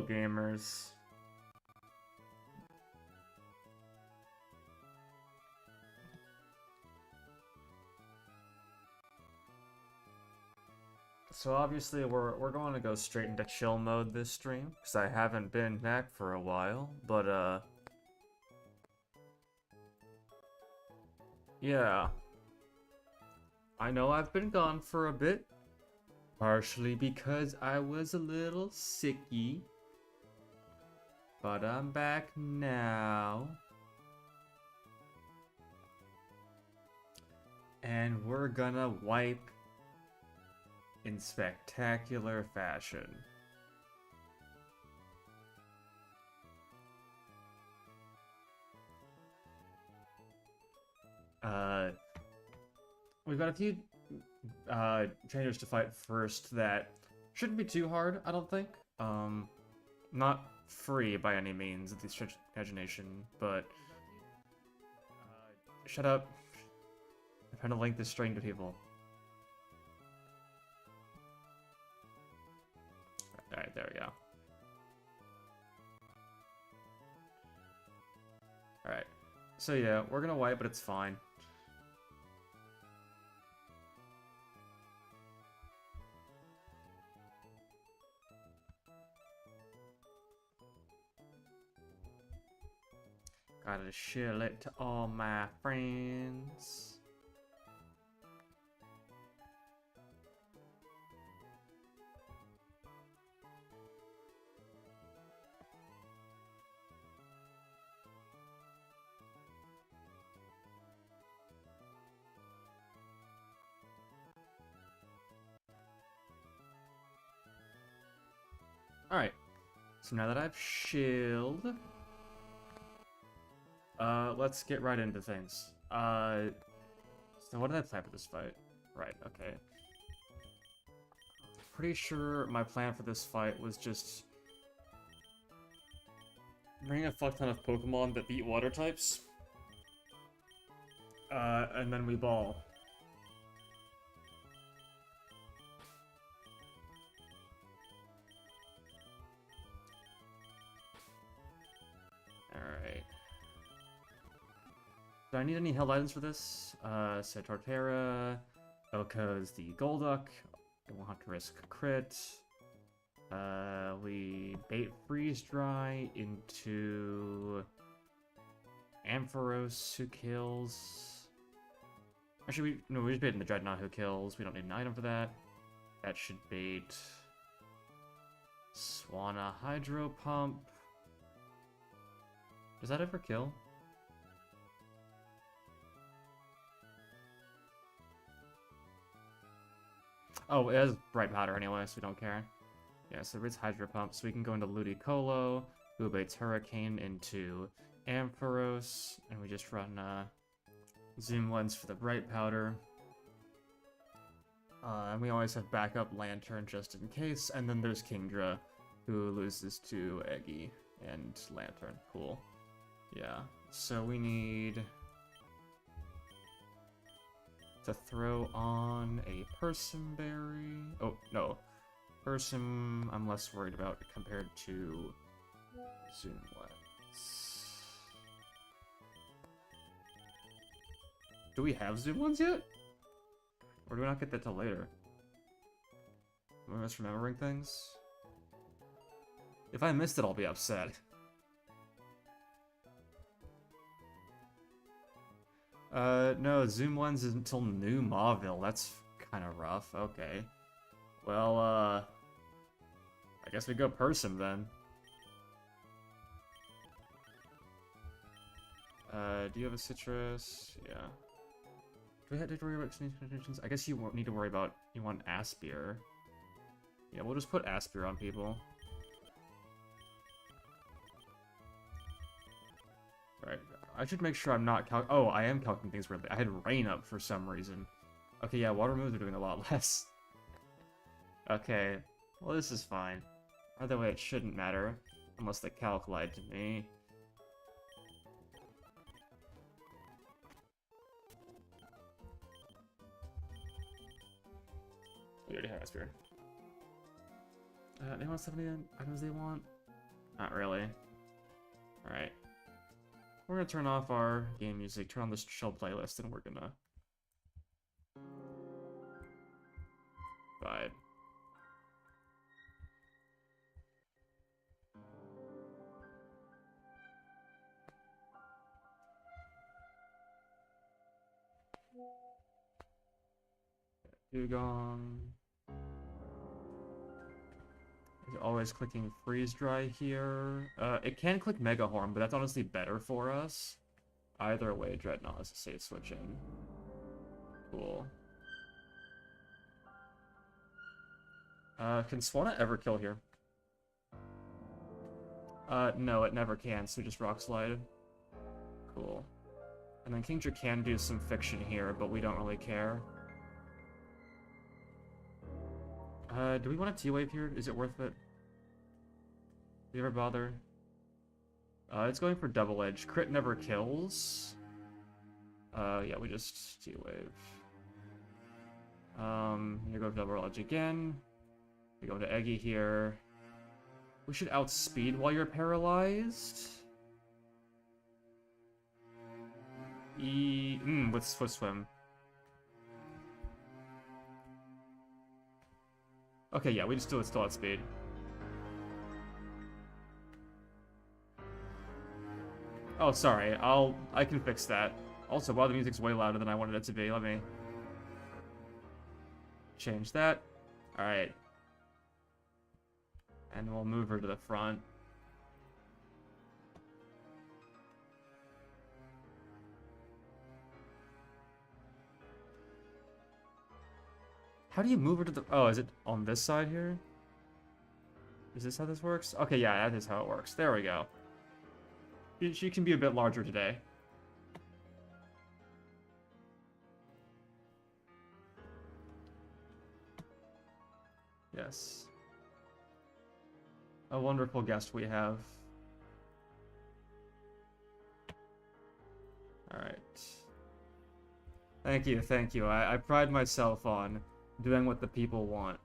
Hello, gamers. So obviously we're going to go straight into chill mode this stream because I haven't been back for a while, but yeah. I know I've been gone for a bit, partially because I was a little sicky, but I'm back now. And we're gonna wipe in spectacular fashion. We've got a few trainers to fight first that shouldn't be too hard, I don't think. Not free by any means at the stretch imagination, but shut up. I'm trying to link this string to people. Alright, there we go. Alright. So yeah, we're gonna wipe, but it's fine. Gotta share it to all my friends. Alright, so now that I've chilled, let's get right into things. So what did I plan for this fight? Right, okay. Pretty sure my plan for this fight was just bring a fuck ton of Pokemon that beat water types. And then we ball. Alright. Do I need any held items for this? So Torterra, Oka's the Golduck. I won't have to risk crit. We bait Freeze Dry into Ampharos, who kills. Actually, we just bait in the Dreadnought, who kills. We don't need an item for that. That should bait Swanna Hydro Pump. Does that ever kill? Oh, it has Bright Powder anyway, so we don't care. Yeah, so it's Hydro Pump, so we can go into Ludicolo, who baits Hurricane into Ampharos, and we just run Zoom Lens for the Bright Powder. And we always have backup Lantern just in case, and then there's Kingdra, who loses to Eggy and Lantern. Cool. Yeah, so we need to throw on a Persimberry. Oh, no. Persim, I'm less worried about compared to Zoom Lens. Do we have Zoom Lens yet? Or do we not get that till later? Am I misremembering things? If I missed it, I'll be upset. No, Zoom Lens is until New Mauville. That's kind of rough. Okay. Well, I guess we go Persim then. Do you have a citrus? Yeah. Do we have to worry about conditions? I guess you won't need to worry about, you want Aspire. Yeah, we'll just put Aspire on people. Right. I should make sure I'm not oh, I am calculating things weirdly. I had rain up for some reason. Okay, yeah, water moves are doing a lot less. Okay, well this is fine. Either way, it shouldn't matter. Unless they calc lied to me. We already have Aspire. Anyone have any items they want? Not really. Alright. We're gonna turn off our game music, turn on this chill playlist, and we're gonna vibe. Dugong. Is always clicking freeze dry here. It can click Mega Horn, but that's honestly better for us. Either way, Dreadnought is a safe switch in. Cool. Can Swanna ever kill here? No, it never can, so just Rock Slide. Cool. And then Kingdra can do some fiction here, but we don't really care. Do we want a T-Wave here? Is it worth it? Do you ever bother? It's going for Double Edge. Crit never kills. Yeah, we just T-Wave. You go for Double Edge again. We go to Eggy here. We should outspeed while you're paralyzed. With Swift Swim. Okay, yeah, we just do it still at speed. Oh, sorry. I can fix that. Also, wow, the music's way louder than I wanted it to be. Let me change that. Alright. And we'll move her to the front. How do you move her to the... Oh, is it on this side here? Is this how this works? Okay, yeah, that is how it works. There we go. She can be a bit larger today. Yes. A wonderful guest we have. Alright. Thank you, thank you. I pride myself on doing what the people want.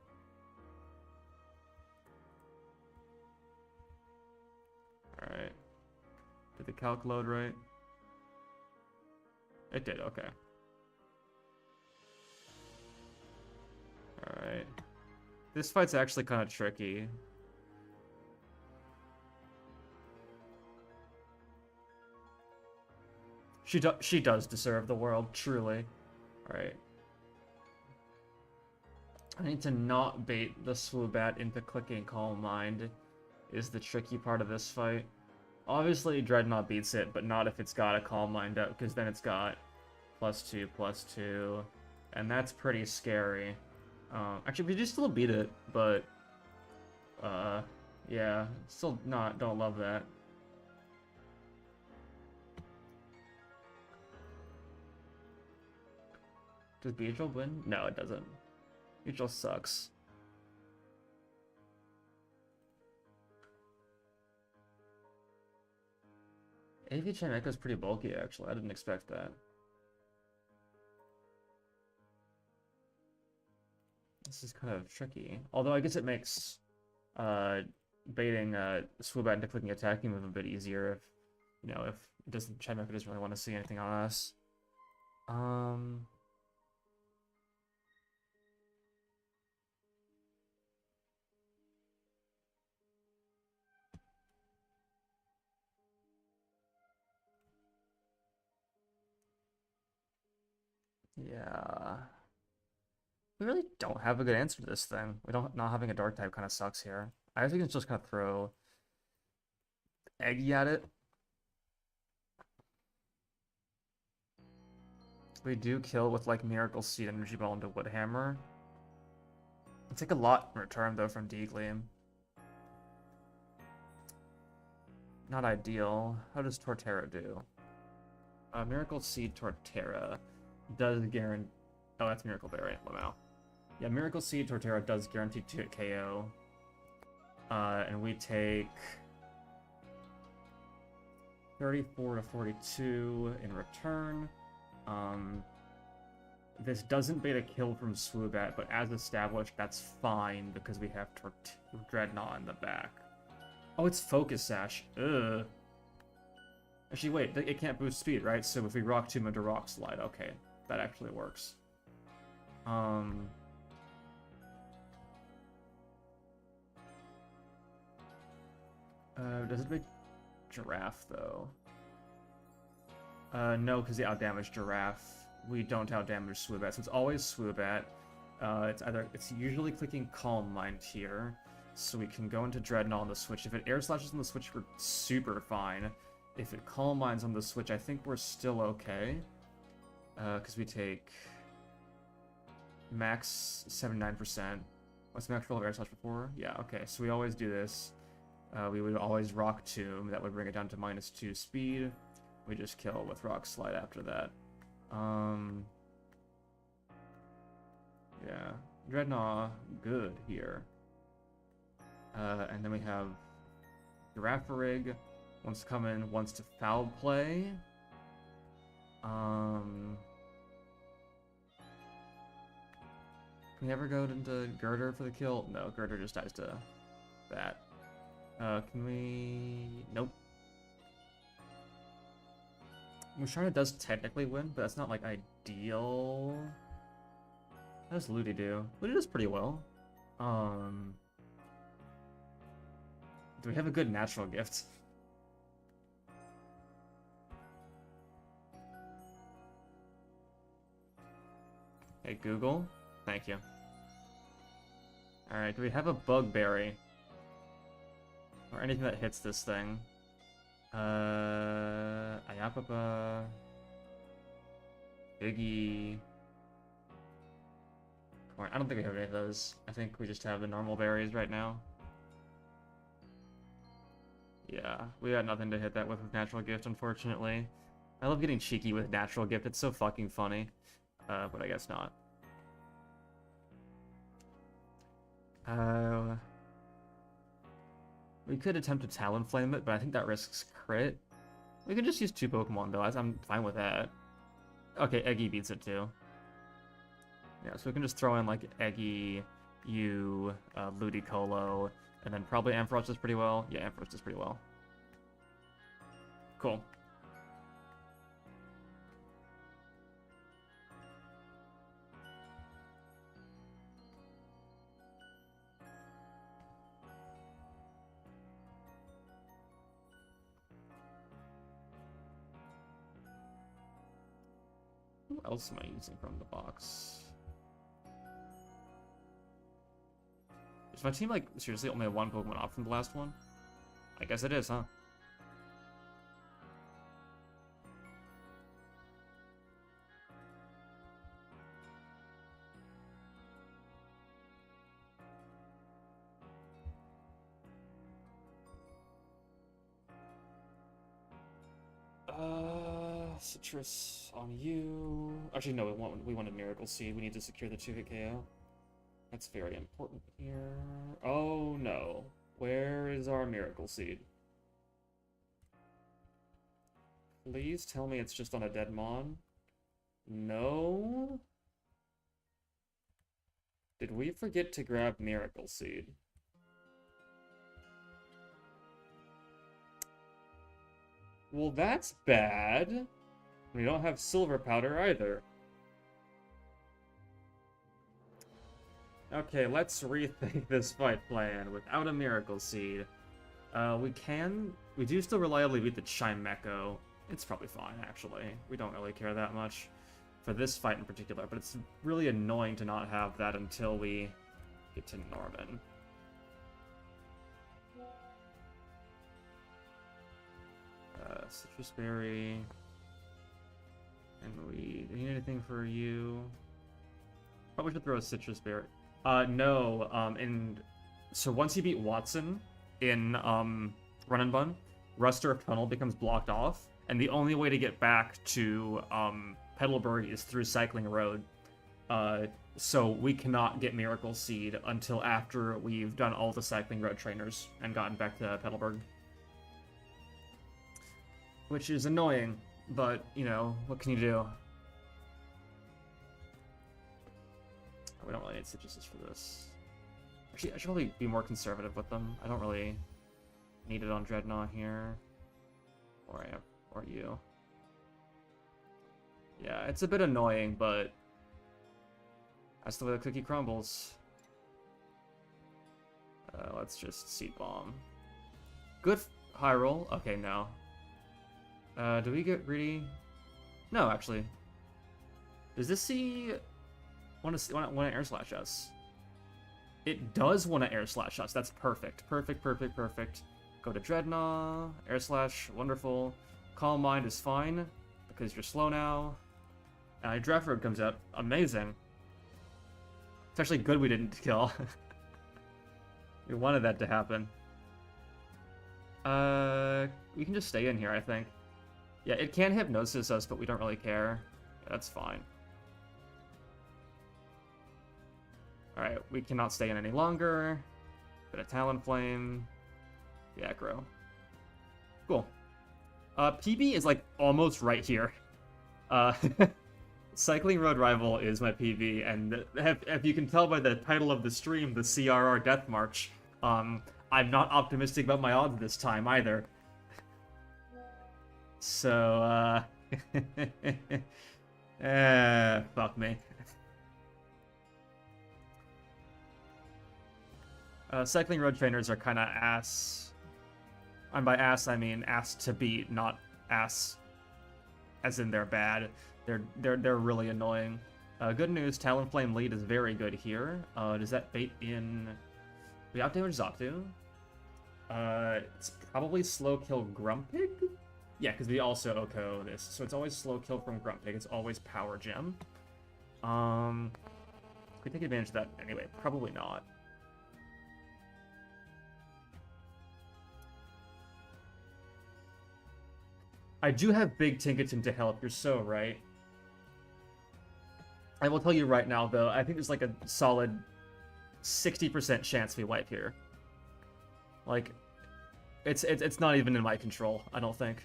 Alright. Did the calc load right? It did, okay. Alright. This fight's actually kind of tricky. She does deserve the world, truly. Alright. I need to not bait the Swoobat into clicking Calm Mind is the tricky part of this fight. Obviously, Dreadnought beats it, but not if it's got a Calm Mind up, because then it's got +2/+2, and that's pretty scary. Actually, we do still beat it, but, yeah, still don't love that. Does Beedrill win? No, it doesn't. Beedrill sucks. AV Chimecha is pretty bulky, actually. I didn't expect that. This is kind of tricky. Although I guess it makes baiting Swoobat into clicking attacking move a bit easier if, you know, if Chimecha doesn't really want to see anything on us. Yeah. We really don't have a good answer to this thing. Not having a dark type kind of sucks here. I think it's just kind of throw Eggy at it. We do kill with like Miracle Seed, Energy Ball into Woodhammer. It's like a lot in return though from Deagleam. Not ideal. How does Torterra do? Miracle Seed Torterra does guarantee... Oh, that's Miracle Berry. Lamau. Yeah, Miracle Seed Torterra does guarantee 2 hit KO. And we take 34 to 42 in return. This doesn't bait a kill from Swoobat, but as established, that's fine because we have Dreadnought in the back. Oh, it's Focus Sash. Ugh. Actually, wait, it can't boost speed, right? So if we Rock Tomb into Rock Slide, okay, that actually works. Does it make Giraffe, though? No, because they outdamage Giraffe. We don't outdamage Swoobat, so it's always Swoobat. It's usually clicking Calm Mind here, so we can go into Dreadnought on the Switch. If it Air Slashes on the Switch, we're super fine. If it Calm Minds on the Switch, I think we're still okay. Because we take max 79%. What's the max roll of Air Slash before? Yeah, okay, so we always do this. We would always Rock Tomb, that would bring it down to -2 speed. We just kill with Rock Slide after that. Yeah, Dreadnought, good here. And then we have Girafarig, wants to come in, wants to Foul Play. Can we ever go into Girder for the kill? No, Girder just dies to that. Can we... Nope. Musharna does technically win, but that's not, like, ideal. How does Ludi do? Ludi does pretty well. Do we have a good natural gift? Hey, Google. Thank you. Alright, do we have a Bugberry? Or anything that hits this thing? Ayapapa, Biggie. I don't think we have any of those. I think we just have the normal berries right now. Yeah, we got nothing to hit that with natural gift, unfortunately. I love getting cheeky with natural gift. It's so fucking funny. But I guess not. We could attempt to Talonflame it, but I think that risks crit. We could just use 2 Pokemon, though. I'm fine with that. Okay, Eggy beats it, too. Yeah, so we can just throw in, like, Eggy, you, Ludicolo, and then probably Ampharos does pretty well. Yeah, Ampharos does pretty well. Cool. Who else am I using from the box? Is my team, like, seriously only 1 Pokemon off from the last one? I guess it is, huh? Citrus on you. Actually, no, we want a Miracle Seed. We need to secure the 2-hit KO. That's very important here. Oh no. Where is our Miracle Seed? Please tell me it's just on a dead Mon. No? Did we forget to grab Miracle Seed? Well, that's bad. We don't have Silver Powder either. Okay, let's rethink this fight plan without a Miracle Seed. We do still reliably beat the Chimecho. It's probably fine, actually. We don't really care that much for this fight in particular, but it's really annoying to not have that until we get to Norman. Citrus Berry. And do you need anything for you? Probably should throw a Citrus Berry. No, and so once you beat Watson in Run and Bun, Rusturf Tunnel becomes blocked off, and the only way to get back to Petalburg is through Cycling Road. So we cannot get Miracle Seed until after we've done all the Cycling Road trainers and gotten back to Petalburg. Which is annoying, but, you know, what can you do? We don't really need citruses for this. Actually, I should probably be more conservative with them. I don't really... Need it on Dreadnought here. Or you. Yeah, it's a bit annoying, but that's the way the cookie crumbles. Let's just Seed Bomb. Good high roll. Okay, no. Do we get greedy? No, actually. Does this want to air slash us? It does want to air slash us. That's perfect. Perfect. Go to Dreadnought, air slash, wonderful. Calm Mind is fine because you're slow now. And Draft Road comes out, amazing. It's actually good we didn't kill. We wanted that to happen. We can just stay in here, I think. Yeah, it can hypnosis us, but we don't really care. Yeah, that's fine. Alright, we cannot stay in any longer. Bit of Talonflame. The aggro. Cool. PB is like almost right here. Cycling Road Rival is my PB, and if you can tell by the title of the stream, the CRR Death March, I'm not optimistic about my odds this time either. So, fuck me. Cycling Road Trainers are kind of ass. And by ass, I mean ass to beat, not ass as in they're bad. They're really annoying. Good news, Talonflame lead is very good here. Does that bait in... We outdamage Zoctu. It's probably slow kill Grumpig? Yeah, because we also Oko this. So it's always slow kill from Grumpig. It's always Power Gem. Can we take advantage of that anyway? Probably not. I do have Big Tinkaton to help, you're so right. I will tell you right now, though, I think there's like a solid 60% chance we wipe here. Like, it's not even in my control, I don't think.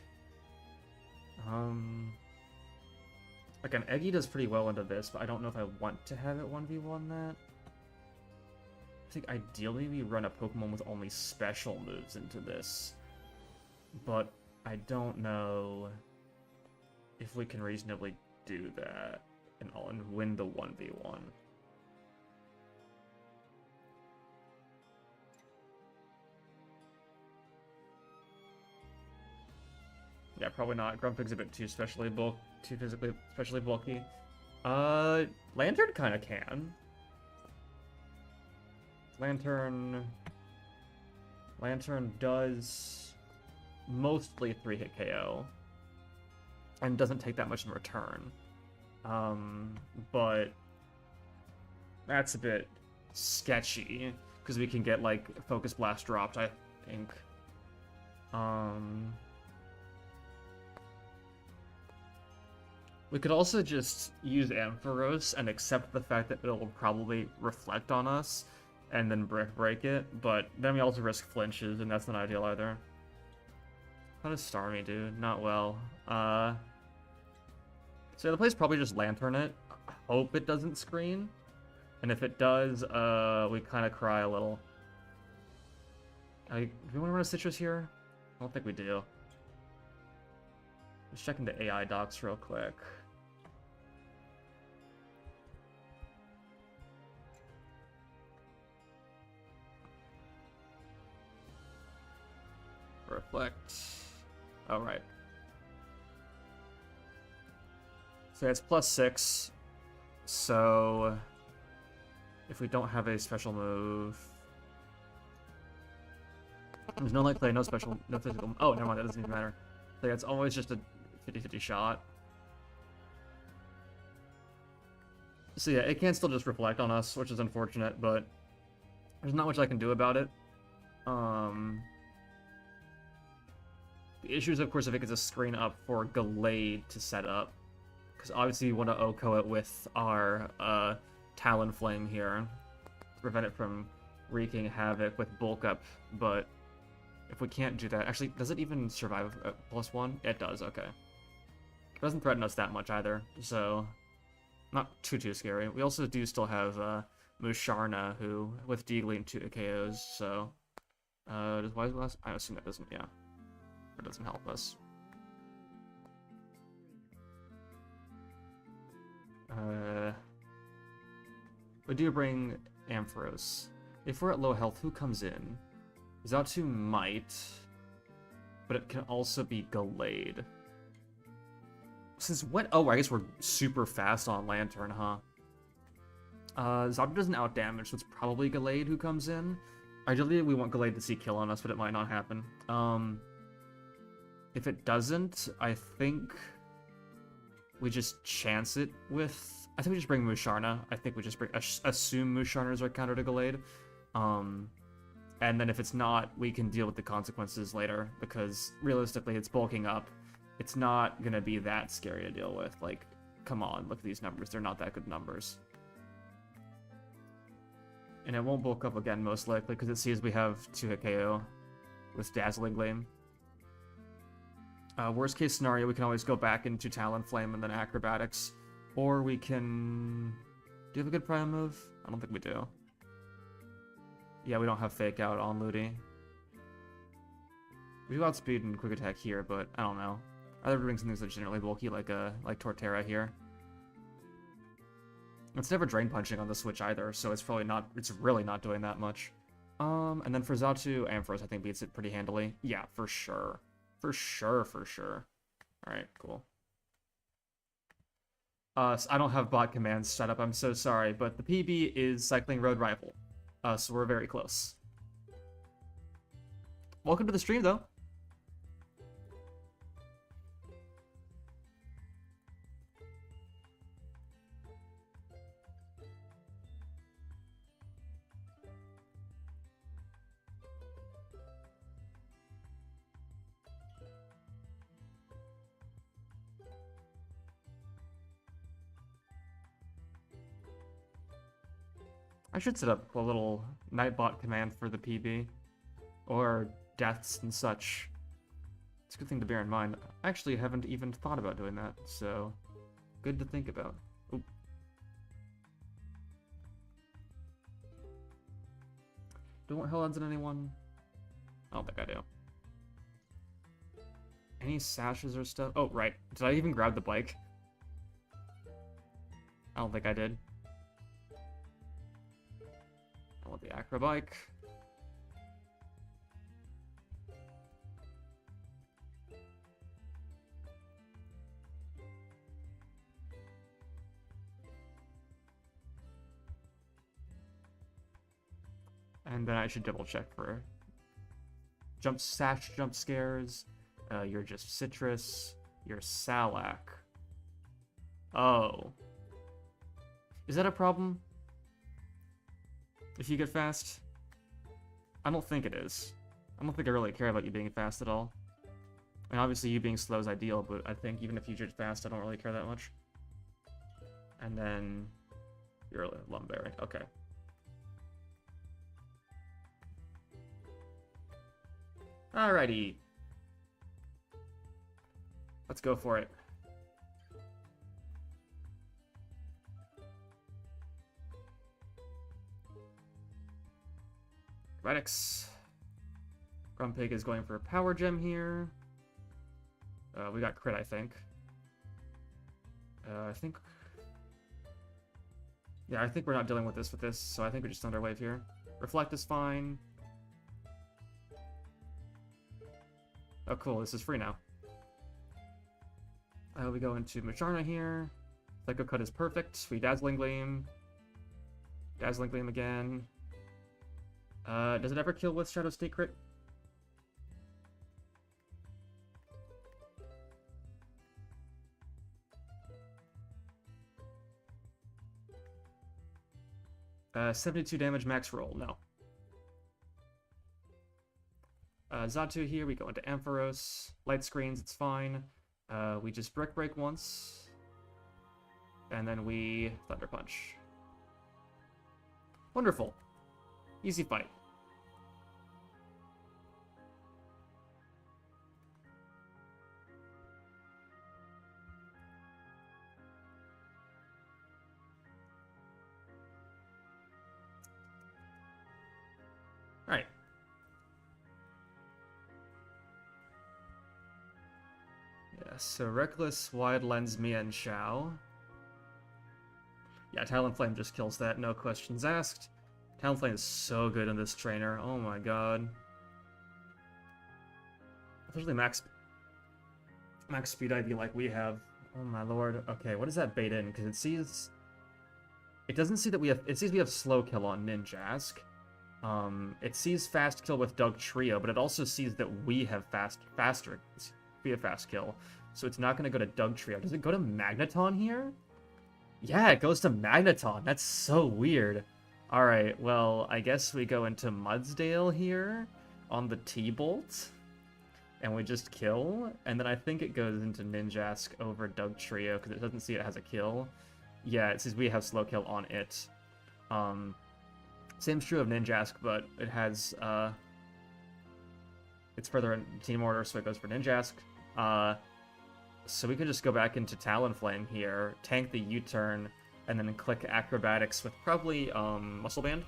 Like, an Eggy does pretty well into this, but I don't know if I want to have it 1v1 that. I think ideally we run a Pokemon with only special moves into this. But I don't know if we can reasonably do that and win the 1v1. Yeah, probably not. Grumpig's a bit too especially bulky. Lantern kind of can. Lantern does mostly 3-hit KO and doesn't take that much in return. But that's a bit sketchy because we can get like Focus Blast dropped, I think. We could also just use Ampharos and accept the fact that it'll probably reflect on us and then break it, but then we also risk flinches, and that's not ideal either. How does Starmie do? Not well. So the play's probably just Lantern it. Hope it doesn't screen. And if it does, we kind of cry a little. Do we want to run a Citrus here? I don't think we do. Let's check into AI docs real quick. Reflect. All right. So it's +6. So if we don't have a special move, there's no light play, no special, no physical. Oh, never mind. That doesn't even matter. So yeah, it's always just a 50-50 shot. So yeah, it can still just reflect on us, which is unfortunate, but there's not much I can do about it. The issue is, of course, if it gets a screen up for Gallade to set up. Because obviously we want to Oko it with our Talonflame here. To prevent it from wreaking havoc with Bulk Up. But if we can't do that... Actually, does it even survive at +1? It does, okay. It doesn't threaten us that much either, so... Not too scary. We also do still have Musharna, who, with Deagling, 2 KOs, so... Does Wise Blast? I assume that doesn't, yeah. It doesn't help us. We do bring Ampharos. If we're at low health, who comes in? Zatu might, but it can also be Gallade. Since when? Oh, I guess we're super fast on Lantern, huh? Zatu doesn't outdamage, so it's probably Gallade who comes in. Ideally, we want Gallade to see kill on us, but it might not happen. If it doesn't, I think we just chance it with... I think we just bring Musharna. I think we just assume Musharnas are counter to Gallade. And then if it's not, we can deal with the consequences later, because realistically, it's bulking up. It's not going to be that scary to deal with. Like, come on, look at these numbers. They're not that good numbers. And it won't bulk up again, most likely, because it sees we have 2-hit KO with Dazzling Gleam. Worst case scenario, we can always go back into Talonflame and then Acrobatics. Or we can... Do you have a good Prime move? I don't think we do. Yeah, we don't have Fake Out on Ludi. We do Outspeed and Quick Attack here, but I don't know. I'd rather bring something that's generally bulky, like Torterra here. It's never Drain Punching on the Switch either, so it's probably not... It's really not doing that much. And then for Zatu, Ampharos I think beats it pretty handily. Yeah, for sure. For sure. Alright, cool. So I don't have bot commands set up, I'm so sorry, but the PB is Cycling Road Rival. So we're very close. Welcome to the stream, though. I should set up a little Nightbot command for the PB. Or deaths and such. It's a good thing to bear in mind. I actually haven't even thought about doing that, so... Good to think about. Oop. Do I want Hell Odds on anyone? I don't think I do. Any sashes or stuff? Oh, right. Did I even grab the bike? I don't think I did. I want the Acro bike. And then I should double check for jump scares. You're just Citrus. You're Salac. Oh. Is that a problem? If you get fast? I don't think it is. I don't think I really care about you being fast at all. And obviously you being slow is ideal, but I think even if you get fast, I don't really care that much. And then you're a Lumberry. Okay. Alrighty. Let's go for it. Radix. Grumpig is going for a Power Gem here. We got crit, I think. Yeah, I think we're not dealing with this, so I think we just Thunder Wave here. Reflect is fine. Oh, cool, this is free now. We go into Musharna here. Psycho Cut is perfect. We Dazzling Gleam. Dazzling Gleam again. Does it ever kill with Shadow State crit? Uh, 72 damage max roll, no. Zatu here, we go into Ampharos. Light screens, it's fine. We just Brick Break once. And then we Thunder Punch. Wonderful. Easy fight. Alright. So Reckless, Wide Lens, Mia, and Shao. Yeah, Talonflame just kills that, no questions asked. Talonflame is so good in this trainer, oh my god. Especially max speed ID like we have. Oh my lord. Okay, what does that bait in? Because it sees... It doesn't see that we have... It sees we have slow kill on Ninjask. It sees fast kill with Dugtrio, but it also sees that we have faster. We have fast kill. So it's not going to go to Dugtrio. Does it go to Magneton here? Yeah, it goes to Magneton. That's so weird. Alright, well, I guess we go into Mudsdale here on the T-Bolt. And we just kill. And then I think it goes into Ninjask over Dugtrio because it doesn't see it has a kill. Yeah, it says we have slow kill on it. Same's true of Ninjask, but it has, it's further in team order, so it goes for Ninjask. So we could just go back into Talonflame here, tank the U-turn, and then click Acrobatics with probably, Muscle Band.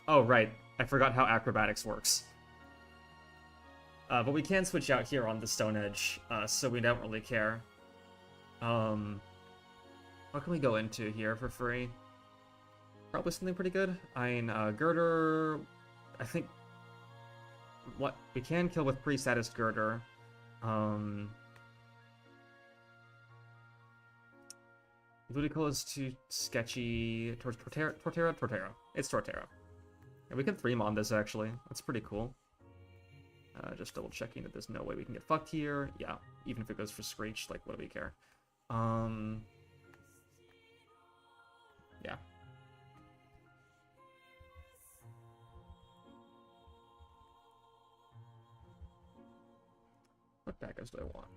Oh, right. I forgot how Acrobatics works. But we can switch out here on the Stone Edge, so we don't really care. What can we go into here for free? Probably something pretty good. I mean, Girder... I think... What? We can kill with pre-status Girder. Ludicolo is too sketchy towards Torterra? It's Torterra. And we can 3-mon on this, actually. That's pretty cool. Just double checking that there's no way we can get fucked here. Yeah, even if it goes for Screech, like, what do we care? Yeah. What backers do I want?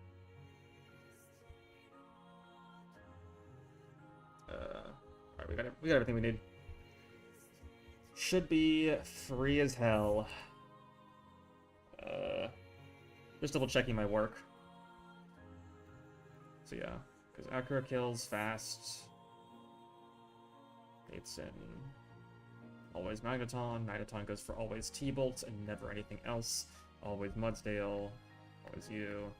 Alright, we got everything we need. Should be free as hell. Just double checking my work. So yeah, because Acro kills fast. It's in always Magneton. Magneton goes for always T-Bolt and never anything else. Always Mudsdale. Always you.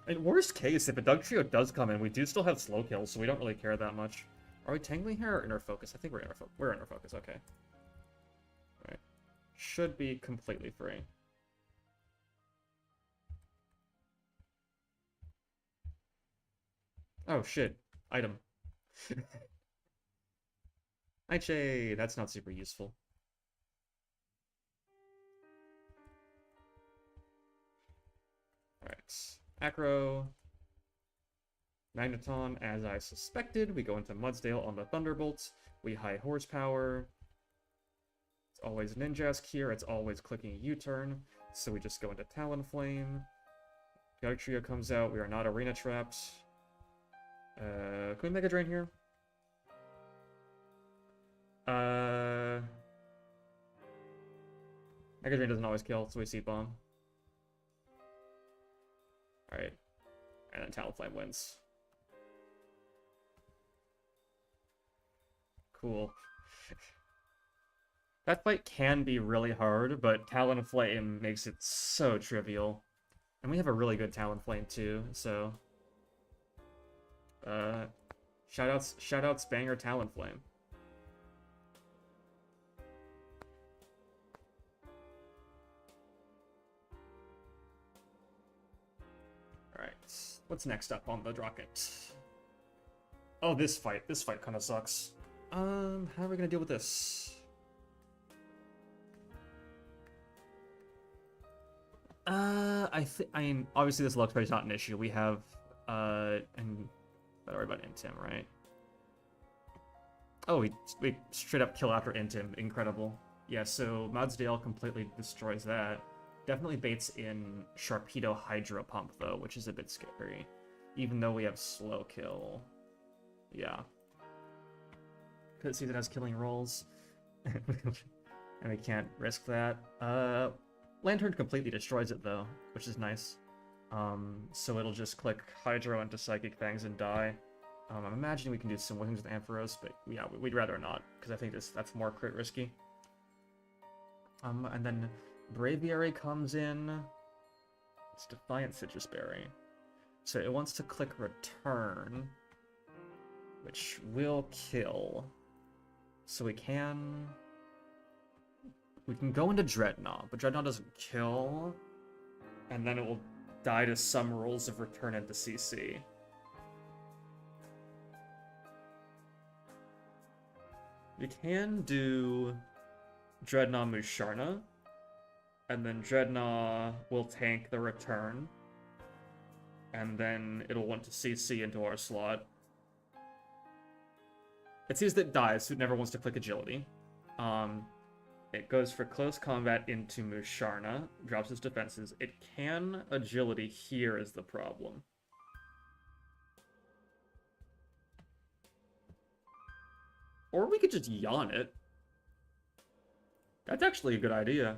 In worst case, if a Dugtrio does come in, we do still have slow kills, so we don't really care that much. Are we tangling here or inner focus? I think we're inner focus. Okay. All right. Should be completely free. Oh shit! Item. Nightshade! That's not super useful. Alright. Acro. Magneton, as I suspected. We go into Mudsdale on the Thunderbolt. We high horsepower. It's always Ninjask here. It's always clicking U-turn. So we just go into Talonflame. Dugtrio comes out. We are not arena trapped. Can we Mega Drain here? Mega Drain doesn't always kill, so we Seed Bomb. Alright. And then Talonflame wins. Cool. That fight can be really hard, but Talonflame makes it so trivial. And we have a really good Talonflame too, so... shoutouts banger Talonflame. Alright, what's next up on the docket? Oh, this fight kind of sucks. How are we gonna deal with this? I mean, obviously this luck is not an issue. We have, and better worry about Intim, right? Oh, we straight up kill after Intim. Incredible. Yeah, so Mudsdale completely destroys that. Definitely baits in Sharpedo Hydro Pump, though, which is a bit scary. Even though we have slow kill. Yeah. Because it sees it has killing rolls. And we can't risk that. Lantern completely destroys it, though, which is nice. So it'll just click Hydro into Psychic Fangs and die. I'm imagining we can do some things with Ampharos, but yeah, we'd rather not, because I think that's more crit risky. And then Braviary comes in. It's Defiant Citrus Berry. So it wants to click return, which will kill. So we can go into Dreadnought, but Dreadnought doesn't kill. And then it will die to some rules of return into CC. We can do Dreadnought Musharna, and then Dreadnought will tank the return, and then it'll want to CC into our slot. It sees that it dies, so it never wants to click agility. It goes for close combat into Musharna, drops its defenses. It can agility here is the problem. Or we could just yawn it. That's actually a good idea.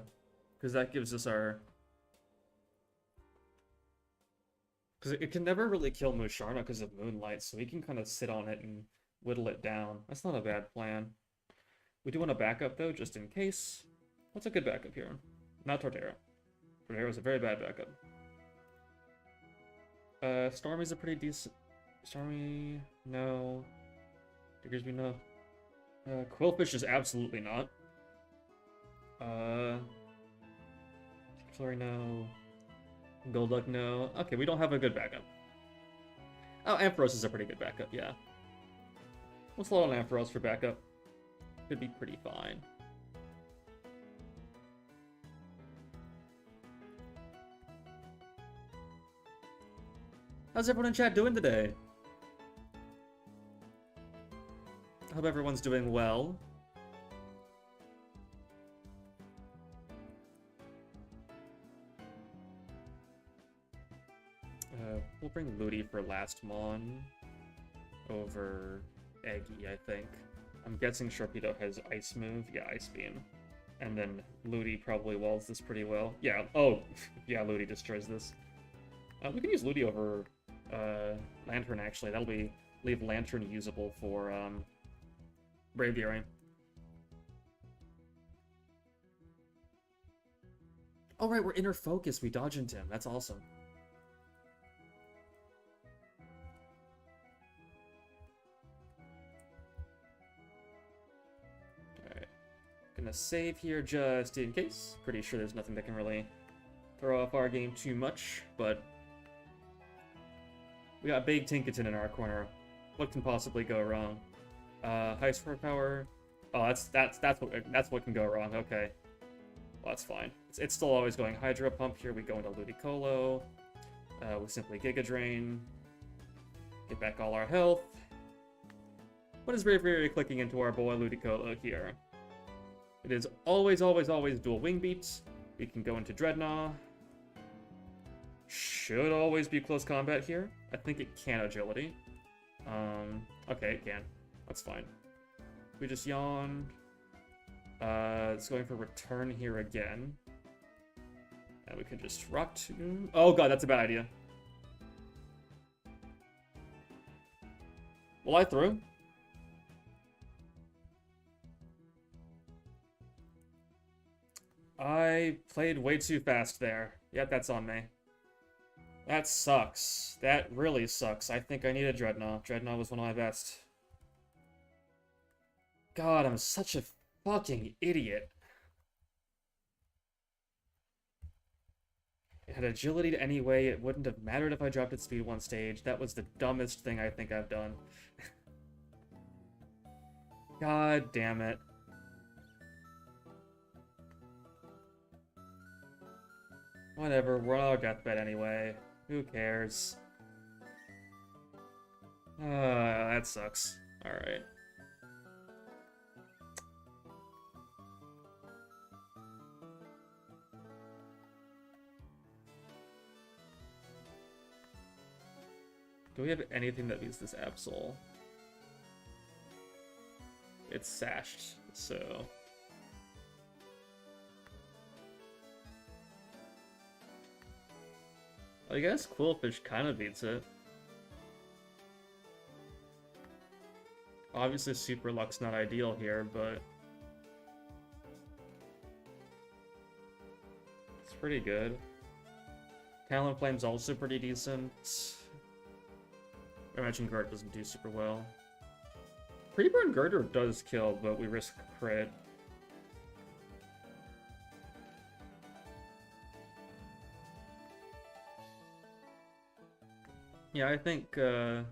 Because that gives us our... Because it can never really kill Musharna because of Moonlight, so we can kind of sit on it and whittle it down. That's not a bad plan. We do want a backup, though, just in case. What's a good backup here? Not Torterra. Torterra is a very bad backup. Stormy's a pretty decent... Stormy... No. Diggersby, no. Quillfish is absolutely not. Flurry, no. Golduck, no. Okay, we don't have a good backup. Oh, Ampharos is a pretty good backup, yeah. We'll slow on Ampharos for backup. Could be pretty fine. How's everyone in chat doing today? I hope everyone's doing well. We'll bring Ludi for last Mon over Eggy, I think. I'm guessing Sharpedo has Ice Move. Yeah, Ice Beam. And then Ludi probably walls this pretty well. Yeah, oh, yeah, Ludi destroys this. We can use Ludi over Lantern, actually. That'll leave Lantern usable for Braviary. Oh, right, we're Inner Focus. We dodge into him. That's awesome. Alright. Gonna save here just in case. Pretty sure there's nothing that can really throw off our game too much, but we got Big Tinkaton in our corner. What can possibly go wrong? High sword power. Oh, that's what can go wrong. Okay, well, that's fine. It's still always going Hydro Pump. Here we go into Ludicolo. We simply Giga Drain. Get back all our health. What is Braviary clicking into our boy Ludicolo here? It is always, always, always dual Wing Beat. We can go into Dreadnought. Should always be close combat here. I think it can agility. Okay, it can. That's fine. We just yawn. It's going for return here again. And we can just rock to... Oh god, that's a bad idea. Well, I threw. I played way too fast there. Yep, that's on me. That sucks. That really sucks. I think I need a Dreadnought. Dreadnought was one of my best. God, I'm such a fucking idiot. It had agility to anyway. It wouldn't have mattered if I dropped its speed one stage. That was the dumbest thing I think I've done. God damn it. Whatever, we're on our deathbed anyway. Who cares? That sucks. Alright. Do we have anything that beats this Absol? It's sashed, so... I guess Quillfish kind of beats it. Obviously Super Luck's not ideal here, but... it's pretty good. Talon Flame's also pretty decent. I imagine Guard doesn't do super well. Pre-burn Girder does kill, but we risk crit. Yeah, I think Talon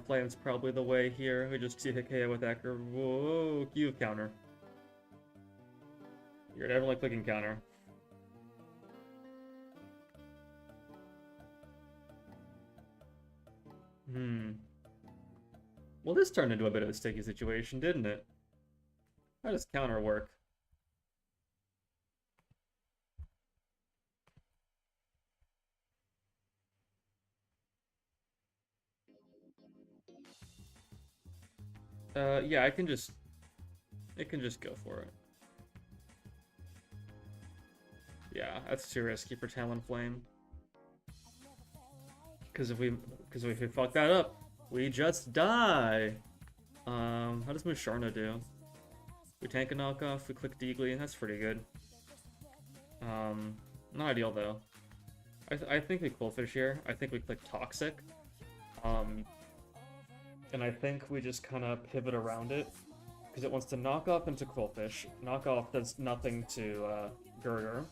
Flame's probably the way here. We just hit KO with Ecker. Whoa, Q counter. You're definitely clicking counter. Well, this turned into a bit of a sticky situation, didn't it? How does counter work? Yeah, it can just go for it. Yeah, that's too risky for Talon Flame. Because if we fuck that up, we just die. How does Musharna do? We tank a knockoff, we click Deagly, that's pretty good. Not ideal though. I think we Quillfish here. I think we click Toxic. And I think we just kind of pivot around it. Because it wants to knock off into Quillfish. Knock off does nothing to Girder.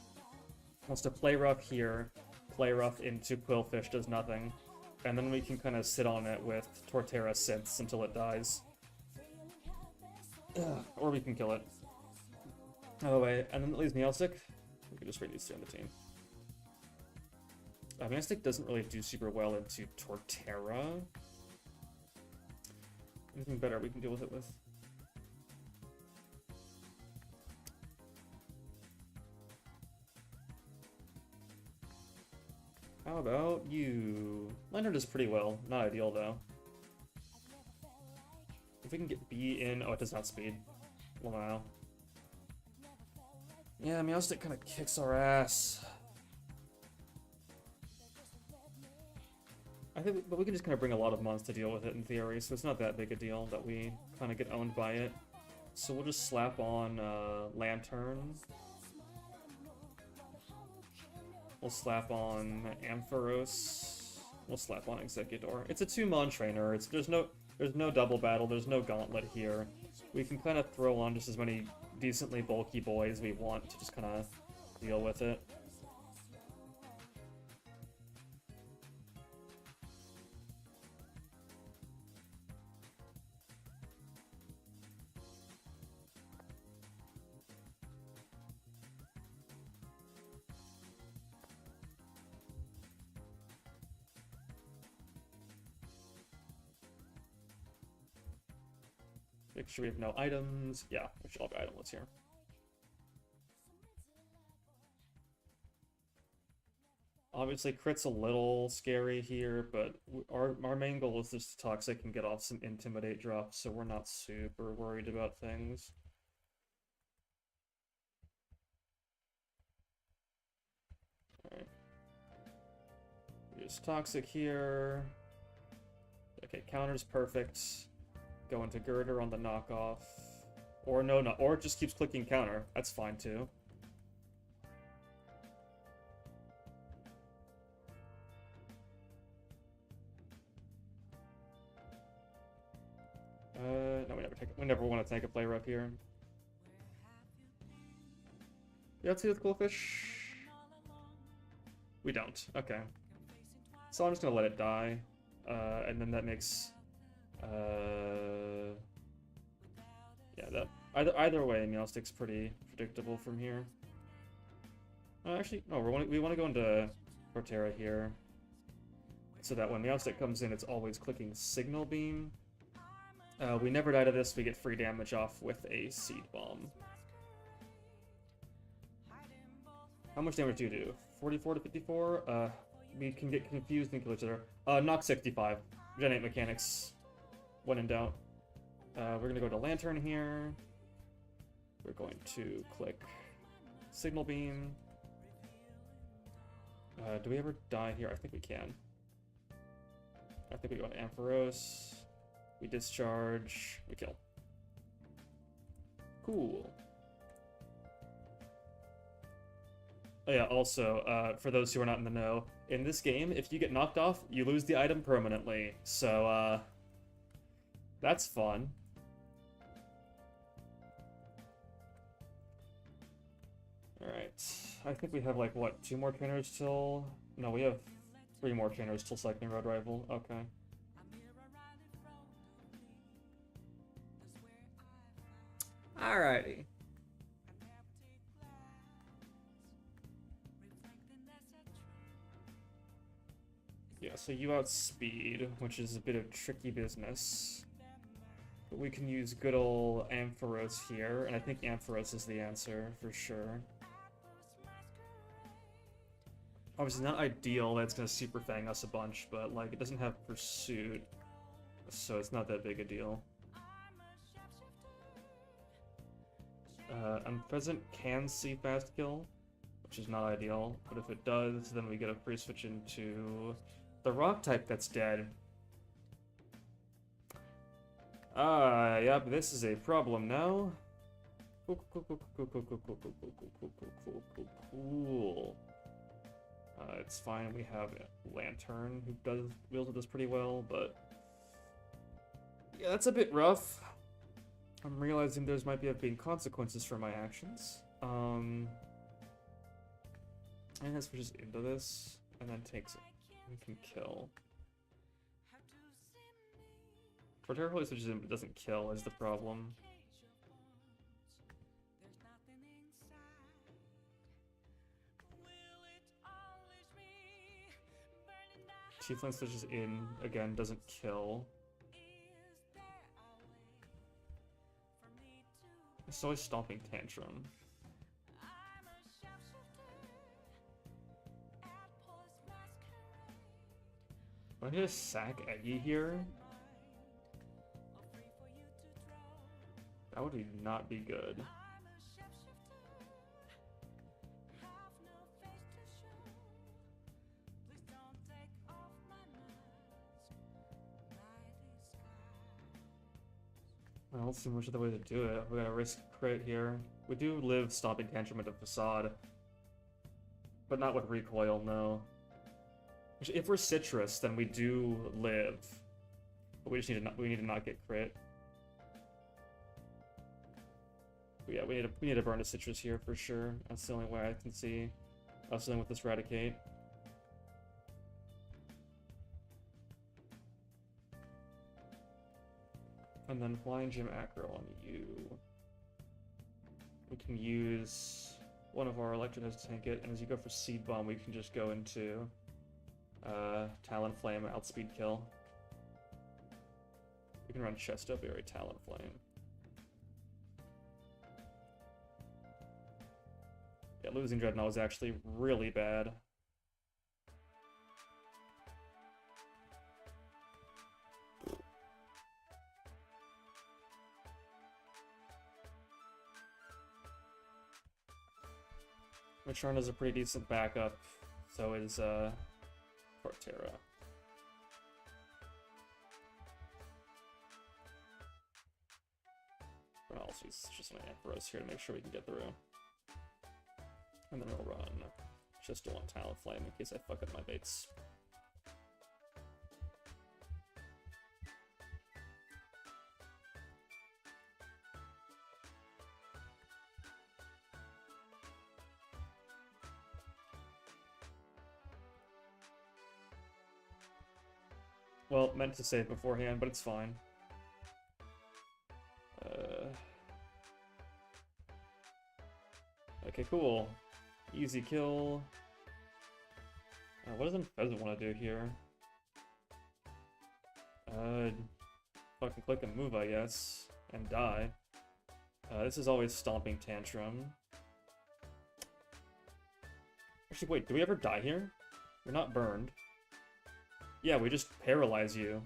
Wants to play rough here. Play rough into Quillfish does nothing. And then we can kind of sit on it with Torterra Synths until it dies. Or we can kill it. Oh wait, and then it leaves Meowstick. We can just read these two on the team. Meowstick doesn't really do super well into Torterra. Anything better we can deal with it with? How about you? Lantern does pretty well. Not ideal, though. If we can get B in... Oh, it does not speed. Wow. Yeah, Meowstick kind of kicks our ass. I think, but we can just kind of bring a lot of mons to deal with it in theory, so it's not that big a deal that we kind of get owned by it. So we'll just slap on Lantern. We'll slap on Ampharos. We'll slap on Executor. It's a 2-mon trainer. There's no double battle. There's no gauntlet here. We can kind of throw on just as many decently bulky boys we want to just kind of deal with it. Make sure we have no items. Yeah, we should all be itemless here. Obviously, crit's a little scary here, but our main goal is just to Toxic and get off some Intimidate drops, so we're not super worried about things. Alright. Use Toxic here. Okay, counter's perfect. Go into Girder on the knockoff. Or no, or it just keeps clicking counter. That's fine too. No, we never want to take a play rough here. You have to with Quillfish? We don't. Okay. So I'm just gonna let it die. And then that makes yeah, that either way, Meowstick's pretty predictable from here. Actually, no, we want to go into Torterra here, so that when Meowstick comes in, it's always clicking Signal Beam. We never die to this. We get free damage off with a Seed Bomb. How much damage do you do? 44 to 54? We can get confused and kill each other. Knock 65. Generate mechanics. When in doubt. We're gonna go to Lantern here. We're going to click Signal Beam. Do we ever die here? I think we can. I think we go to Ampharos. We discharge. We kill. Cool. Oh yeah, also, for those who are not in the know, in this game, if you get knocked off, you lose the item permanently. So, that's fun. Alright. I think we have, like, what, 2 more trainers till... No, we have 3 more trainers till second road rival. Okay. Alrighty. Yeah, so you outspeed, which is a bit of tricky business. But we can use good old Ampharos here, and I think Ampharos is the answer, for sure. Obviously not ideal that it's going to Super Fang us a bunch, but like it doesn't have Pursuit, so it's not that big a deal. Unpresent can see Fast Kill, which is not ideal, but if it does, then we get a free switch into the Rock type that's dead. Yep, this is a problem now. Cool. It's fine, we have Lantern, who wields this pretty well, but... Yeah, that's a bit rough. I'm realizing there's might have been consequences for my actions. And it switches into this, and then takes it. We can kill. Torterra switches in, but doesn't kill, is the problem. Tiefling switches in, again, doesn't kill. It's always Stomping Tantrum. Am I gonna sack Eggy here? That would not be good. I don't see much of the way to do it. We gotta risk crit here. We do live Stomping Tantrum into Facade. But not with Recoil, no. If we're Citrus, then we do live. But we just need to not get crit. But yeah, we need to burn a Citrus here for sure. That's the only way I can see us dealing with this Raticate. And then Flying Gym Acro on you. We can use one of our Electrodes to tank it, and as you go for Seed Bomb, we can just go into Talonflame, outspeed kill. We can run Chesto Berry, Talonflame. Yeah, losing Dreadnought was actually really bad. Matrona is a pretty decent backup, so is Torterra. But also use just an Ampharos here to make sure we can get through. And then we'll run just one Talonflame in case I fuck up my baits. Well, meant to save beforehand, but it's fine. Okay, cool. Easy kill. What does Unfezant want to do here? Fucking click and move, I guess. And die. This is always Stomping Tantrum. Actually, wait, do we ever die here? We're not burned. Yeah, we just paralyze you.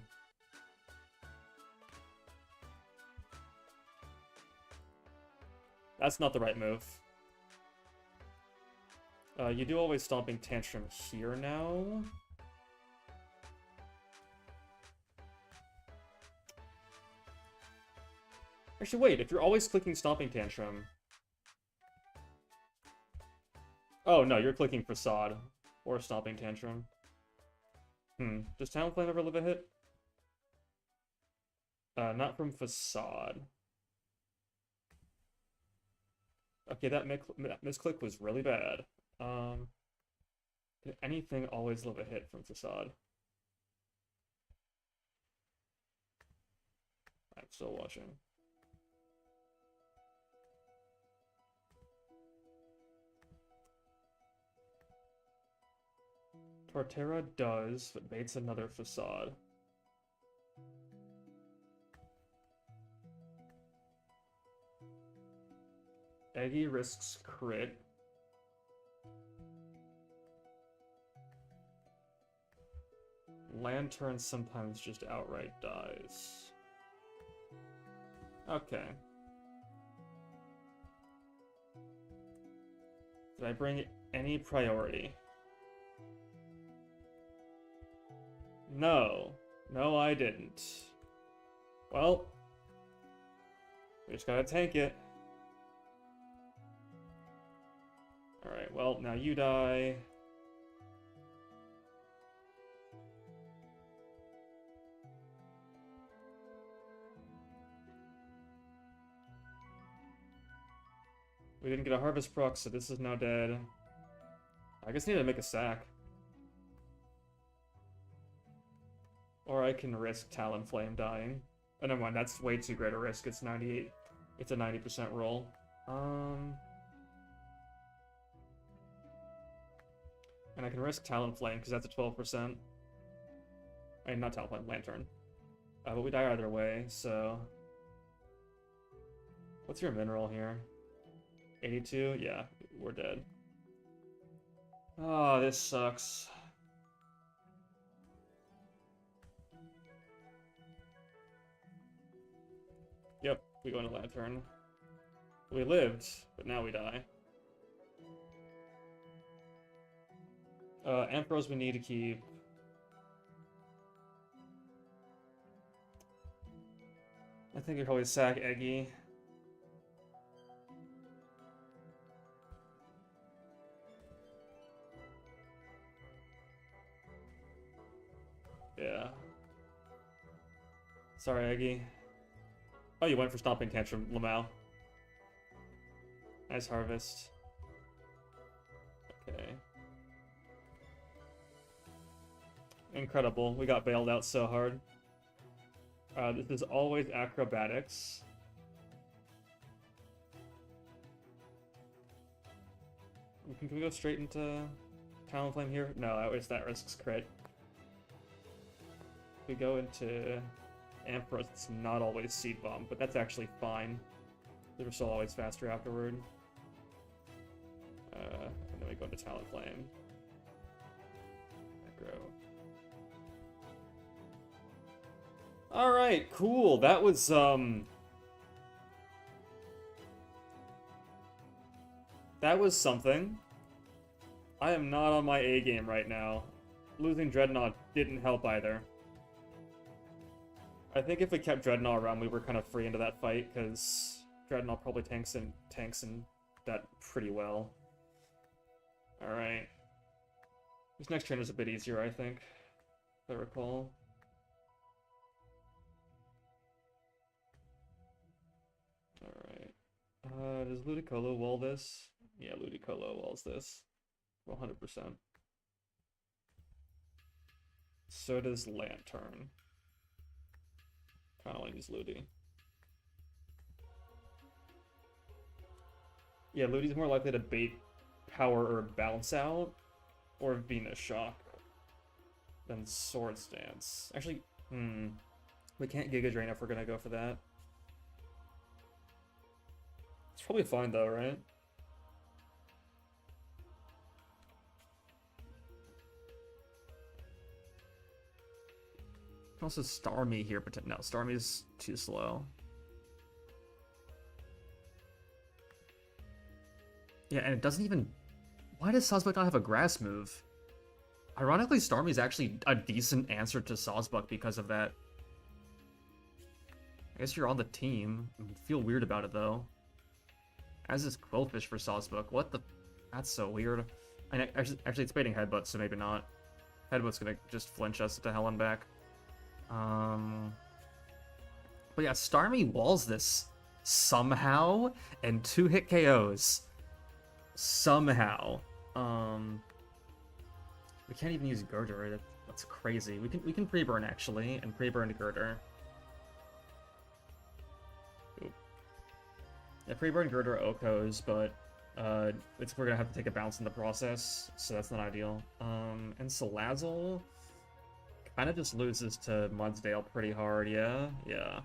That's not the right move. You do always Stomping Tantrum here now. Actually, wait, if you're always clicking Stomping Tantrum... Oh, no, you're clicking Facade. Or Stomping Tantrum. Does Talonflame ever live a hit? Not from Facade. Okay, that misclick was really bad. Did anything always live a hit from Facade? I'm still watching. Torterra does, but baits another Facade. Eggy risks crit. Lantern sometimes just outright dies. Okay. Did I bring any priority? No. No, I didn't. Well, we just gotta tank it. Alright, well, now you die. We didn't get a harvest proc, so this is now dead. I guess I need to make a sack. Or I can risk Talonflame dying. Oh, never mind, that's way too great a risk. It's 98. It's a 90% roll. And I can risk Talonflame, because that's a 12%. I mean, not Talonflame, Lantern. But we die either way, so... What's your mineral here? 82? Yeah, we're dead. Oh, this sucks. Yep, we go into Lantern. We lived, but now we die. Ampharos we need to keep. I think you probably sack Eggy. Yeah. Sorry, Eggy. Oh, you went for Stomping Tantrum, Lamau. Nice harvest. Okay. Incredible. We got bailed out so hard. This is always acrobatics. Can we go straight into Talonflame here? No, at least that risks crit. If we go into Ampharos, it's not always Seed Bomb, but that's actually fine. They were still always faster afterward. And then we go into Talonflame. Aggro. Alright, cool. That was, that was something. I am not on my A game right now. Losing Dreadnought didn't help either. I think if we kept Dreadnought around, we were kind of free into that fight, because Dreadnought probably tanks in that pretty well. Alright. This next trainer is a bit easier, I think, if I recall. Alright. Does Ludicolo wall this? Yeah, Ludicolo walls this. 100%. So does Lantern. Kinda want to use Ludi. Yeah, Ludi's more likely to bait power or bounce out, or Venus Shock, than Swords Dance. Actually, we can't Giga Drain if we're gonna go for that. It's probably fine though, right? Also Starmie here, but no, Starmie's too slow. Yeah, and it doesn't even... Why does Sawsbuck not have a grass move? Ironically, Starmie's actually a decent answer to Sawsbuck because of that. I guess you're on the team. I feel weird about it, though. As is Quillfish for Sawsbuck. What the... That's so weird. And actually it's baiting Headbutt, so maybe not. Headbutt's gonna just flinch us to hell and back. But yeah, Starmie walls this somehow, and 2-hit KOs. Somehow. We can't even use Girder. That's crazy. We can pre-burn actually, and pre-burn Girder. Oop. Yeah, pre-burn Girder Okos, but we're gonna have to take a bounce in the process, so that's not ideal. And Salazzle kind of just loses to Mudsdale pretty hard, yeah? Yeah.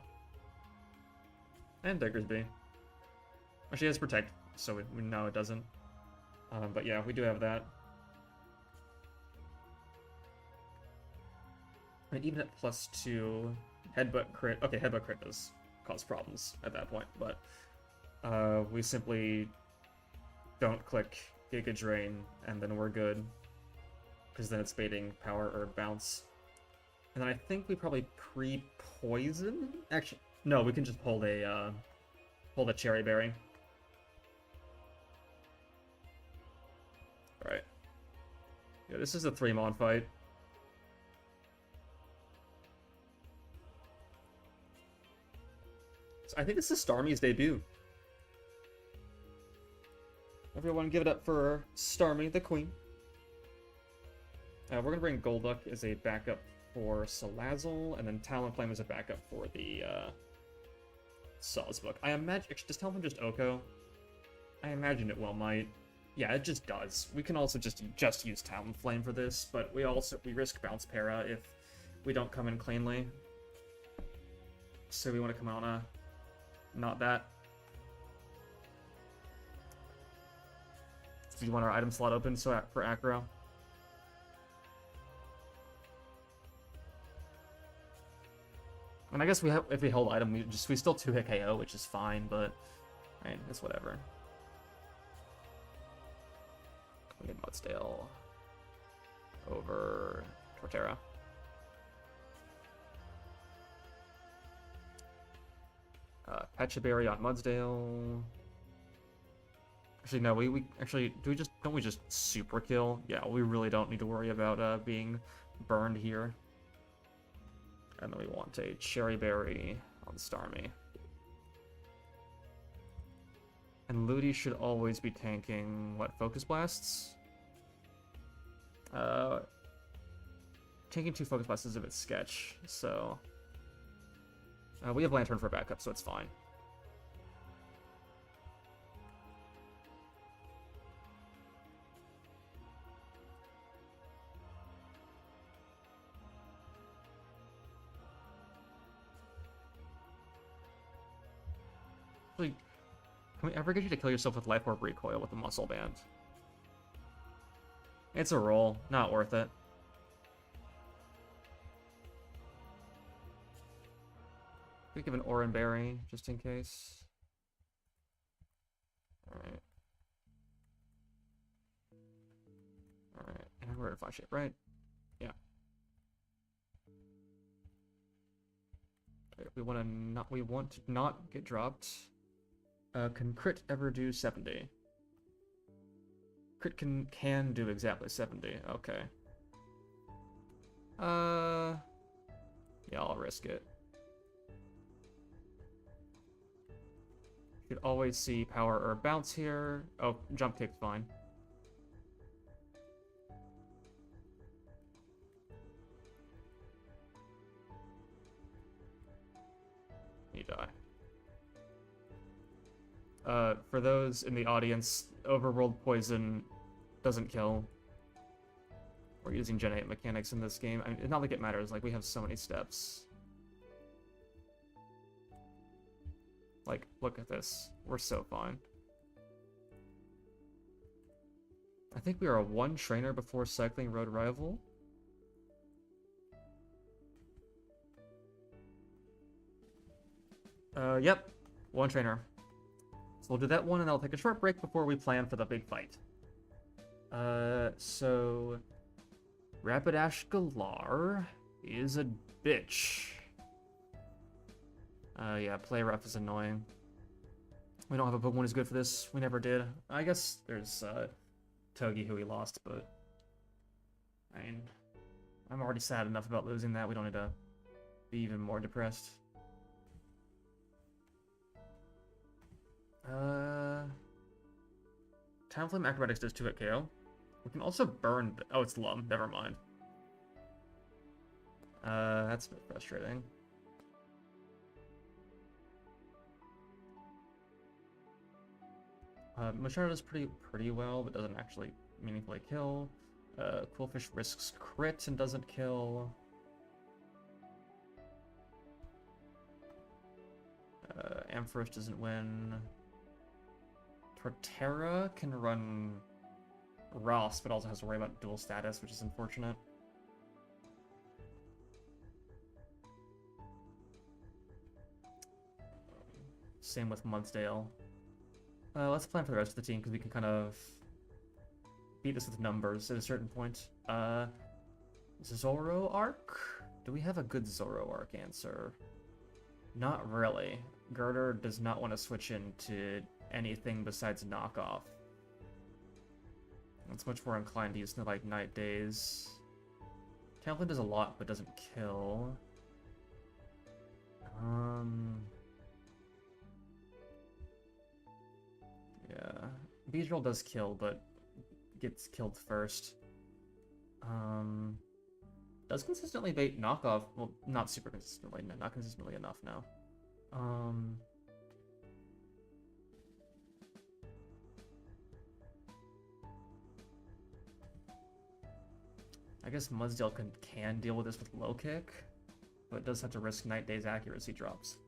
And Diggersby. She has Protect, so we know it doesn't. But yeah, we do have that. And even at +2, Headbutt crit... Okay, Headbutt crit does cause problems at that point, but we simply don't click Giga Drain, and then we're good. Because then it's baiting Power or Bounce. And then I think we probably pre-poison? Actually, no, we can just hold a Cherry Berry. Alright. Yeah, this is a 3-mon fight. So I think this is Starmie's debut. Everyone give it up for Starmie, the queen. We're going to bring Golduck as a backup for Salazzle, and then Talonflame as a backup for the Sawsbook. I imagine... Does Talonflame just Oko? I imagine it well might. Yeah, it just does. We can also just use Talonflame for this, but we risk Bounce Para if we don't come in cleanly. So we want to come on a... not that. Do you want our item slot open so for Acro? And I guess if we hold item, we still 2-hit KO, which is fine, but right, it's whatever. We get Mudsdale over Torterra. Pecha Berry on Mudsdale. Actually, no, we actually don't we just super kill? Yeah, we really don't need to worry about being burned here. And then we want a Cherry Berry on Starmie. And Ludi should always be tanking, what, Focus Blasts? Tanking 2 Focus Blasts is a bit sketch, so... we have Lantern for backup, so it's fine. Can we ever get you to kill yourself with Life Orb Recoil with a Muscle Band? It's a roll. Not worth it. We give an Oran Berry, just in case. Alright. Alright, and we're in flash shape, right? Yeah. Okay, we want to not get dropped. Can crit ever do 70? Crit can do exactly 70. Okay. Yeah, I'll risk it. You could always see power or bounce here. Oh, jump kick's fine. You die. For those in the audience, Overworld Poison doesn't kill. We're using Gen 8 mechanics in this game. I mean, it's not like it matters, like, we have so many steps. Like, look at this. We're so fine. I think we are a 1 trainer before Cycling Road Rival. Yep. 1 trainer. We'll do that one, and I'll take a short break before we plan for the big fight. So... Rapidash Galar is a bitch. Yeah, play rough is annoying. We don't have a Pokemon who's good for this. We never did. I guess there's, Togi who we lost, but I mean, I'm already sad enough about losing that. We don't need to be even more depressed. Talonflame Acrobatics does 2 hit KO. We can also burn. Oh, it's Lum. Never mind. That's a bit frustrating. Musharna does pretty well, but doesn't actually meaningfully kill. Quillfish risks crit and doesn't kill. Ampharos doesn't win. Torterra can run Ross, but also has to worry about dual status, which is unfortunate. Same with Mudsdale. Let's plan for the rest of the team, because we can kind of beat this with numbers at a certain point. Zoro arc? Do we have a good Zoro arc answer? Not really. Girder does not want to switch into anything besides knockoff. It's much more inclined to use the like Night Days. Talonflame does a lot, but doesn't kill. Yeah. Beedrill does kill, but gets killed first. Does consistently bait knockoff. Well, not super consistently. Not consistently enough now. I guess Mudsdale can deal with this with low kick, but it does have to risk Night Days accuracy drops.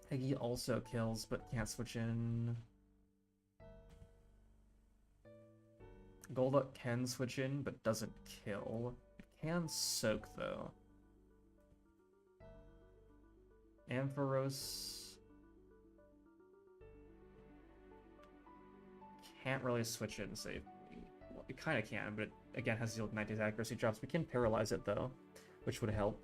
Peggy also kills, but can't switch in. Golduck can switch in, but doesn't kill. It can soak, though. Ampharos can't really switch in safely. Well, it kind of can, but it, again, has to deal with 90's accuracy drops. We can paralyze it, though, which would help.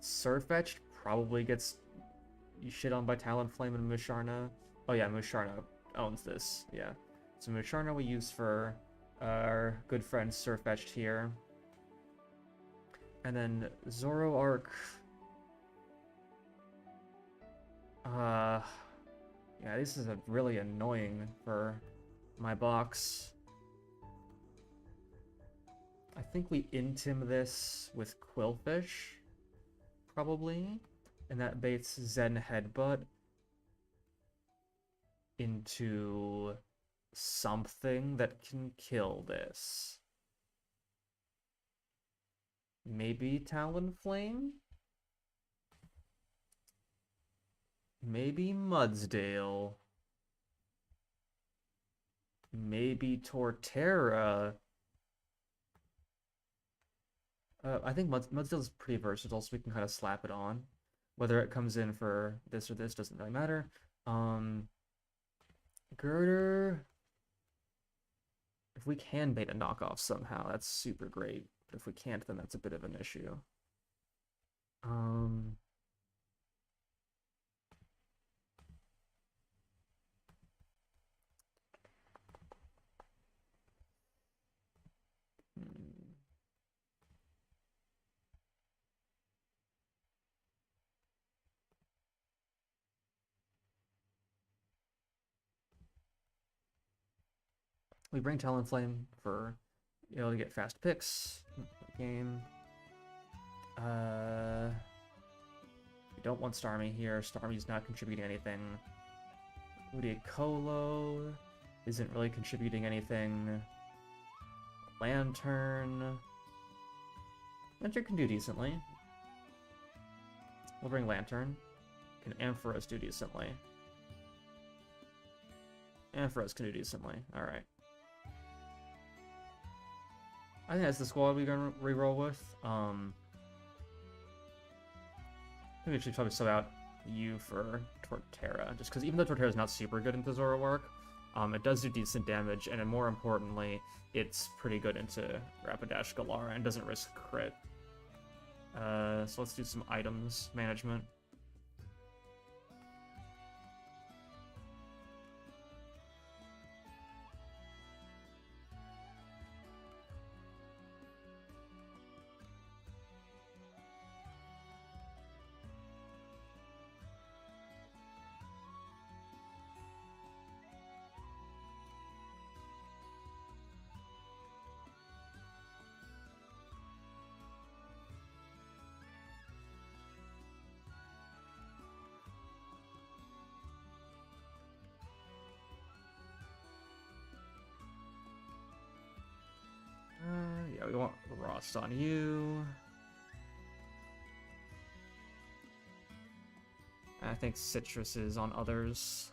Surfetched probably gets shit on by Talonflame and Musharna. Oh yeah, Musharna owns this. Yeah. So Musharna we use for our good friend Surfetched here. And then Zoroark. Yeah, this is really annoying for my box. I think we intim this with Quillfish, probably, and that baits Zen Headbutt into something that can kill this. Maybe Talonflame? Maybe Mudsdale? Maybe Torterra? I think Mudsdale is pretty versatile, so we can kind of slap it on. Whether it comes in for this or this doesn't really matter. Girder... If we can bait a knockoff somehow, that's super great. But if we can't, then that's a bit of an issue. We bring Talonflame for to get fast picks. Game. We don't want Starmie here. Starmie's not contributing anything. Ludicolo isn't really contributing anything. Lantern. Lantern can do decently. We'll bring Lantern. Can Ampharos do decently? Ampharos can do decently. Alright. I think that's the squad we're gonna reroll with. I think we should probably sub out you for Torterra, just because even though Torterra is not super good into Zoroark, it does do decent damage, and more importantly, it's pretty good into Rapidash Galara and doesn't risk crit. So let's do some items management. Yeah, we want Rust on you. I think Citrus is on others.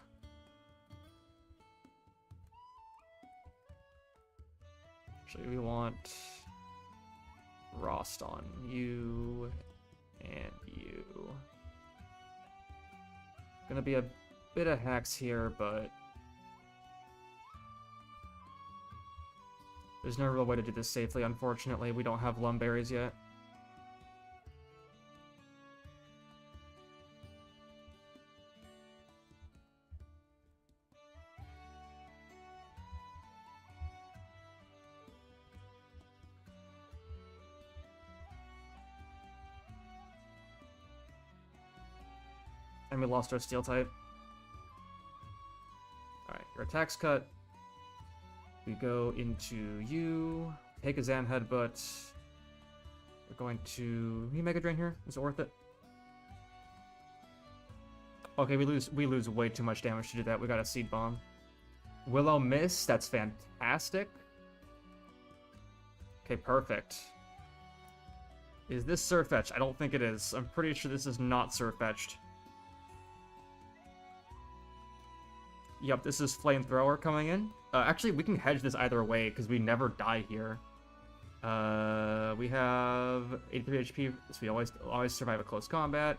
Actually, we want Rust on you and you. Gonna be a bit of hacks here, but there's no real way to do this safely, unfortunately. We don't have lumberries yet. And we lost our steel type. Alright, your attack's cut. We go into you. Take a Zan Headbutt. We're going to... Can you Mega Drain here? Is it worth it? Okay, we lose way too much damage to do that. We got a Seed Bomb. Willow Miss, that's fantastic. Okay, perfect. Is this Surfetched? I don't think it is. I'm pretty sure this is not Surfetched. Yep, this is Flamethrower coming in. Actually, we can hedge this either way, because we never die here. We have 83 HP, so we always survive a close combat.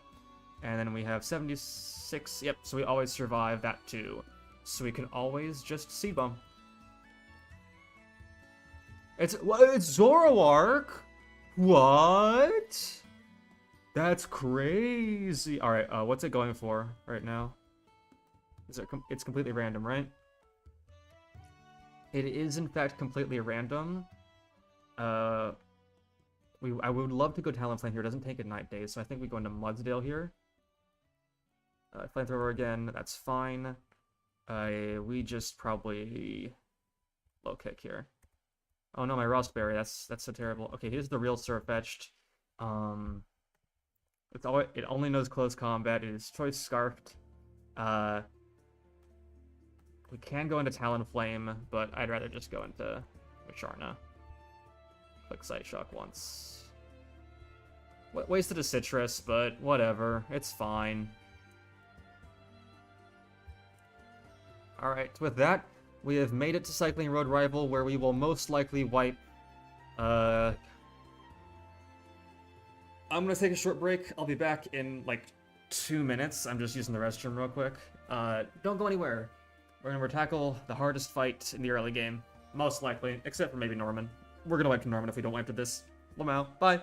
And then we have 76, yep, so we always survive that too. So we can always just Seed Bomb. It's Zoroark? What? That's crazy. Alright, what's it going for right now? It's completely random, right? It is, in fact, completely random. I would love to go Talonflame here. It doesn't take Ignite Days, so I think we go into Mudsdale here. Flamethrower again, that's fine. We just probably low kick here. Oh no, my Rustberry, that's so terrible. Okay, here's the real Surfetched. It only knows close combat. It is Choice Scarfed. We can go into Talonflame, but I'd rather just go into Macharna. Click Sight Shock once. Wasted a Citrus, but whatever. It's fine. Alright, with that, we have made it to Cycling Road Rival, where we will most likely wipe... I'm gonna take a short break. I'll be back in, like, 2 minutes. I'm just using the restroom real quick. Don't go anywhere. We're gonna tackle the hardest fight in the early game. Most likely, except for maybe Norman. We're gonna wipe to Norman if we don't wipe to this. Lamau, bye!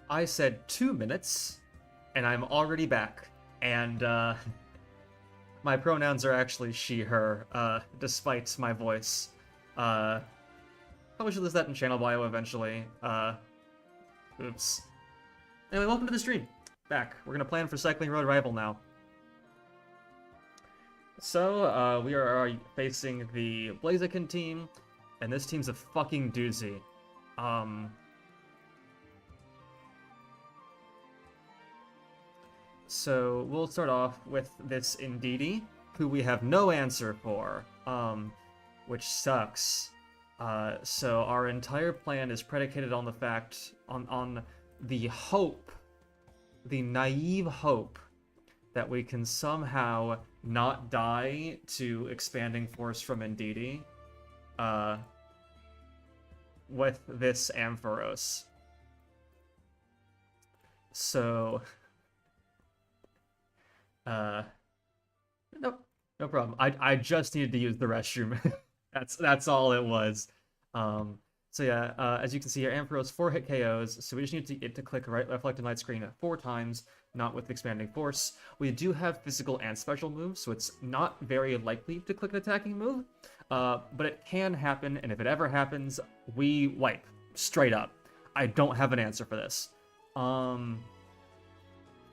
I said 2 minutes, and I'm already back. And my pronouns are actually she, her, despite my voice. Probably should list that in channel bio eventually. Oops. Anyway, welcome to the stream. Back. We're gonna plan for Cycling Road Rival now. So, we are facing the Blaziken team, and this team's a fucking doozy. So, we'll start off with this Indeedee, who we have no answer for, which sucks. So our entire plan is predicated on the fact, on the hope, the naive hope, that we can somehow not die to Expanding Force from Indeedee, with this Ampharos. So, nope, no problem. I just needed to use the restroom. That's all it was. So yeah, as you can see here, Ampharos 4-hit KOs, so we just need it to click right, left, and right screen 4 times, not with Expanding Force. We do have physical and special moves, so it's not very likely to click an attacking move, but it can happen, and if it ever happens, we wipe, straight up. I don't have an answer for this.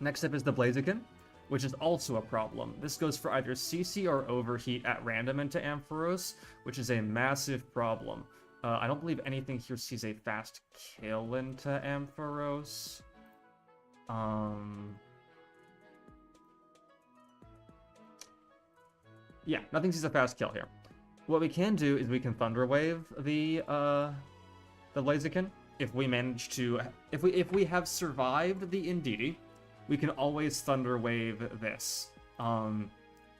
Next up is the Blaziken, which is also a problem. This goes for either CC or Overheat at random into Ampharos, which is a massive problem. I don't believe anything here sees a fast kill into Ampharos. Yeah, nothing sees a fast kill here. What we can do is we can Thunder Wave the Blaziken. If we manage to, if we have survived the Indeedee, we can always Thunder Wave this. And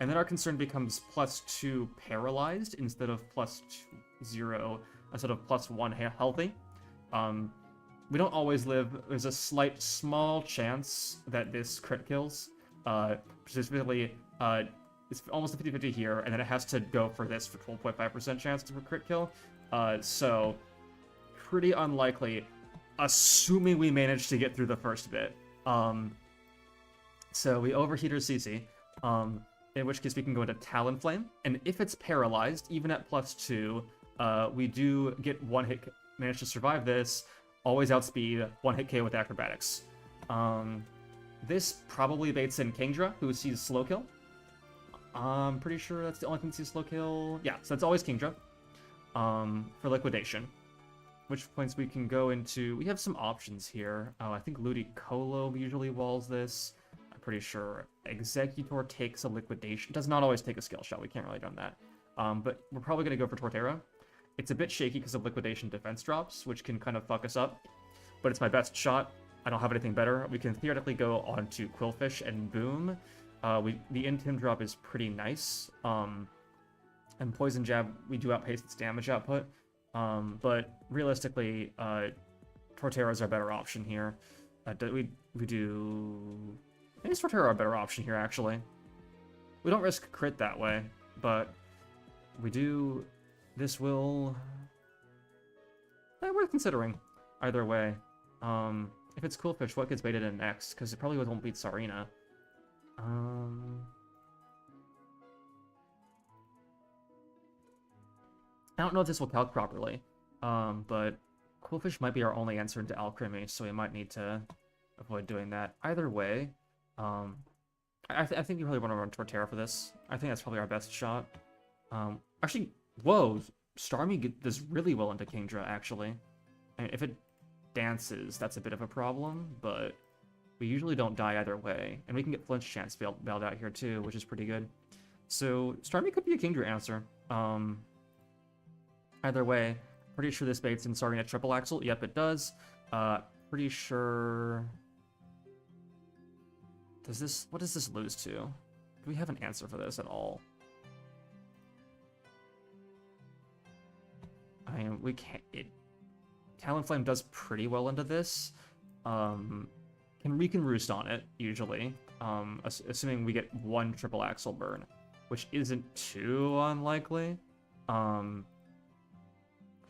then our concern becomes +2 paralyzed instead of +0, instead of +1 healthy. We don't always live. There's a slight, small chance that this crit kills. Specifically, it's almost a 50-50 here, and then it has to go for this for 12.5% chance to crit kill. So, pretty unlikely, assuming we manage to get through the first bit. So we overheat our CC, in which case we can go into Talonflame, and if it's paralyzed, even at +2, we do get 1-hit, manage to survive this, always outspeed, 1-hit KO with Acrobatics. This probably baits in Kingdra, who sees slow kill. I'm pretty sure that's the only thing that sees slow kill. Yeah, so that's always Kingdra, for liquidation. Which points we can go into, we have some options here. I think Ludicolo usually walls this. Pretty sure Executor takes a liquidation. Does not always take a skill shot. We can't really run that. But we're probably going to go for Torterra. It's a bit shaky because of liquidation defense drops, which can kind of fuck us up. But it's my best shot. I don't have anything better. We can theoretically go on to Quillfish and Boom. The Intim drop is pretty nice. And Poison Jab, we do outpace its damage output. But realistically, Torterra is our better option here. We do... I think Torterra a better option here, actually. We don't risk crit that way, but we do... This will... worth considering, either way. If it's Quillfish, what gets baited in next? Because it probably won't beat Sarina. I don't know if this will calc properly, but Quillfish might be our only answer into Alchemy, so we might need to avoid doing that. Either way... I think you probably want to run Torterra for this. I think that's probably our best shot. Actually, whoa, Starmie does really well into Kingdra, actually. I mean, if it dances, that's a bit of a problem, but we usually don't die either way. And we can get Flinch Chance bailed out here too, which is pretty good. So, Starmie could be a Kingdra answer. Either way, pretty sure this baits in Sarina Triple Axle. Yep, it does. Pretty sure... what does this lose to? Do we have an answer for this at all? I mean, we can't... Talonflame does pretty well into this. We can roost on it, usually. Assuming we get 1 triple axle burn, which isn't too unlikely.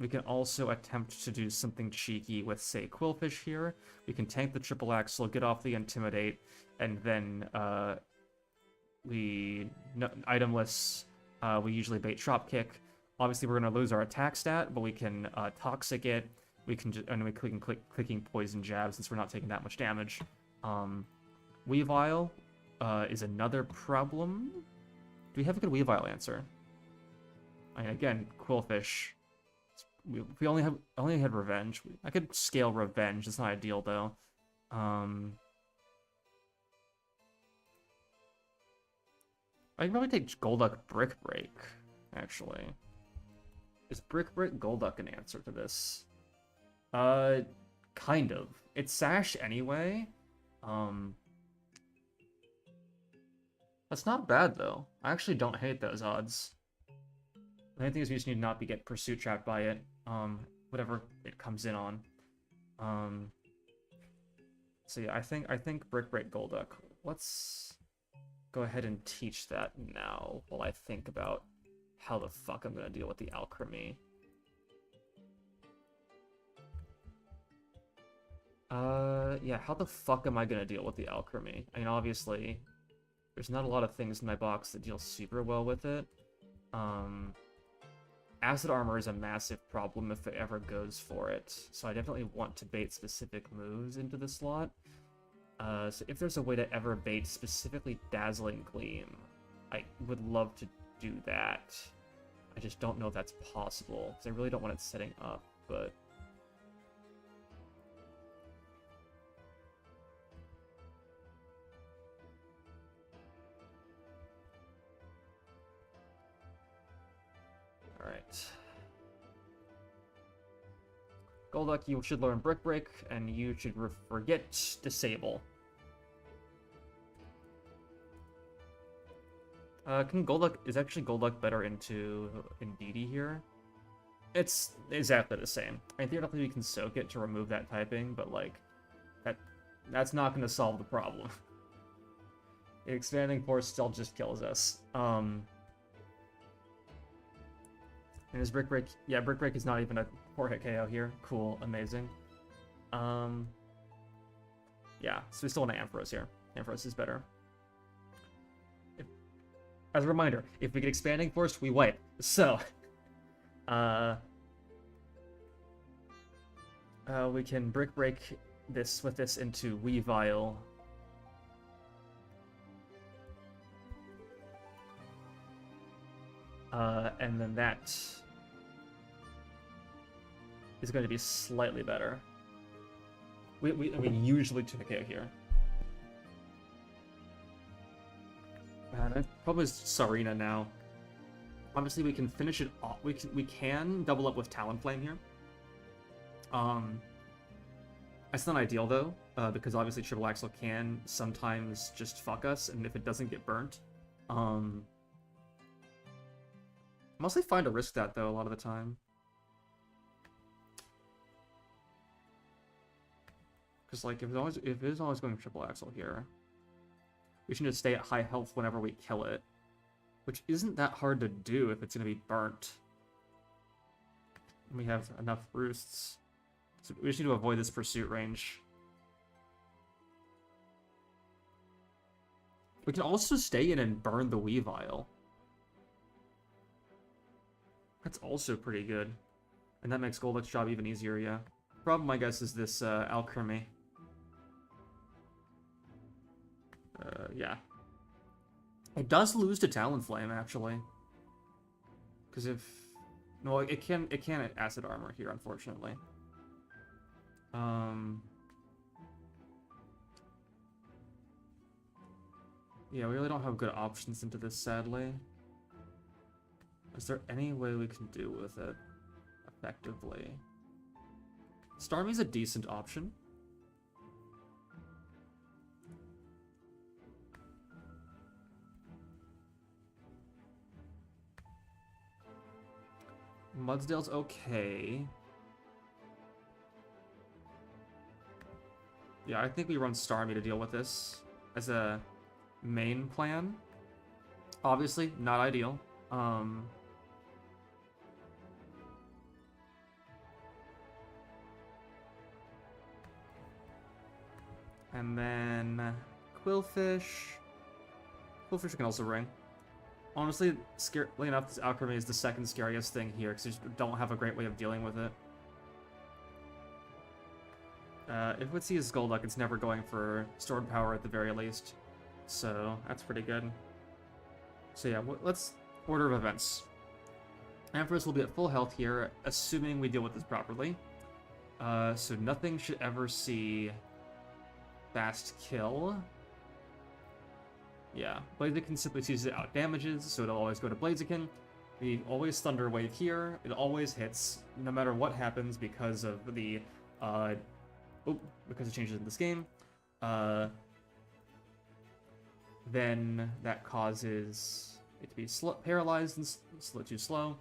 We can also attempt to do something cheeky with, say, Quillfish here. We can tank the triple axle, get off the Intimidate, and then itemless, we usually bait Dropkick. Obviously, we're going to lose our attack stat, but we can Toxic it. We can clicking Poison Jab since we're not taking that much damage. Weavile is another problem. Do we have a good Weavile answer? I mean, again, Quillfish. We only had Revenge. I could scale Revenge. It's not ideal though. I can probably take Golduck Brick Break. Actually, is Brick Break Golduck an answer to this? Kind of. It's Sash anyway. That's not bad though. I actually don't hate those odds. The only thing is we just need to not get pursuit trapped by it. Whatever it comes in on. So yeah, I think Brick Break Golduck. Let's go ahead and teach that now while I think about how the fuck I'm gonna deal with the Alchemy. Yeah, how the fuck am I gonna deal with the Alchemy? I mean, obviously, there's not a lot of things in my box that deal super well with it. Acid Armor is a massive problem if it ever goes for it, so I definitely want to bait specific moves into the slot. So if there's a way to ever bait specifically Dazzling Gleam, I would love to do that. I just don't know if that's possible, because I really don't want it setting up, but... Alright. Golduck, you should learn Brick Break, and you should forget Disable. Is actually Golduck better into Indeedee here? It's exactly the same. I mean, theoretically we can soak it to remove that typing, but like, that's not going to solve the problem. Expanding Force still just kills us. And his Brick Break, yeah, Brick Break is not even a 4-hit KO here. Cool, amazing. Yeah, so we still want an Ampharos here. Ampharos is better. As a reminder, if we get Expanding Force, we wipe. So, we can Brick Break this with this into Weavile. And then that is going to be slightly better. I mean, usually 2KO here. Probably Sarina now. Obviously, we can finish it off. We can double up with Talonflame here. That's not ideal though, because obviously Triple Axle can sometimes just fuck us, and if it doesn't get burnt, mostly fine to risk that though a lot of the time. Because like if it is always going Triple Axle here, we should just stay at high health whenever we kill it, which isn't that hard to do if it's going to be burnt. We have enough roosts, so we just need to avoid this pursuit range. We can also stay in and burn the Weavile. That's also pretty good. And that makes Golduck's job even easier, yeah. Problem, I guess, is this Alchemy. Yeah. It does lose to Talonflame, actually. Because if... No, it can Acid Armor here, unfortunately. Yeah, we really don't have good options into this, sadly. Is there any way we can do with it effectively? Starmie's a decent option. Mudsdale's okay. Yeah, I think we run Starmie to deal with this as a main plan. Obviously, not ideal. And then Quillfish. Quillfish can also ring. Honestly, scarily enough, this Alchemy is the second scariest thing here, because you just don't have a great way of dealing with it. If it sees Golduck, it's never going for stored power at the very least. So, that's pretty good. So yeah, let's order of events. Ampharos will be at full health here, assuming we deal with this properly. So nothing should ever see fast kill. Yeah, Blaziken simply sees it out damages, so it'll always go to Blaziken. We always Thunder Wave here. It always hits, no matter what happens, because of the because it changes in this game. Then that causes it to be paralyzed and too slow.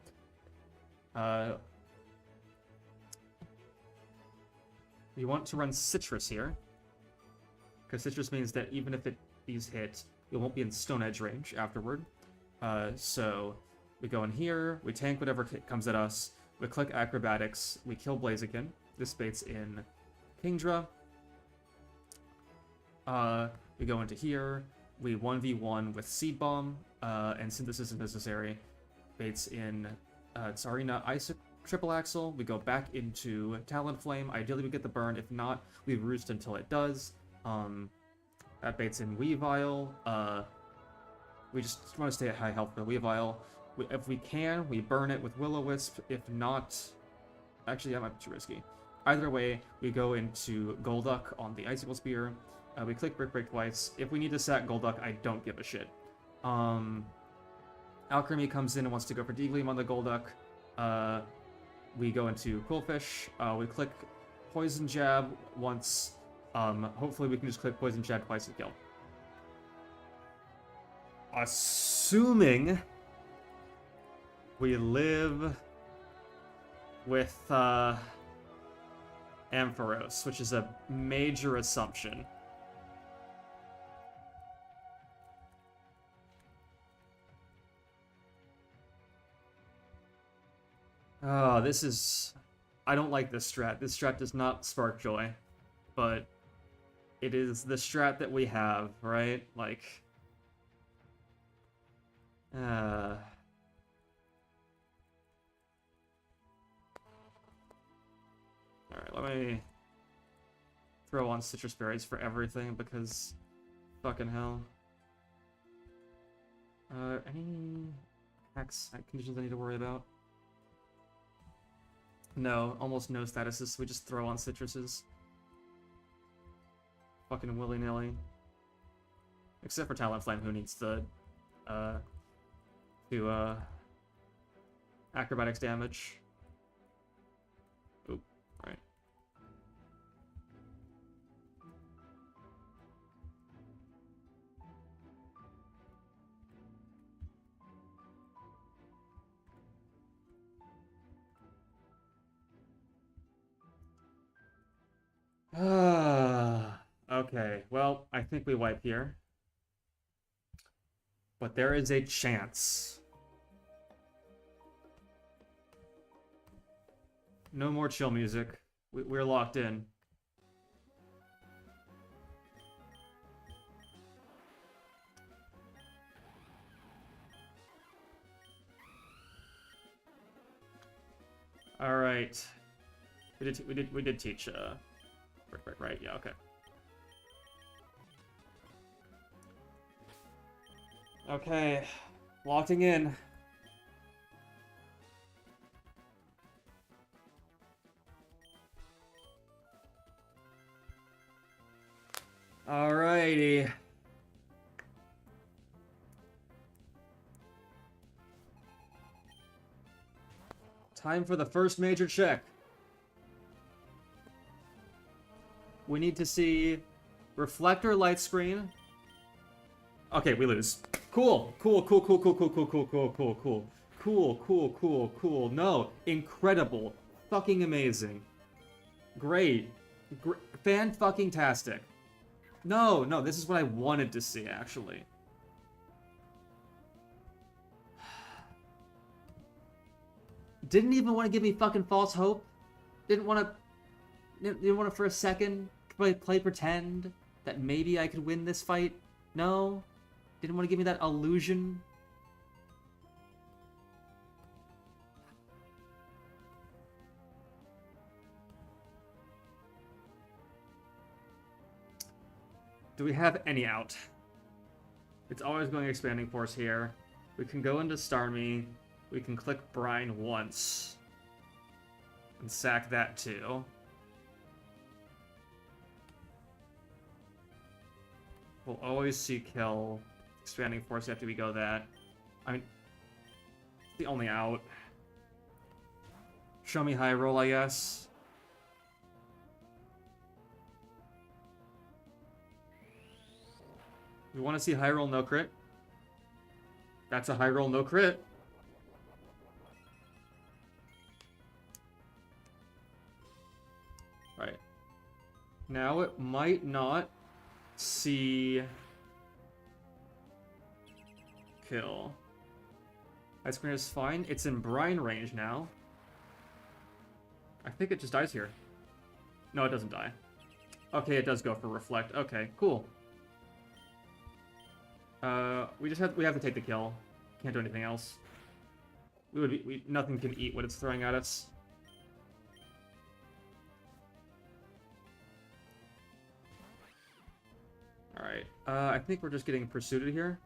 We want to run Citrus here, because Citrus means that even if these hit, it won't be in Stone Edge range afterward. So we go in here, we tank whatever comes at us, we click Acrobatics, we kill Blaziken. This baits in Kingdra. We go into here, we 1v1 with Seed Bomb, and Synthesis is necessary. Baits in Tsarina Ice Triple Axle. We go back into Talonflame. Ideally, we get the burn. If not, we roost until it does. That baits in Weavile. We just want to stay at high health for Weavile. If we can, we burn it with Will-O-Wisp. If not, actually, that might be too risky. Either way, we go into Golduck on the Icicle Spear. We click Brick Break twice. If we need to sack Golduck, I don't give a shit. Alchemy comes in and wants to go for Degleam on the Golduck. We go into Quillfish. We click Poison Jab once. Hopefully we can just click Poison Jab twice and kill. Assuming we live with Ampharos, which is a major assumption. Oh, this is... I don't like this strat. This strat does not spark joy. But it is the strat that we have, right? Like... Alright, let me throw on Citrus Berries for everything, because... Fucking hell. Any hacks conditions I need to worry about? No, almost no statuses, so we just throw on citruses. Fucking willy-nilly. Except for Talonflame, who needs the, acrobatics damage. Oop, right. Okay, well, I think we wipe here. But there is a chance. No more chill music. We're locked in. All right. We did teach right, yeah, okay. Okay, locking in. Alrighty. Time for the first major check. We need to see reflector light screen. Okay, we lose. Cool. Cool. No, incredible. Fucking amazing. Great. Fan-fucking-tastic. No, this is what I wanted to see, actually. Didn't even want to give me fucking false hope. Didn't want to for a second play pretend. that maybe I could win this fight? No? Didn't want to give me that illusion? Do we have any out? It's always going Expanding Force here. We can go into Starmie. We can click Brine once. And sack that too. We'll always see kill. Expanding Force after we go that. I mean, the only out. Show me high roll, I guess. We want to see high roll, no crit. That's a high roll, no crit. Right. Now it might not see kill. Ice Cream is fine. It's in brine range now. I think it just dies here. No, it doesn't die. Okay, it does go for reflect. Okay, cool. We have to take the kill. Can't do anything else. Nothing can eat what it's throwing at us. Alright, I think we're just getting pursued here.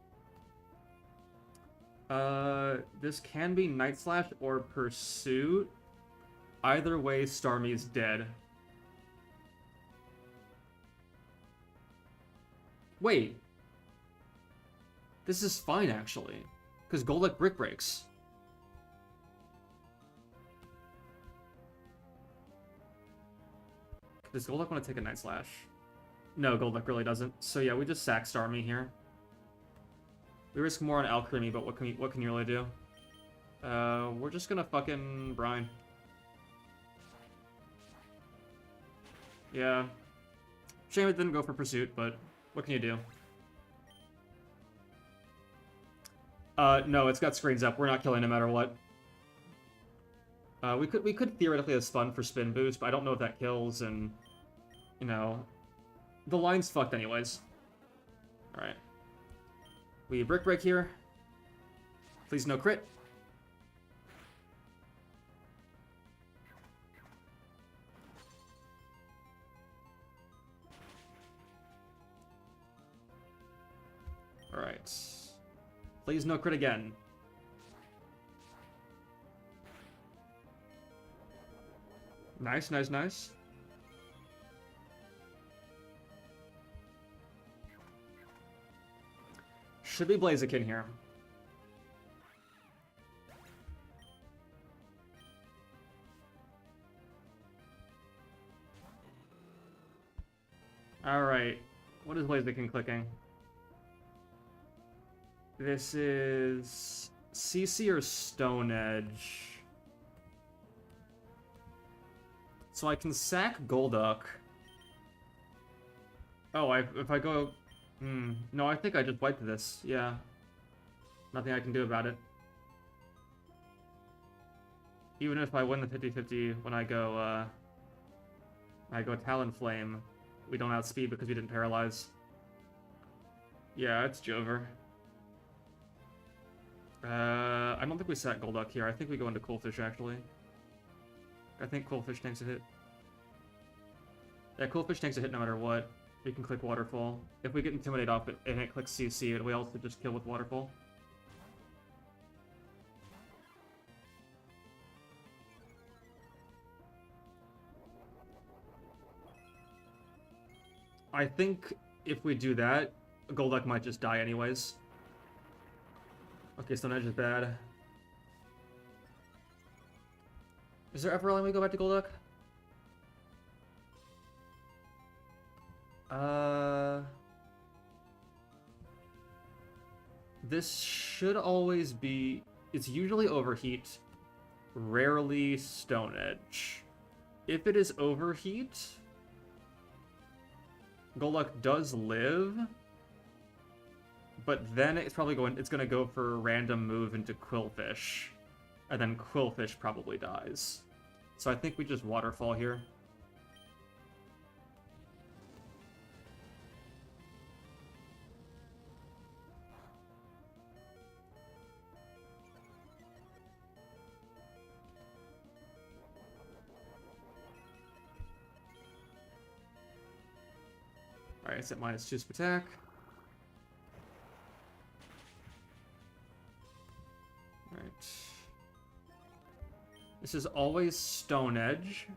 This can be Night Slash or Pursuit. Either way, Starmie's dead. Wait. This is fine, actually. Because Golduck Brick breaks. Does Golduck want to take a Night Slash? No, Golduck really doesn't. So yeah, we just sack Starmie here. We risk more on Alcremie, but what can you really do? We're just gonna fucking brine. Yeah. Shame it didn't go for Pursuit, but what can you do? No, it's got screens up. We're not killing no matter what. We could theoretically have spun for spin boost, but I don't know if that kills, and you know, the line's fucked anyways. All right, we brick break here. Please no crit. All right. Please no crit again. Nice, nice, nice. Should be Blaziken here. Alright. What is Blaziken clicking? This is CC or Stone Edge. So I can sack Golduck. Oh, if I go... No, I think I just wiped this. Yeah. Nothing I can do about it. Even if I win the 50-50 when I go Talonflame, we don't outspeed because we didn't paralyze. Yeah, it's Jover. I don't think we sack Golduck here. I think we go into Coolfish, actually. I think Coolfish takes a hit. Yeah, Coolfish takes a hit no matter what. We can click Waterfall. If we get Intimidate off it and it clicks CC, we also just kill with Waterfall. I think if we do that, Golduck might just die anyways. Okay, Stone Edge is bad. Is there ever a line we go back to Golduck? This should always be... It's usually Overheat, rarely Stone Edge. If it is Overheat, Golduck does live, but then it's probably it's gonna go for a random move into Quillfish, and then Quillfish probably dies. So I think we just Waterfall here. Alright, it's at -2 attack. Alright. This is always Stone Edge.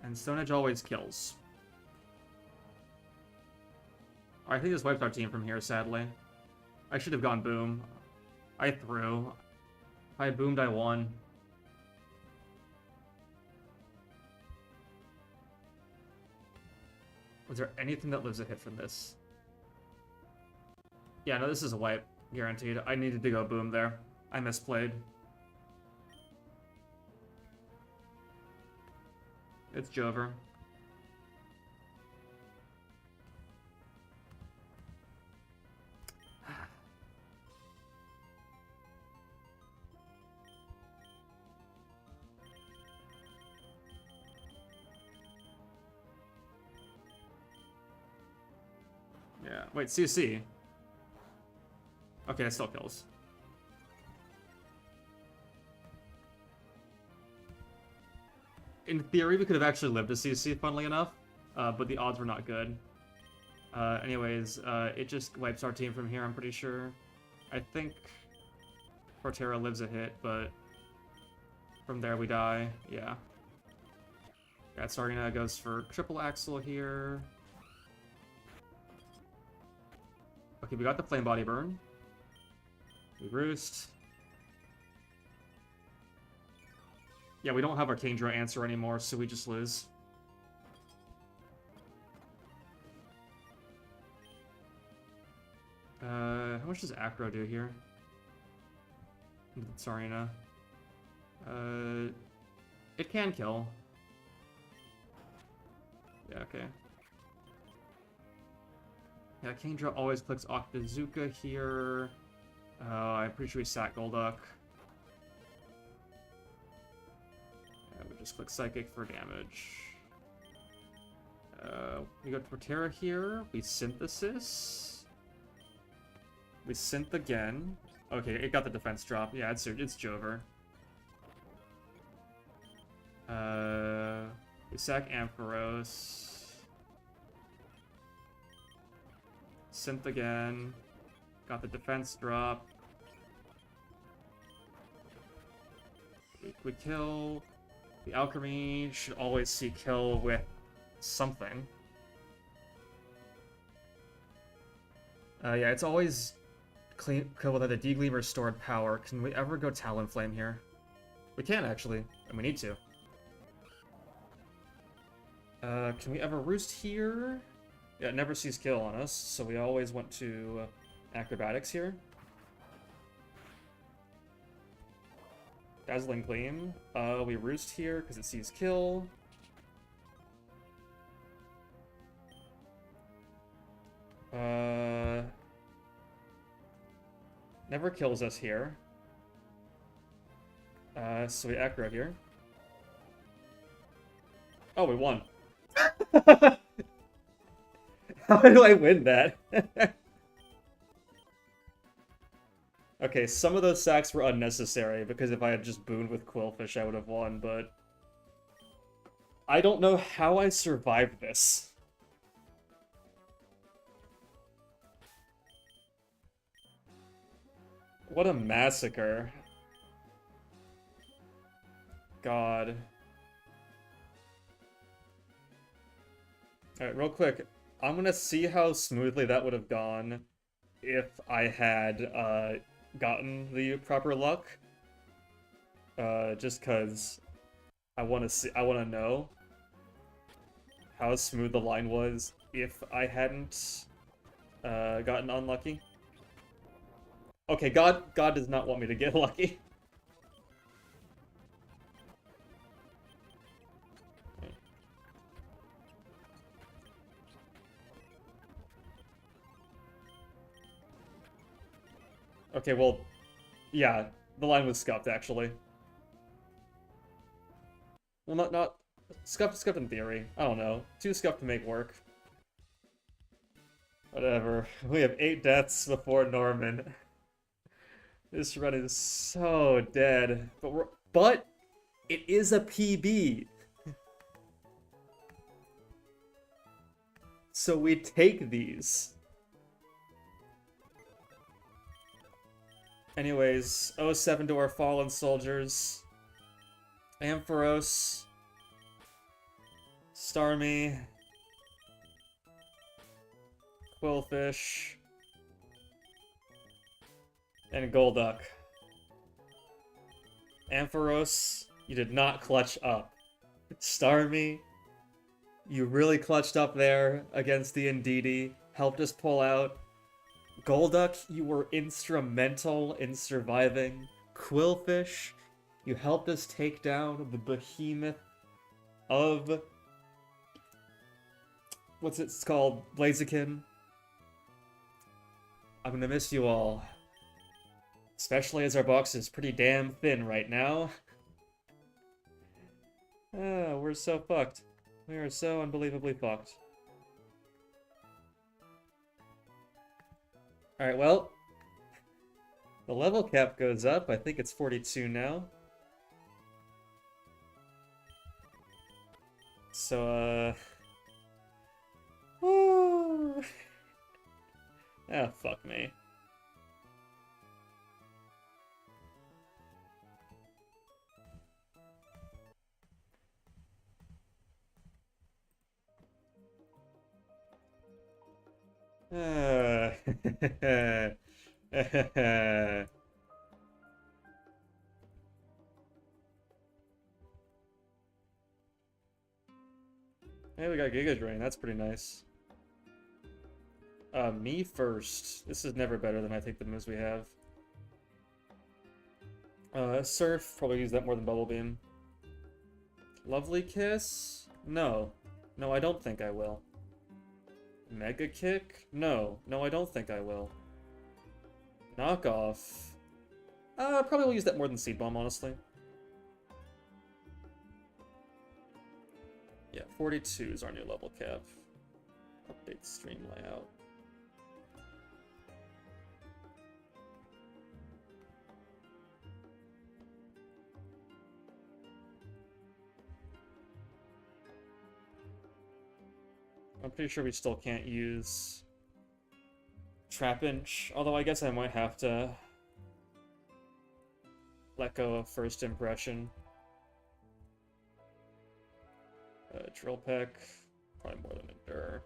And Stone Edge always kills. I think this wipes our team from here, sadly. I should have gone boom. I threw. If I boomed, I won. Was there anything that lives a hit from this? Yeah, no, this is a wipe. Guaranteed. I needed to go boom there. I misplayed. It's Jover. Yeah, wait, CC. Okay, it still kills. In theory, we could have actually lived a CC, funnily enough, but the odds were not good. Anyways, it just wipes our team from here, I'm pretty sure. I think Portera lives a hit, but from there we die. Yeah. Yeah, Sarina goes for triple axle here. Okay, we got the flame body burn. We roost. Yeah, we don't have our Kingdra answer anymore, so we just lose. How much does Acro do here? Sarina. It can kill. Yeah, okay. Yeah, Kingdra always clicks Octazuka here. I'm pretty sure we sack Golduck. Yeah, we just click Psychic for damage. We go to Portera here. We Synthesis. We Synth again. Okay, it got the defense drop. Yeah, it's Jover. We sack Ampharos. Synth again. Got the defense drop. We kill. The Alchemy should always see kill with something. Yeah, it's always kill with a Degleamer stored power. Can we ever go Talonflame here? We can, actually, and we need to. Can we ever Roost here? Yeah, it never sees kill on us, so we always went to Acrobatics here. Dazzling Gleam. We Roost here because it sees kill. Never kills us here. So we Acro here. Oh, we won. How do I win that? Okay, some of those sacks were unnecessary, because if I had just booned with Quillfish, I would have won, but I don't know how I survived this. What a massacre. God. Alright, real quick. I'm gonna see how smoothly that would have gone if I had gotten the proper luck. Just cause I wanna know how smooth the line was if I hadn't gotten unlucky. Okay, God does not want me to get lucky. Okay, well, yeah, the line was scuffed, actually. Well, not scuffed in theory. I don't know. Too scuffed to make work. Whatever. We have 8 deaths before Norman. This run is so dead. But it is a PB. So we take these. Anyways, 07 to our fallen soldiers. Ampharos. Starmie. Quillfish. And Golduck. Ampharos, you did not clutch up. Starmie, you really clutched up there against the Indeedee. Helped us pull out. Golduck, you were instrumental in surviving. Quillfish, you helped us take down the behemoth of... what's it called? Blaziken. I'm gonna miss you all. Especially as our box is pretty damn thin right now. We're so fucked. We are so unbelievably fucked. Alright, well. The level cap goes up. I think it's 42 now. So, woo! Ah, fuck me. Hey, we got Giga Drain. That's pretty nice. Me first. This is never better than I think the moves we have. Surf. Probably use that more than Bubble Beam. Lovely Kiss? No. No, I don't think I will. Mega Kick? No. No, I don't think I will. Knockoff? Probably will use that more than Seed Bomb, honestly. Yeah, 42 is our new level cap. Update stream layout. I'm pretty sure we still can't use Trapinch, although I guess I might have to let go of First Impression. Drill Peck, probably more than Endure.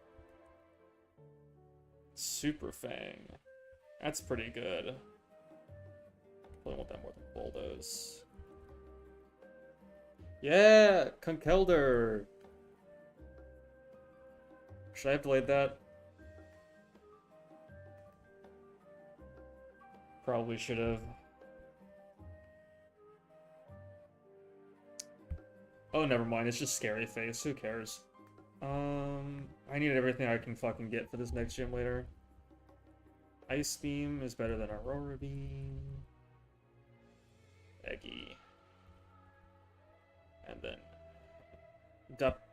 Super Fang, that's pretty good. Probably want that more than Bulldoze. Yeah, Conkeldurr! Should I have delayed that? Probably should have. Oh, never mind. It's just Scary Face. Who cares? I need everything I can fucking get for this next gym later. Ice Beam is better than Aurora Beam. Eggy. And then...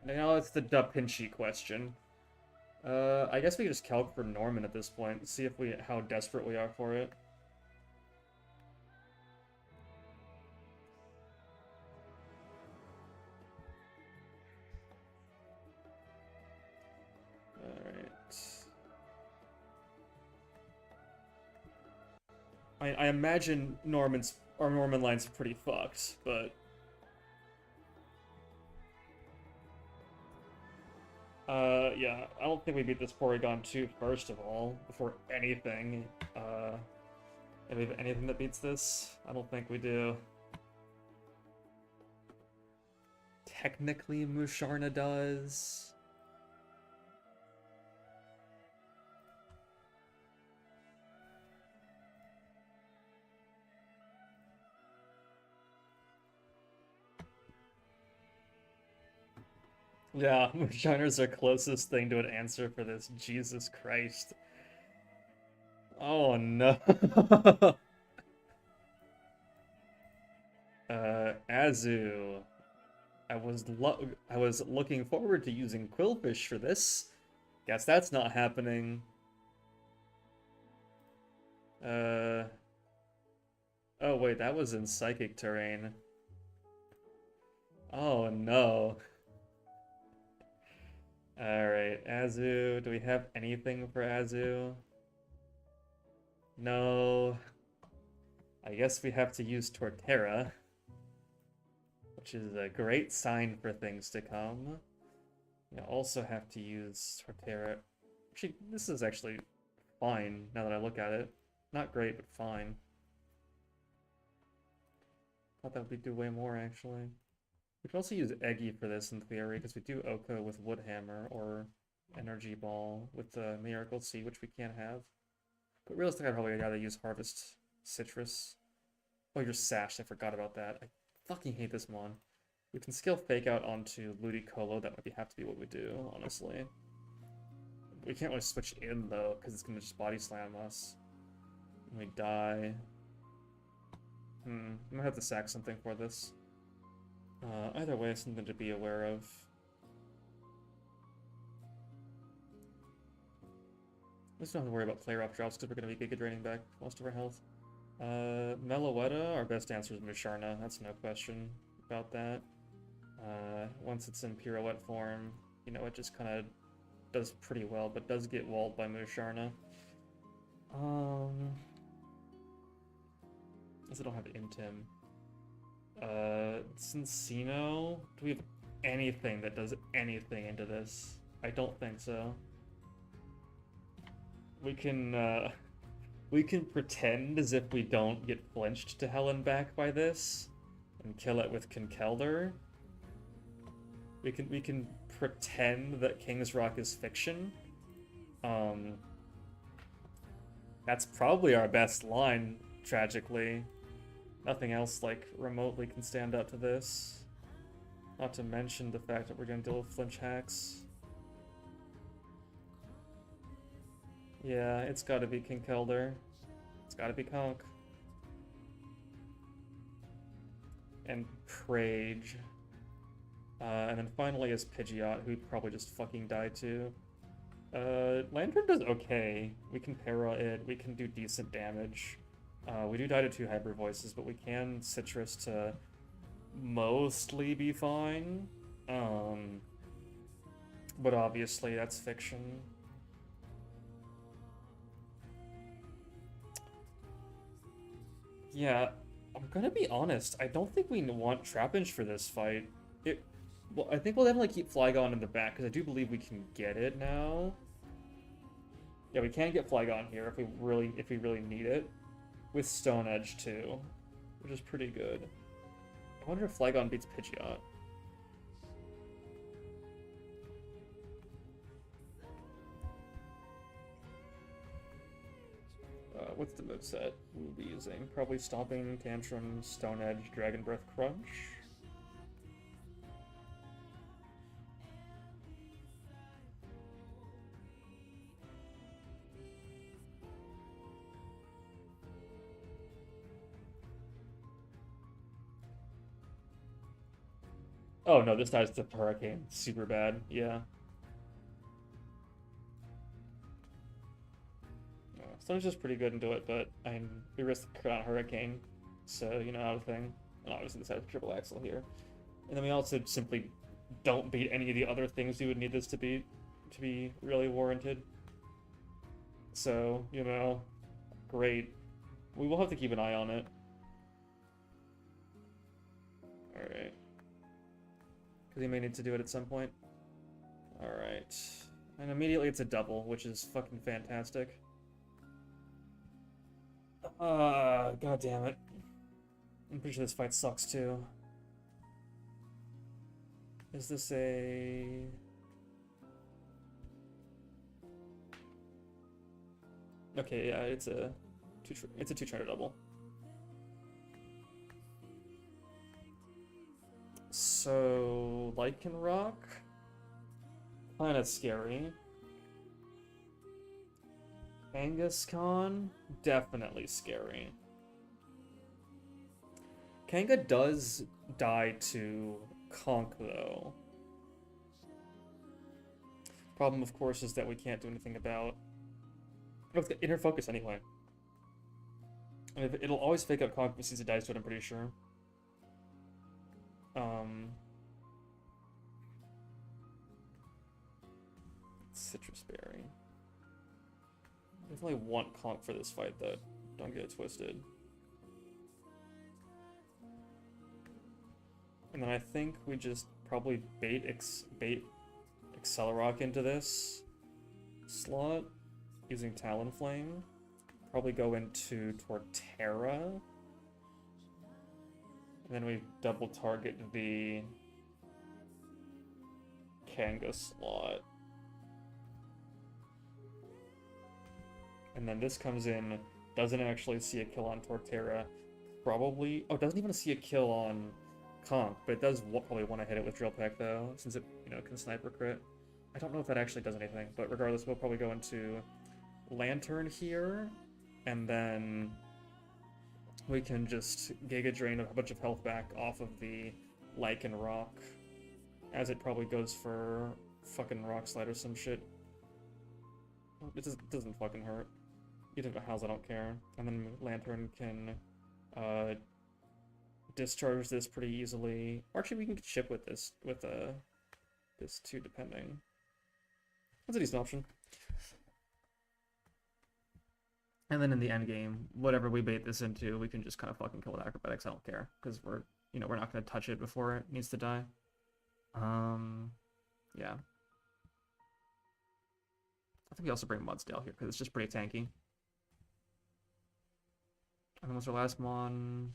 Now it's the Dupinchi question. I guess we can just calc for Norman at this point. See if how desperate we are for it. I imagine our Norman line's pretty fucked, but yeah, I don't think we beat this Porygon 2 first of all, before anything. If we have anything that beats this, I don't think we do. Technically, Musharna does. Yeah, Musharna's our closest thing to an answer for this. Jesus Christ. Oh no. Azu. I was looking forward to using Quillfish for this. Guess that's not happening. Oh wait, that was in Psychic Terrain. Oh no. Alright, Azu. Do we have anything for Azu? No. I guess we have to use Torterra, which is a great sign for things to come. We also have to use Torterra. Actually, this is actually fine now that I look at it. Not great, but fine. Thought that would do way more, actually. We could also use Eggy for this in theory, because we do Oko with Woodhammer or Energy Ball with the Miracle Seed, which we can't have. But realistically, I'd probably rather use Harvest Citrus. Oh, you're Sashed. I forgot about that. I fucking hate this mon. We can skill Fake Out onto Ludicolo. That might have to be what we do, honestly. We can't really switch in, though, because it's going to just Body Slam us. And we die. I might have to sack something for this. Either way, something to be aware of. We just don't have to worry about player up drops because we're going to be Giga draining back most of our health. Meloetta, our best answer is Musharna. That's no question about that. Once it's in Pirouette form, you know, it just kind of does pretty well, but does get walled by Musharna. I don't have Intim. Cincino? Do we have anything that does anything into this? I don't think so. We can pretend as if we don't get flinched to hell and back by this and kill it with Conkeldurr. We can pretend that King's Rock is fiction. That's probably our best line, tragically. Nothing else, like, remotely can stand up to this. Not to mention the fact that we're gonna deal with flinch hacks. Yeah, it's gotta be Conkeldurr. It's gotta be Conk. And Prage. And then finally is Pidgeot, who'd probably just fucking die too. Lantern does okay. We can para it, we can do decent damage. We do die to 2 Hyper Voices, but we can Citrus to mostly be fine. But obviously that's fiction. Yeah, I'm gonna be honest. I don't think we want Trapinch for this fight. Well, I think we'll definitely keep Flygon in the back, because I do believe we can get it now. Yeah, we can get Flygon here if we really need it. With Stone Edge too, which is pretty good. I wonder if Flygon beats Pidgeot. What's the moveset we'll be using? Probably Stomping, Tantrum, Stone Edge, Dragon Breath, Crunch. Oh no, this dies to Hurricane. Super bad, yeah. Stone is just pretty good into it, but we risk the crit on Hurricane, so you know, out of thing. And obviously this has Triple Axle here. And then we also simply don't beat any of the other things we would need this to beat to be really warranted. So, you know, great. We will have to keep an eye on it. Alright. Because he may need to do it at some point. Alright. And immediately it's a double, which is fucking fantastic. God damn it. I'm pretty sure this fight sucks too. Is this a... Okay, yeah, it's a two-trainer double. So, Lycanroc? Kinda scary. Kangaskhan? Definitely scary. Kanga does die to Conk, though. Problem, of course, is that we can't do anything about... Oh, it's got Inner Focus anyway. It'll always fake out Conk if it sees it dies to it, I'm pretty sure. Berry. Definitely want Conk for this fight, though. Don't get it twisted. And then I think we just probably bait Accelerock into this slot using Talonflame. Probably go into Torterra. And then we double target the Kanga slot. And then this comes in, doesn't actually see a kill on Torterra. Probably, oh, doesn't even see a kill on Conk, but it does probably want to hit it with Drill Peck though, since it, you know, can sniper crit. I don't know if that actually does anything, but regardless, we'll probably go into Lantern here, and then we can just Giga Drain a bunch of health back off of the Lycan Rock, as it probably goes for fucking Rock Slide or some shit. It doesn't fucking hurt. Even if it has, I don't care. And then Lantern can discharge this pretty easily. Or actually, we can chip with this, this too, depending. That's a decent option. And then in the end game, whatever we bait this into, we can just kind of fucking kill with acrobatics. I don't care, because we're not going to touch it before it needs to die. Yeah. I think we also bring Mudsdale here, because it's just pretty tanky. And then what's our last mon?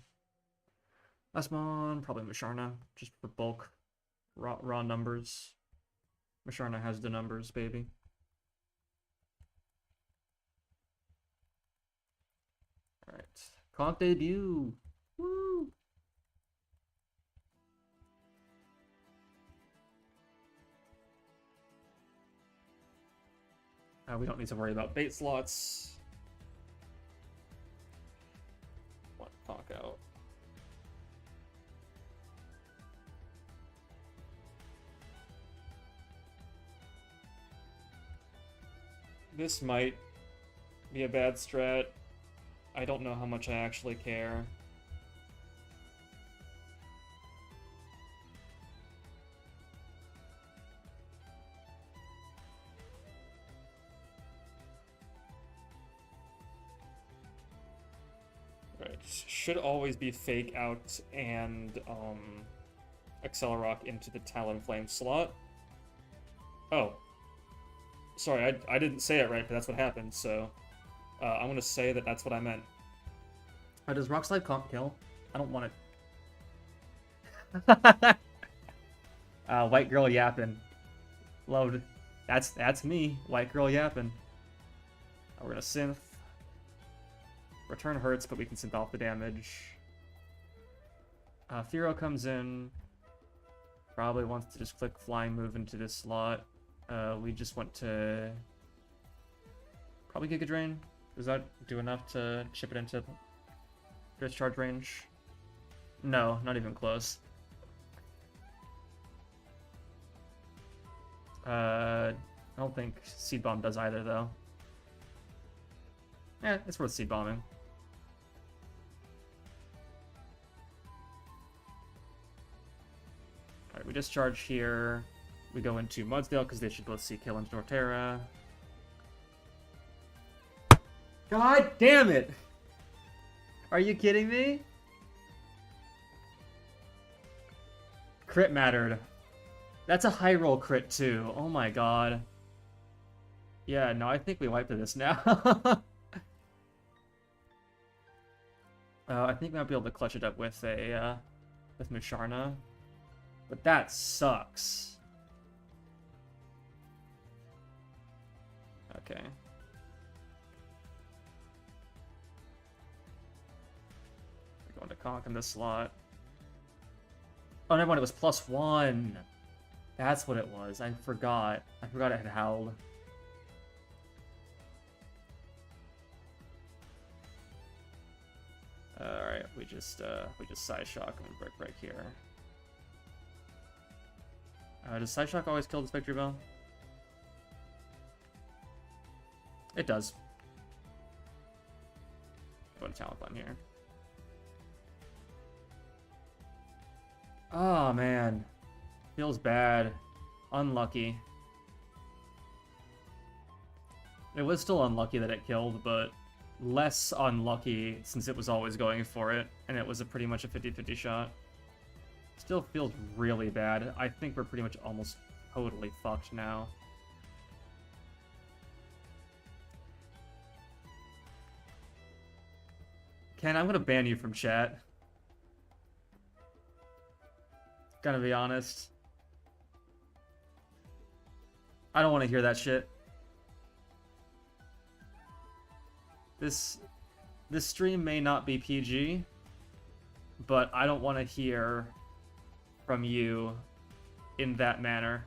Last mon, probably Musharna, just for bulk. Raw numbers. Musharna has the numbers, baby. Alright. Conk debut! Woo! We don't need to worry about bait slots. One Conk out. This might be a bad strat. I don't know how much I actually care. Right, should always be Fake Out and Accelerock into the Talonflame slot. Oh. Sorry, I didn't say it right, but that's what happened, so I'm going to say that that's what I meant. Does Rock Slide Conk kill? I don't want it. White girl yapping. Loved. That's me, white girl yapping. We're going to synth. Return hurts, but we can synth off the damage. Firo comes in. Probably wants to just click Flying Move into this slot. We just want to probably Giga Drain. Does that do enough to chip it into discharge range? No, not even close. I don't think Seed Bomb does either, though. Eh, it's worth Seed Bombing. Alright, we discharge here. We go into Mudsdale because they should both see kill into Torterra. God damn it! Are you kidding me? Crit mattered. That's a high roll crit too. Oh my god. Yeah, no, I think we wiped this now. I think we might be able to clutch it up with a with Musharna. But that sucks. Okay. We're going to Conk in this slot. Oh, never mind, it was +1. That's what it was. I forgot. I forgot it had howled. Alright, we just Side Shock and break here. Does Side Shock always kill the Spectre Bell? It does. Go to Talonflame here. Oh man. Feels bad. Unlucky. It was still unlucky that it killed, but less unlucky since it was always going for it, and it was pretty much a 50-50 shot. Still feels really bad. I think we're pretty much almost totally fucked now. Ken, I'm gonna ban you from chat. Gotta be honest. I don't want to hear that shit. This stream may not be PG, but I don't want to hear from you in that manner.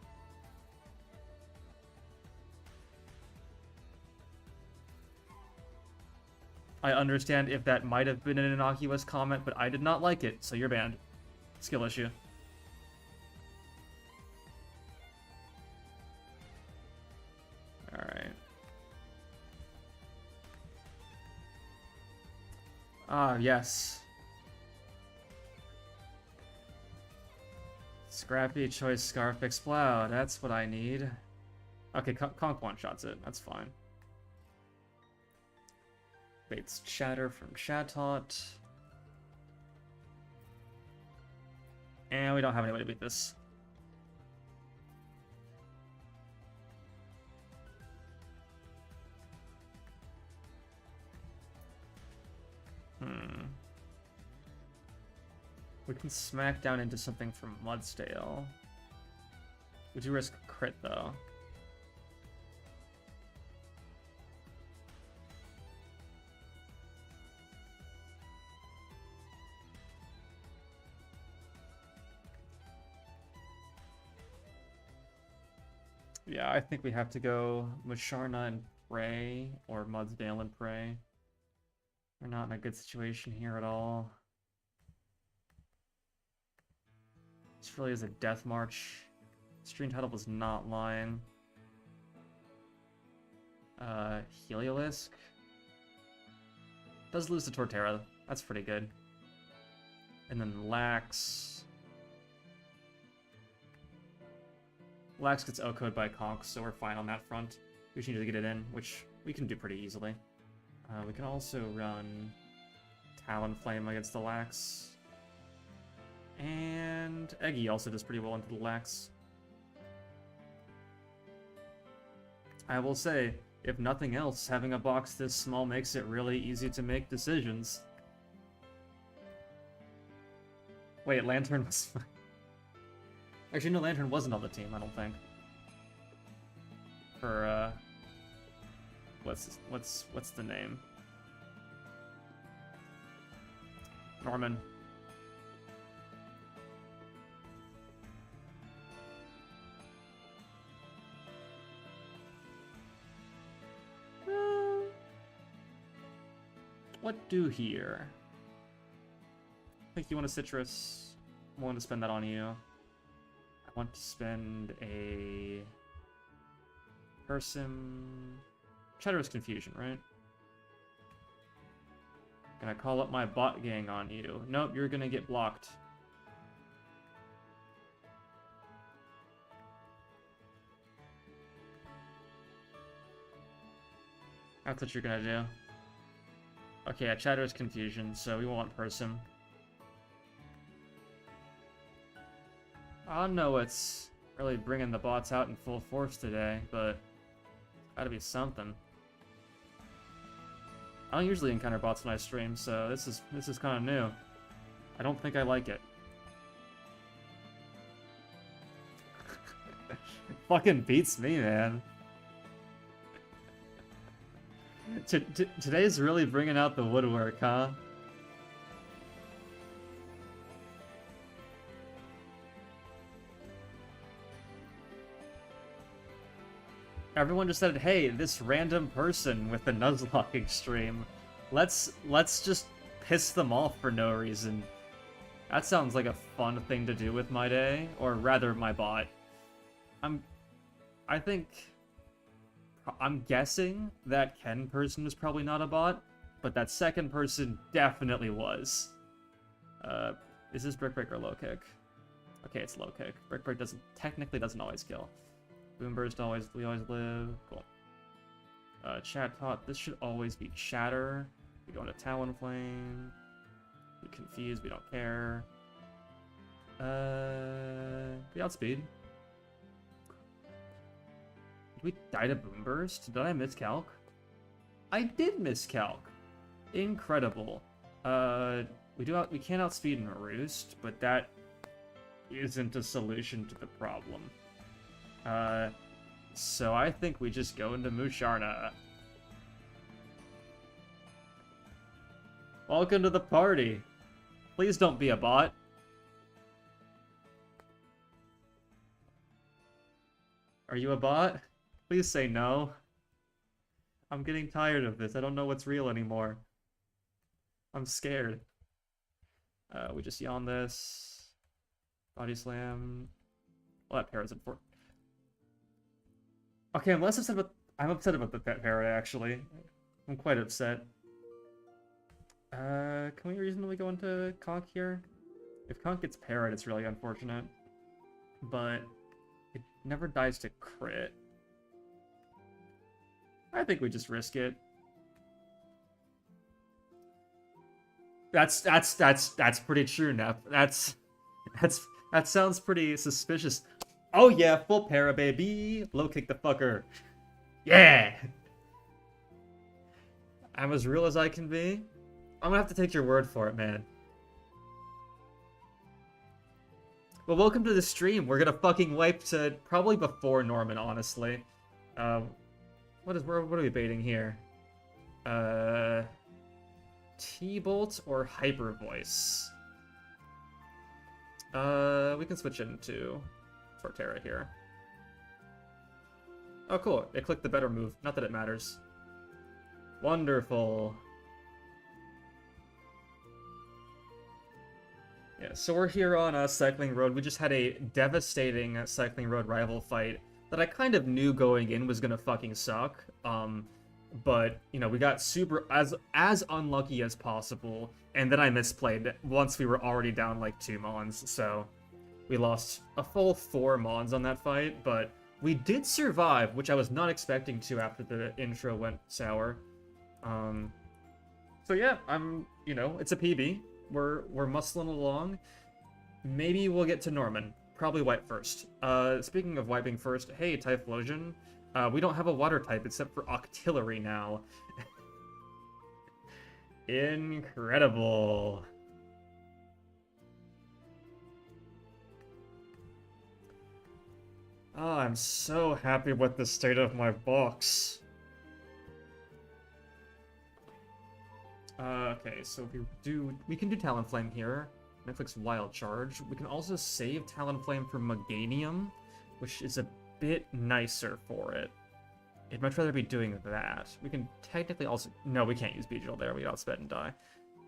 I understand if that might have been an innocuous comment, but I did not like it, so you're banned. Skill issue. Alright. Ah, yes. Scrappy choice Scarf Exploud. That's what I need. Okay, Conk one-shots it. That's fine. Bates Chatter from Chatot. And we don't have any way to beat this. We can smack down into something from Mudstale. We do risk crit, though. Yeah, I think we have to go Musharna and Prey, or Mudsdale and Prey. We're not in a good situation here at all. This really is a death march. Stream title was not lying. Heliolisk. Does lose to Torterra. That's pretty good. And then Lax. Lax gets OHKO'd by Conk, so we're fine on that front. We just need to get it in, which we can do pretty easily. We can also run Talonflame against the Lax. And Eggy also does pretty well into the Lax. I will say, if nothing else, having a box this small makes it really easy to make decisions. Wait, Lantern was... Actually, no, Lantern wasn't on the team, I don't think. For, what's the name? Norman. What do here? I think you want a citrus. I'm willing to spend that on you. I want to spend a person. Cheddar's Confusion, right? Gonna call up my bot gang on you. Nope, you're gonna get blocked. That's what you're gonna do. Okay, yeah, Cheddar's Confusion, so we want person. I know it's really bringing the bots out in full force today, but it's gotta be something. I don't usually encounter bots when I stream, so this is kind of new. I don't think I like it. It fucking beats me, man. Today's really bringing out the woodwork, huh? Everyone just said, hey, this random person with the Nuzlocke stream, let's just piss them off for no reason. That sounds like a fun thing to do with my day, or rather my bot. I'm guessing that Ken person was probably not a bot, but that second person definitely was. Is this Brick Break or Low Kick? Okay, it's Low Kick. Brick Break technically doesn't always kill. Boom Burst we always live. Cool. Chat Tot, this should always be Shatter. We go into Talonflame. We Confuse, we don't care. We outspeed. Did we die to Boom Burst? Did I miscalc? I did miscalc. Incredible. We can't outspeed in a Roost, but that isn't a solution to the problem. So I think we just go into Musharna. Welcome to the party. Please don't be a bot. Are you a bot? Please say no. I'm getting tired of this. I don't know what's real anymore. I'm scared. We just yawn this. Body slam. Well, that para's important. Okay, I'm upset about the pet parrot, actually. I'm quite upset. Can we reasonably go into Conk here? If Conk gets parrot, it's really unfortunate. But it never dies to crit. I think we just risk it. That's pretty true, Nep. That sounds pretty suspicious. Oh yeah, full para, baby! Low kick the fucker. Yeah! I'm as real as I can be. I'm gonna have to take your word for it, man. Well, welcome to the stream. We're gonna fucking wipe to probably before Norman, honestly. What are we baiting here? T-Bolt or Hyper Voice? We can switch into Torterra here. Oh, cool. It clicked the better move. Not that it matters. Wonderful. Yeah, so we're here on Cycling Road. We just had a devastating Cycling Road rival fight that I kind of knew going in was gonna fucking suck. But, you know, we got super as unlucky as possible, and then I misplayed once we were already down like 2 Mons, so we lost a full 4 Mons on that fight, but we did survive, which I was not expecting to after the intro went sour. So yeah, you know, it's a PB. We're muscling along. Maybe we'll get to Norman. Probably wipe first. Speaking of wiping first, hey, Typhlosion. We don't have a water type except for Octillery now. Incredible. Oh, I'm so happy with the state of my box. Okay, so we can do Talonflame here. Netflix Wild Charge. We can also save Talonflame for Meganium, which is a bit nicer for it. I'd much rather be doing that. We can technically also... No, we can't use Beedrill there. We outsped and die.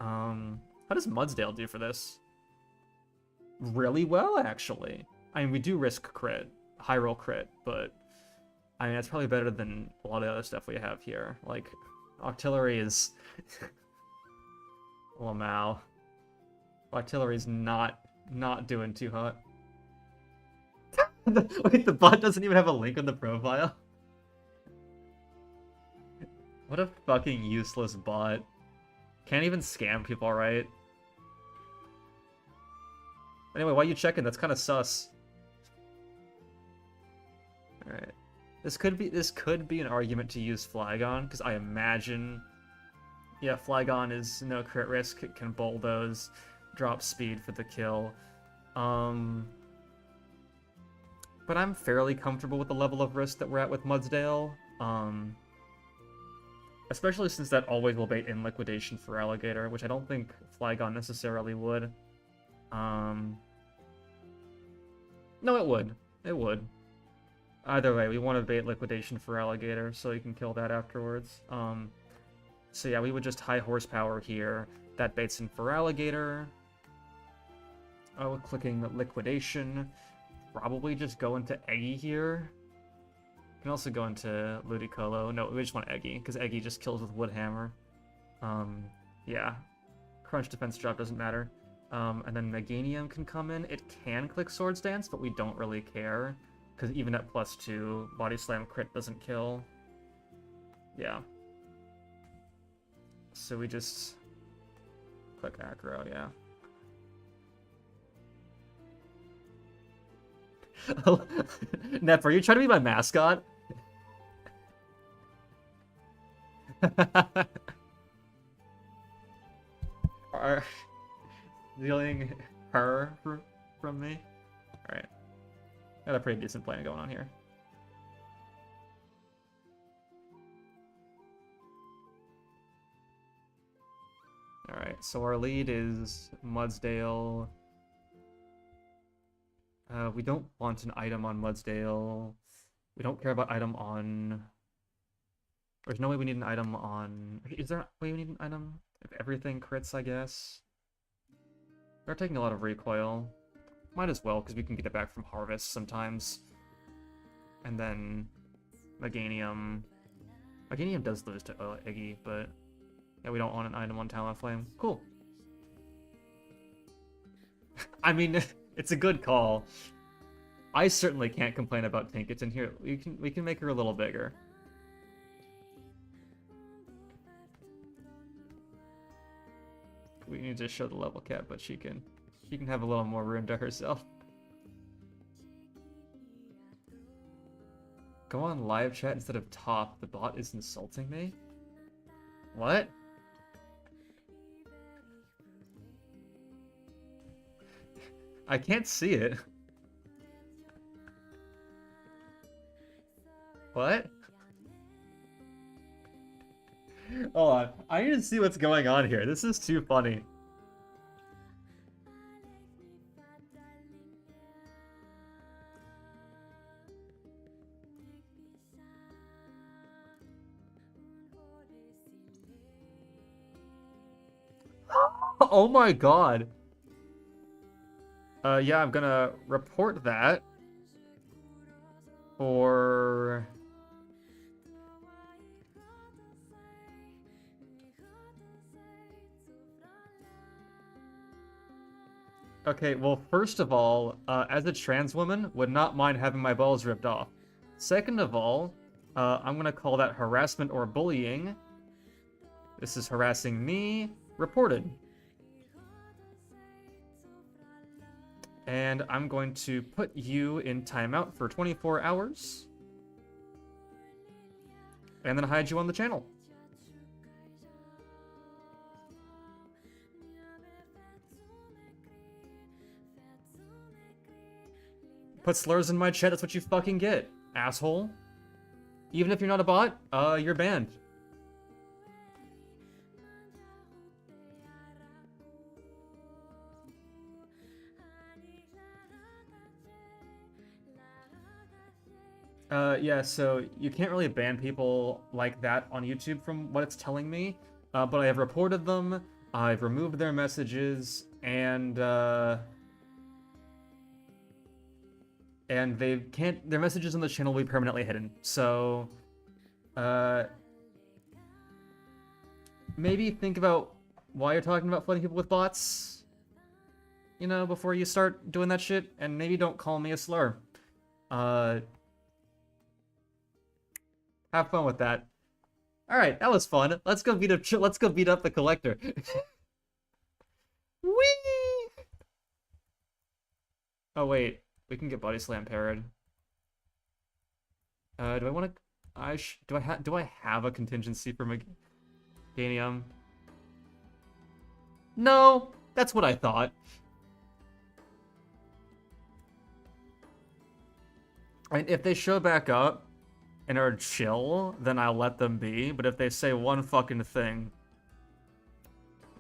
How does Mudsdale do for this? Really well, actually. I mean, we do risk crit. High roll crit, but... I mean, that's probably better than a lot of the other stuff we have here. Like, Octillery is... Lamau. Octillery's not doing too hot. Wait, the bot doesn't even have a link on the profile? What a fucking useless bot. Can't even scam people, right? Anyway, why are you checking? That's kind of sus. Alright. This could be an argument to use Flygon, because I imagine... Yeah, Flygon is no crit risk, it can bulldoze, drop speed for the kill. But I'm fairly comfortable with the level of risk that we're at with Mudsdale. Especially since that always will bait in Liquidation for Alligator, which I don't think Flygon necessarily would. No, it would. It would. Either way, we want to bait Liquidation for Alligator, so you can kill that afterwards. So yeah, we would just high horsepower here. That baits in for Alligator. Oh, clicking Liquidation. Probably just go into Eggy here. You can also go into Ludicolo. No, we just want Eggy, because Eggy just kills with Woodhammer. Yeah. Crunch defense drop doesn't matter. And then Meganium can come in. It can click Swords Dance, but we don't really care, because even at +2, Body Slam crit doesn't kill. Yeah. So we just click acro, yeah. Nep, are you trying to be my mascot? Are stealing her from me? Alright. Got a pretty decent plan going on here. Alright, so our lead is Mudsdale. We don't want an item on Mudsdale. We don't care about item on... There's no way we need an item on... Is there a way we need an item? If everything crits, I guess. They're taking a lot of recoil. Might as well, because we can get it back from Harvest sometimes. And then... Meganium. Meganium does lose to Iggy, but... Yeah, we don't want an item on Talonflame. Cool. I mean, it's a good call. I certainly can't complain about Tinkerton here. We can make her a little bigger. We need to show the level cap, but she can have a little more room to herself. Go on live chat instead of top. The bot is insulting me? What? I can't see it. What? Hold on. I need to see what's going on here. This is too funny. Oh my god. Yeah, I'm gonna report that for... Okay, well, first of all, as a trans woman, would not mind having my balls ripped off. Second of all, I'm gonna call that harassment or bullying. This is harassing me. Reported. And I'm going to put you in timeout for 24 hours. And then hide you on the channel. Put slurs in my chat, that's what you fucking get, asshole. Even if you're not a bot, you're banned. Yeah, so you can't really ban people like that on YouTube from what it's telling me, but I have reported them, I've removed their messages, and they can't, their messages on the channel will be permanently hidden, so, maybe think about why you're talking about flooding people with bots, you know, before you start doing that shit, and maybe don't call me a slur. Have fun with that. All right, that was fun. Let's go beat up the collector. Whee! Oh wait, we can get body slam parried. Do I want to? Do I have a contingency for Meganium? No, that's what I thought. And if they show back up and are chill, then I'll let them be. But if they say one fucking thing,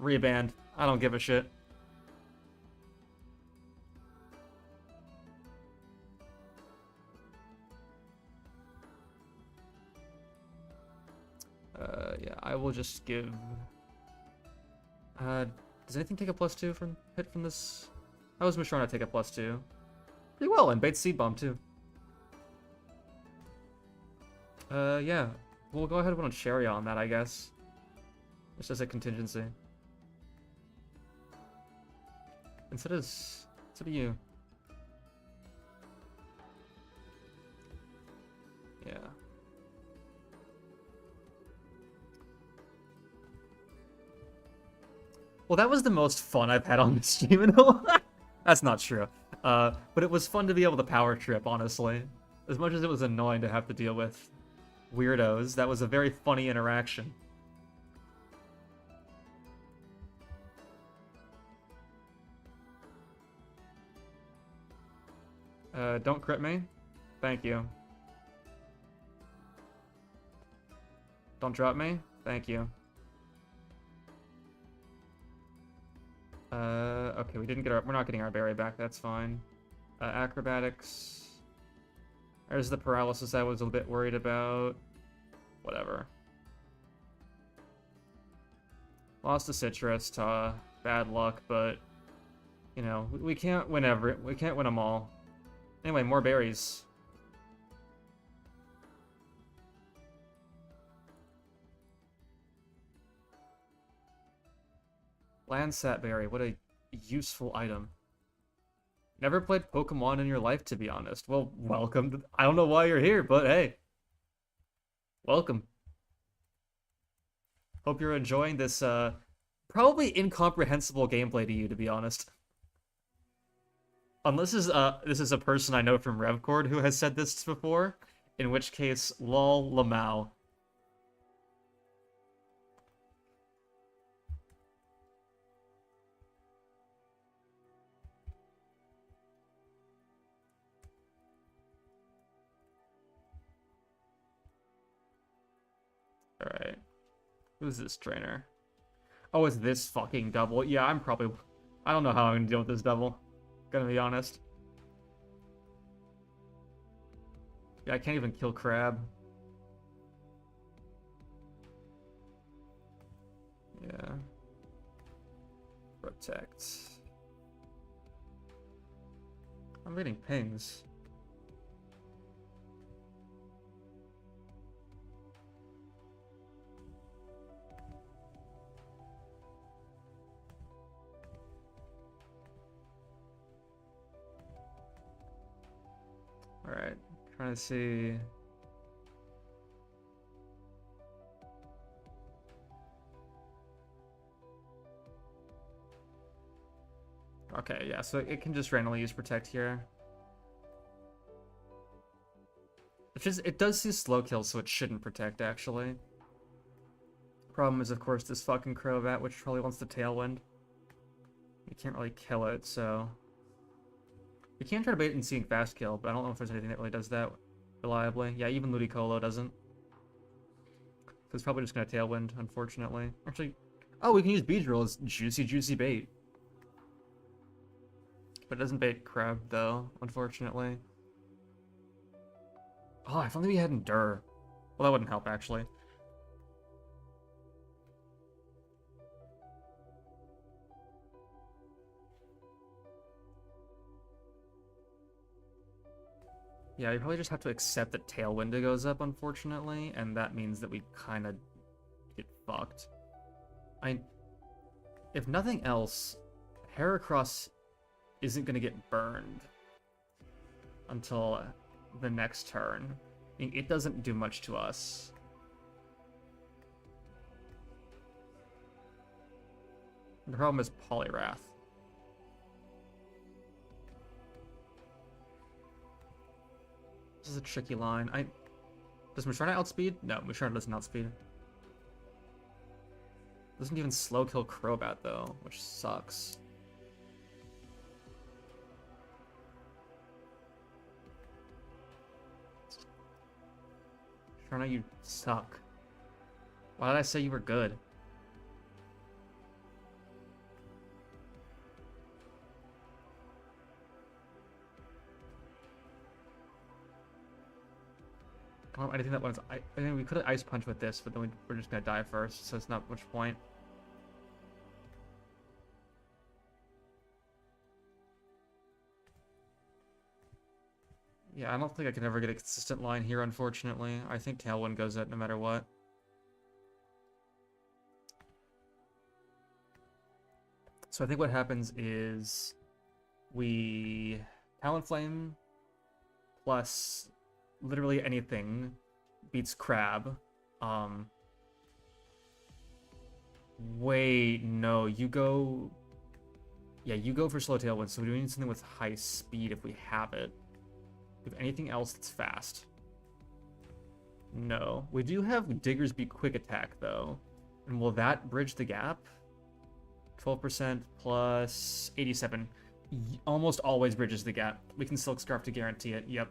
reband. I don't give a shit. Yeah, I will just give... does anything take a +2 from hit from this? I was sure not to take a +2. Pretty well, and bait seed bomb too. Yeah. We'll go ahead and put a cherry on that, I guess. Just as a contingency. Instead of you. Yeah. Well, that was the most fun I've had on the stream in a while. That's not true. But it was fun to be able to power trip, honestly. As much as it was annoying to have to deal with weirdos, that was a very funny interaction. Don't crit me. Thank you. Don't drop me. Thank you. Okay, we're not getting our berry back, that's fine. Acrobatics. There's the paralysis I was a bit worried about. Whatever. Lost a citrus to bad luck, but you know, we can't win we can't win them all. Anyway, more berries. Landsat berry, what a useful item. Never played Pokemon in your life, to be honest. Well, welcome. I don't know why you're here, but hey. Welcome. Hope you're enjoying this, probably incomprehensible gameplay to you, to be honest. Unless this is a person I know from Revcord who has said this before, in which case, lol lamau. Alright. Who's this trainer? Oh, it's this fucking double. Yeah, I don't know how I'm gonna deal with this double. Gonna be honest. Yeah, I can't even kill Crab. Yeah. Protect. I'm getting pings. Alright, trying to see. Okay, yeah, so it can just randomly use Protect here. It does see slow kills, so it shouldn't Protect, actually. Problem is, of course, this fucking Crobat, which probably wants the Tailwind. You can't really kill it, so... You can try to bait and seeing fast kill, but I don't know if there's anything that really does that reliably. Yeah, even Ludicolo doesn't. So it's probably just gonna Tailwind, unfortunately. Actually, oh, we can use Beedrill as juicy bait. But it doesn't bait Crab, though, unfortunately. Oh, if only we had Endure. Well, that wouldn't help, actually. Yeah, you probably just have to accept that Tailwind goes up, unfortunately, and that means that we kind of get fucked. If nothing else, Heracross isn't going to get burned until the next turn. I mean, it doesn't do much to us. The problem is Poliwrath. This is a tricky line. Does Musharna outspeed? No, Musharna doesn't outspeed. Doesn't even slow kill Crobat though, which sucks. Musharna, you suck. Why did I say you were good? Anything that was... I think we could have Ice Punch with this, but then we're just gonna die first, so it's not much point. Yeah, I don't think I can ever get a consistent line here, unfortunately. I think Tailwind goes out no matter what. So I think what happens is we Talonflame plus literally anything beats Crab. Wait, no, you go... Yeah, you go for slow tailwind, so we need something with high speed if we have it. If anything else that's fast. No. We do have Diggersby quick attack, though. And will that bridge the gap? 12% plus 87. Almost always bridges the gap. We can Silk Scarf to guarantee it. Yep.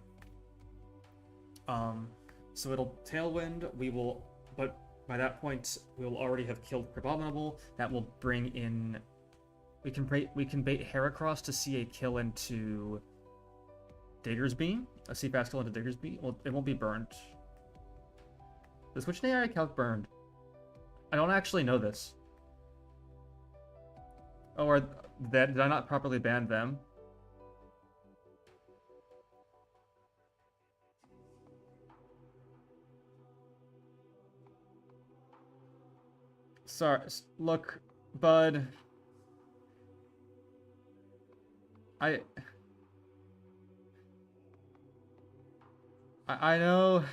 So it'll tailwind. We will, but by that point we will already have killed Abominable. That will bring in. We can bait Heracross to see a kill into Diggersby. A see fast kill into Diggersby. Well, it won't be burned. Does which AI calc burned? I don't actually know this. Oh, or did I not properly ban them? Sorry, look, bud. I know.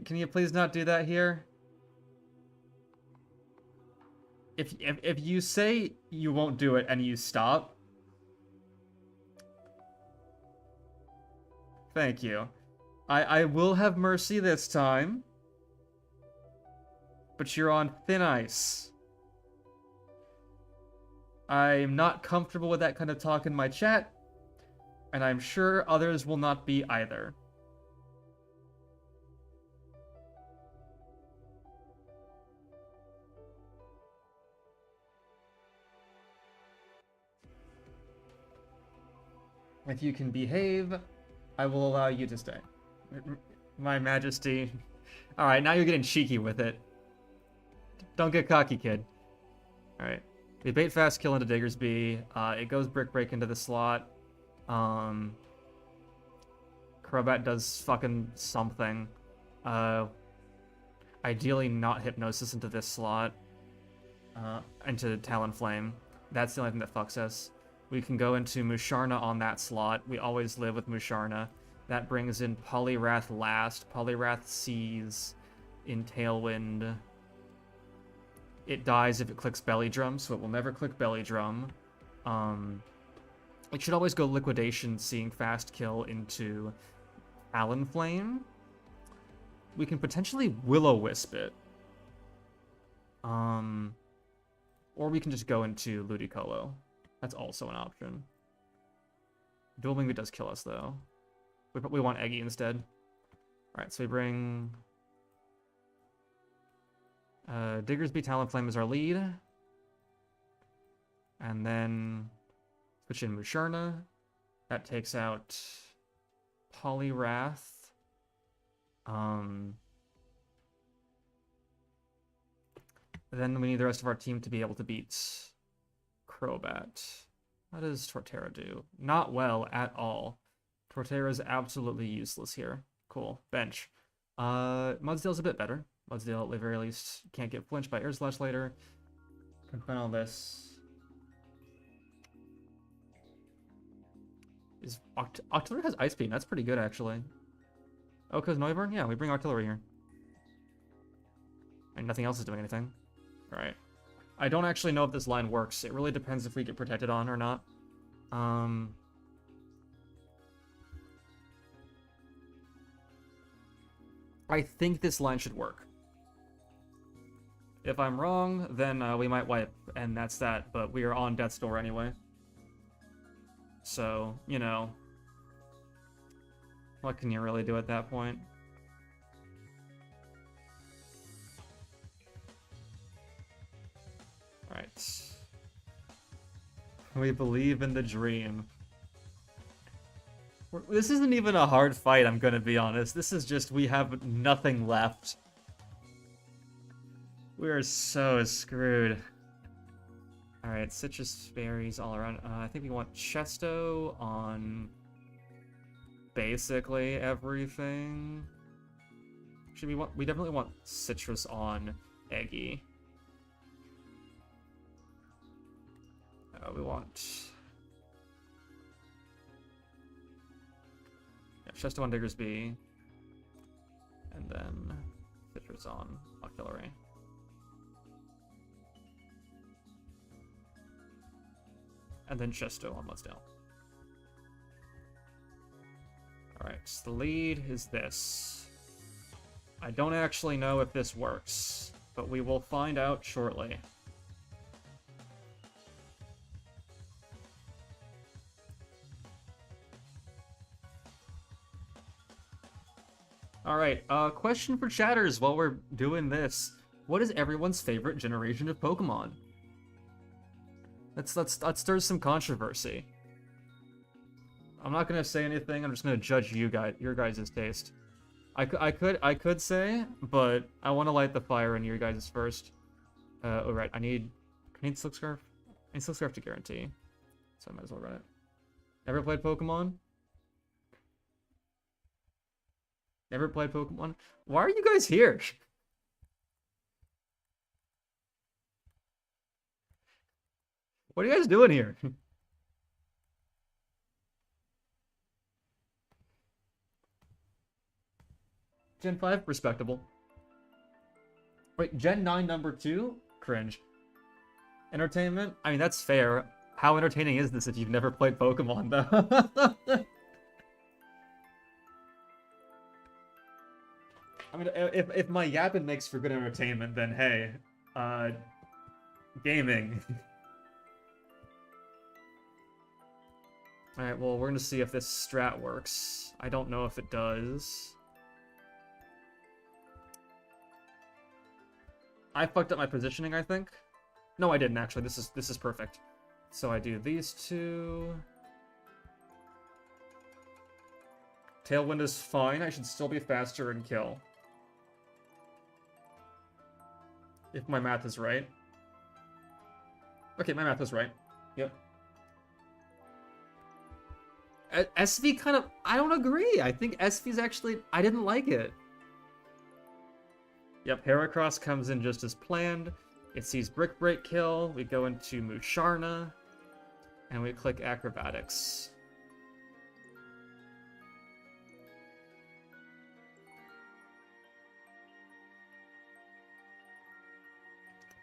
Can you please not do that here? If you say you won't do it and you stop, thank you. I will have mercy this time, but you're on thin ice. I'm not comfortable with that kind of talk in my chat, and I'm sure others will not be either. If you can behave, I will allow you to stay. My Majesty. Alright, now you're getting cheeky with it. Don't get cocky, kid. Alright. We bait fast kill into Diggersby. It goes Brick Break into the slot. Crobat does fucking something. Ideally not Hypnosis into this slot. Into Talonflame. That's the only thing that fucks us. We can go into Musharna on that slot. We always live with Musharna. That brings in Poliwrath last. Poliwrath sees in Tailwind. It dies if it clicks Belly Drum, so it will never click Belly Drum. It should always go Liquidation, seeing Fast Kill into Talonflame. We can potentially Will-O-Wisp it. Or we can just go into Ludicolo. That's also an option. Dual Wing does kill us, though. We want Eggy instead. Alright, so we bring... Diggersby Talonflame is our lead. And then switch in Musharna. That takes out Poliwrath. Then we need the rest of our team to be able to beat Crobat. How does Torterra do? Not well at all. Torterra is absolutely useless here. Cool. Bench. Mudsdale's a bit better. Mudsdale, at the very least, can't get flinched by Air Slash later. Confine all this. Octillery has Ice Beam. That's pretty good, actually. Oh, because Noivern? Yeah, we bring Octillery here. And nothing else is doing anything. Alright. I don't actually know if this line works. It really depends if we get protected on or not. I think this line should work. If I'm wrong, then we might wipe, and that's that. But we are on Death's Door anyway. So, you know. What can you really do at that point? Alright. We believe in the dream. This isn't even a hard fight, I'm gonna be honest. This is just, we have nothing left. We are so screwed. Alright, citrus berries all around. I think we want Chesto on basically everything. Actually, we definitely want citrus on Eggy. We want... Yeah, Chesto on Diggersby. And then citrus on Octillery. and then Chesto on Mudsdale. Alright, so the lead is this. I don't actually know if this works, but we will find out shortly. Alright, question for chatters while we're doing this. What is everyone's favorite generation of Pokemon? That stirs some controversy. I'm not gonna say anything, I'm just gonna judge you guys, your guys' taste. I could say, but I want to light the fire in your guys' first. Oh right, I need Silk Scarf. I need Silk Scarf to guarantee, so I might as well run it. Never played Pokemon? Never played Pokemon? Why are you guys here? What are you guys doing here? Gen 5, respectable. Wait, Gen 9 number 2? Cringe. Entertainment? I mean, that's fair. How entertaining is this if you've never played Pokemon, though? I mean, if my yapping makes for good entertainment, then hey, gaming. Alright, well, we're gonna see if this strat works. I don't know if it does. I fucked up my positioning, I think. No, I didn't, actually. This is perfect. So I do these two. Tailwind is fine. I should still be faster and kill. If my math is right. Okay, my math is right. Yep. SV kind of... I don't agree. I think SV's actually... I didn't like it. Yep, Heracross comes in just as planned. It sees Brick Break kill. We go into Musharna. And we click Acrobatics.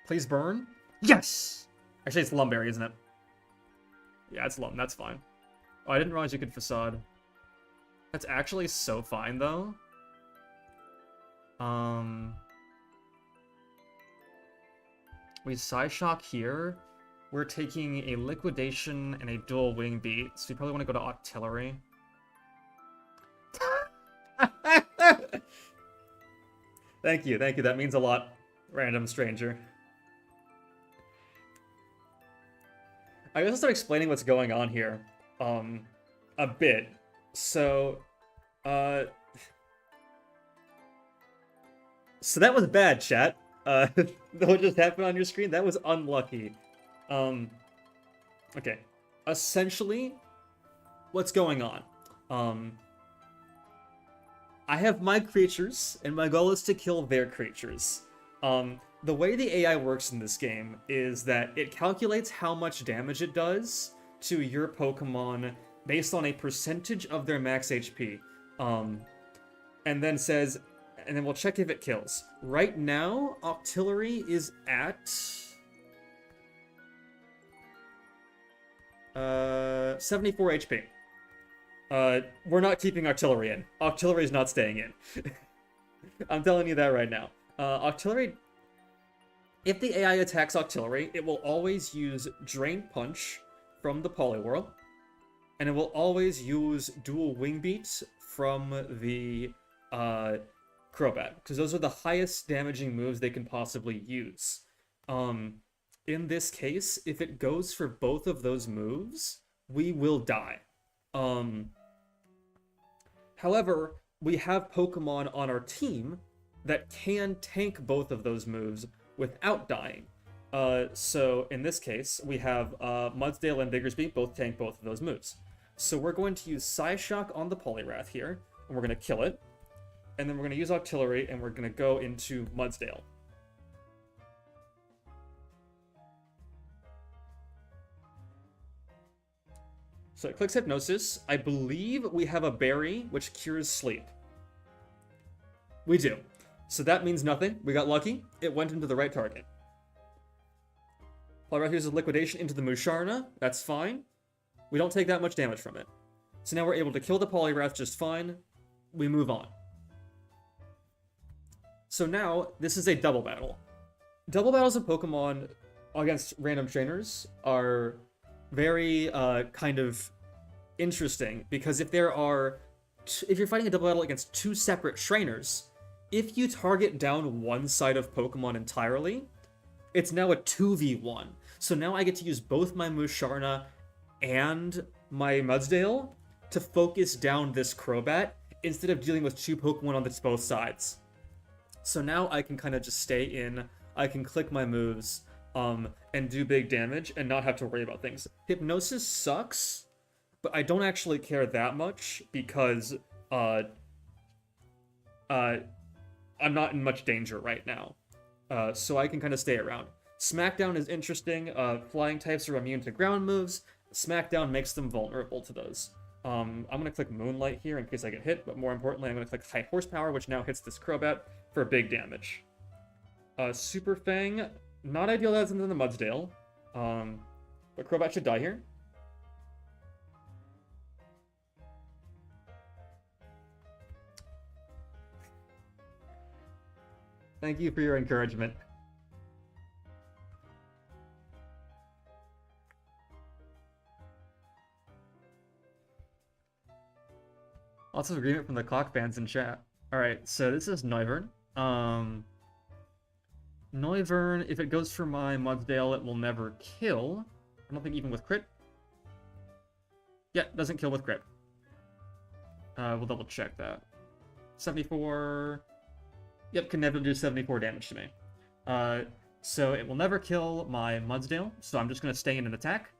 Please burn. Yes! Actually, it's Lumberry, isn't it? Yeah, it's Lum. That's fine. Oh, I didn't realize you could Facade. That's actually so fine, though. We Psyshock here. We're taking a Liquidation and a Dual Wing Beat, so we probably want to go to Octillery. Thank you, that means a lot, random stranger. I guess I'll start explaining what's going on here, a bit. So that was bad, chat. What just happened on your screen? That was unlucky. Okay. Essentially, what's going on? I have my creatures, and my goal is to kill their creatures. The way the AI works in this game is that it calculates how much damage it does to your Pokemon based on a percentage of their max HP. And then says, and then we'll check if it kills. Right now, Octillery is at 74 HP. We're not keeping Octillery in. Octillery is not staying in. I'm telling you that right now. Octillery, if the AI attacks Octillery, it will always use Drain Punch from the Poliwhirl, and it will always use Dual Wing Beat from the Crobat, because those are the highest damaging moves they can possibly use. In this case, if it goes for both of those moves, we will die. However, we have Pokemon on our team that can tank both of those moves without dying. So in this case, we have Mudsdale and Viggorsby both tank both of those moves. So we're going to use Psyshock on the Poliwrath here, and we're going to kill it. And then we're going to use Octillery, and we're going to go into Mudsdale. So it clicks Hypnosis. I believe we have a berry, which cures sleep. We do. So that means nothing. We got lucky. It went into the right target. Polyrath uses Liquidation into the Musharna. That's fine. We don't take that much damage from it. So now we're able to kill the Polyrath just fine. We move on. So now, this is a double battle. Double battles of Pokemon against random trainers are very kind of interesting, because if you're fighting a double battle against two separate trainers, if you target down one side of Pokemon entirely, it's now a 2v1. So now I get to use both my Musharna and my Mudsdale to focus down this Crobat instead of dealing with two Pokemon on both sides. So now I can kind of just stay in, I can click my moves, and do big damage and not have to worry about things. Hypnosis sucks, but I don't actually care that much because I'm not in much danger right now. So I can kind of stay around. Smackdown is interesting. Flying types are immune to ground moves. Smackdown makes them vulnerable to those. I'm going to click Moonlight here in case I get hit, but more importantly, I'm going to click High Horsepower, which now hits this Crobat for big damage. Super Fang, not ideal that's into the Mudsdale, but Crobat should die here. Thank you for your encouragement. Lots of agreement from the clock fans in chat. Alright, so this is Noivern. Noivern, if it goes for my Mudsdale, it will never kill. I don't think even with crit. Yeah, doesn't kill with crit. We'll double check that. 74... Yep, can never do 74 damage to me. So it will never kill my Mudsdale, so I'm just going to stay in an attack.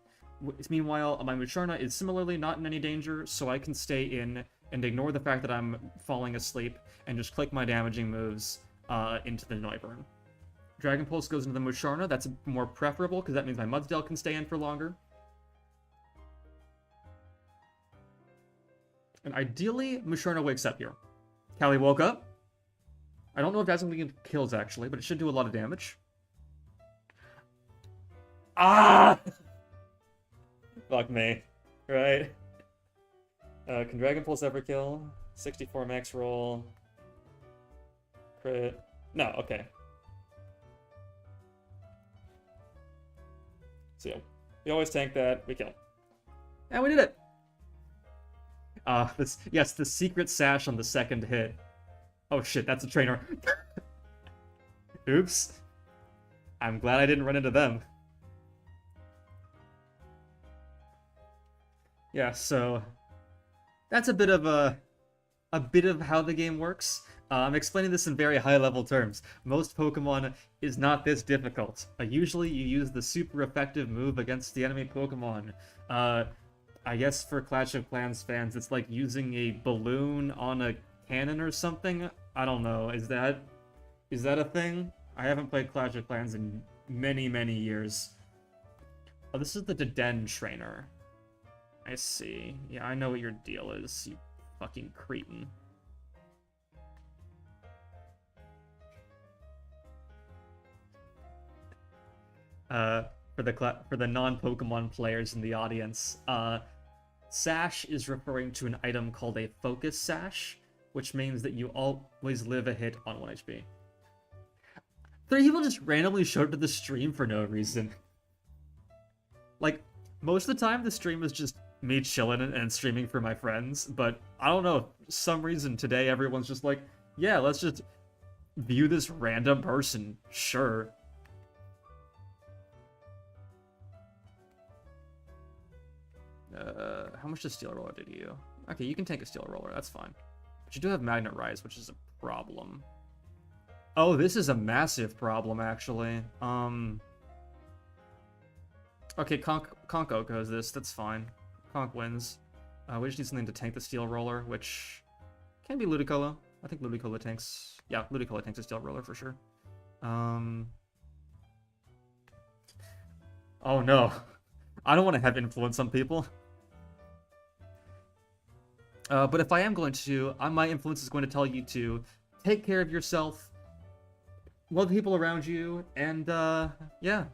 Meanwhile, my Musharna is similarly not in any danger, so I can stay in and ignore the fact that I'm falling asleep and just click my damaging moves into the Noivern. Dragon Pulse goes into the Musharna. That's more preferable because that means my Mudsdale can stay in for longer. And ideally, Musharna wakes up here. Callie woke up. I don't know if that's going to get kills, actually, but it should do a lot of damage. Ah! Fuck me. Right. Can Dragon Pulse ever kill? 64 max roll. Crit. No, okay. So yeah, we always tank that, we kill. And we did it! Yes, the secret sash on the second hit. Oh shit, that's a trainer. Oops. I'm glad I didn't run into them. Yeah, so that's a bit of how the game works. I'm explaining this in very high-level terms. Most Pokemon is not this difficult. Usually you use the super effective move against the enemy Pokemon. I guess for Clash of Clans fans, it's like using a balloon on a cannon or something? I don't know. Is that a thing? I haven't played Clash of Clans in many, many years. Oh, this is the Deden trainer. I see. Yeah, I know what your deal is, you fucking cretin. For the non-Pokemon players in the audience, Sash is referring to an item called a Focus Sash, which means that you always live a hit on 1 HP. 3 people just randomly showed up to the stream for no reason. Like, most of the time the stream is just me chilling and streaming for my friends, but I don't know, for some reason today everyone's just like, yeah, let's just view this random person, sure. How much does Steel Roller do to you? Okay, you can take a Steel Roller, that's fine. But you do have Magnet Rise, which is a problem. Oh, this is a massive problem, actually. Okay, Conk Oko this, that's fine. Conk wins. We just need something to tank the Steel Roller, which can be Ludicolo. I think Ludicolo tanks... Yeah, Ludicolo tanks a Steel Roller for sure. Oh no. I don't want to have influence on people. But if I am going to, my influence is going to tell you to take care of yourself, love people around you, and, yeah.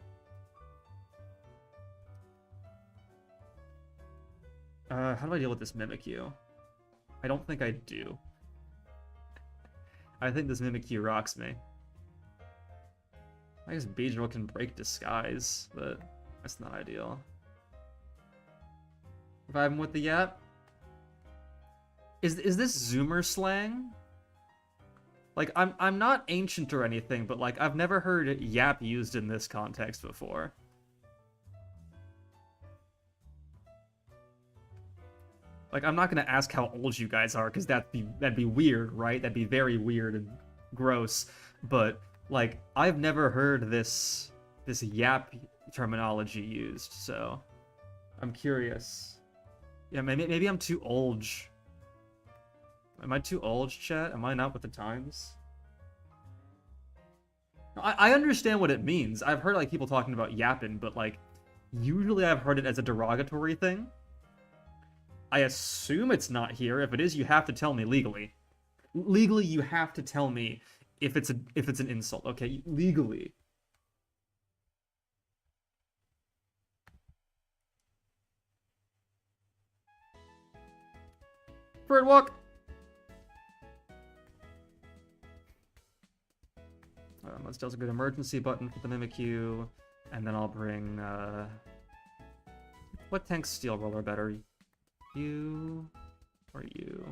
How do I deal with this Mimikyu? I don't think I do. I think this Mimikyu rocks me. I guess Beedrill can break Disguise, but that's not ideal. Revive him with the Yap? Is this Zoomer slang? Like, I'm not ancient or anything, but like I've never heard Yap used in this context before. Like, I'm not gonna ask how old you guys are, because that'd be weird, right? That'd be very weird and gross. But like, I've never heard this Yap terminology used, so I'm curious. Yeah, maybe I'm too old. Am I too old, chat? Am I not with the times? I understand what it means. I've heard like people talking about yapping, but like usually I've heard it as a derogatory thing. I assume it's not here. If it is, you have to tell me legally. Legally, you have to tell me if it's an insult. Okay, legally. Bird walk. Mudsdale's a good emergency button for the Mimikyu, and then I'll bring what tanks Steel Roller better? You or you?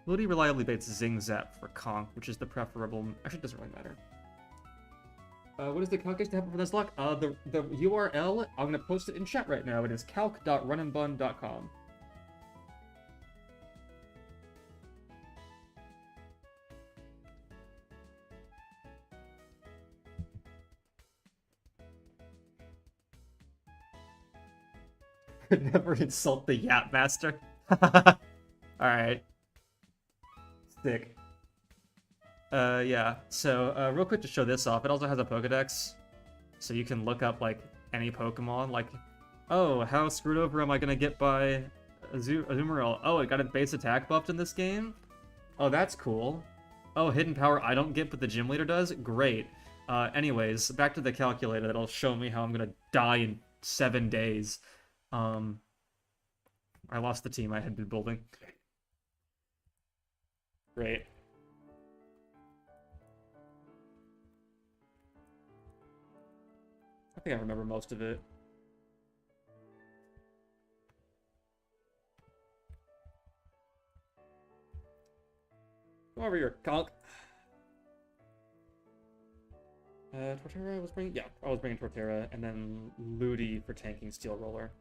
Ludi reliably baits Zing Zap for Conk, which is the preferable. Actually, it doesn't really matter. What is the calculation to happen for this luck? The URL, I'm gonna post it in chat right now. It is calc.runandbun.com. Never insult the Yap Master. Alright. Sick. Yeah. So, real quick to show this off, it also has a Pokedex. So you can look up, like, any Pokemon. Like, oh, how screwed over am I gonna get by Azumarill? Oh, it got a base attack buffed in this game? Oh, that's cool. Oh, hidden power I don't get, but the gym leader does? Great. Anyways, back to the calculator that'll show me how I'm gonna die in 7 days. I lost the team I had been building. Great. I think I remember most of it. Come over here, Conk. Torterra was bringing... Yeah, I was bringing Torterra, and then Ludi for tanking Steel Roller.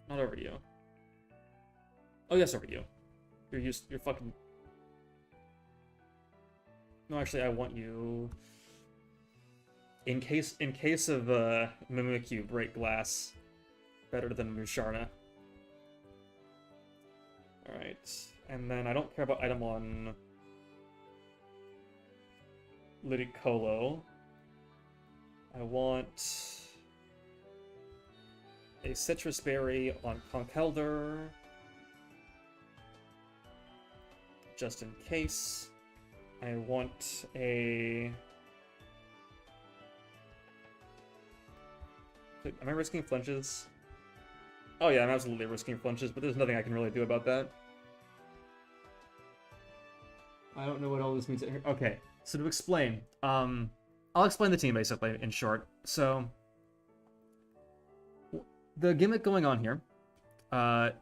Not over you. Oh, yes, over you. You're fucking... No, actually, I want you... In case of Mimikyu break glass, better than Musharna. Alright. And then I don't care about item on Ludicolo. I want a citrus berry on Conkeldurr, just in case. I want a... Am I risking flinches? Oh yeah, I'm absolutely risking flinches, but there's nothing I can really do about that. I don't know what all this means. Okay, so to explain, I'll explain the team basically in short. So, the gimmick going on here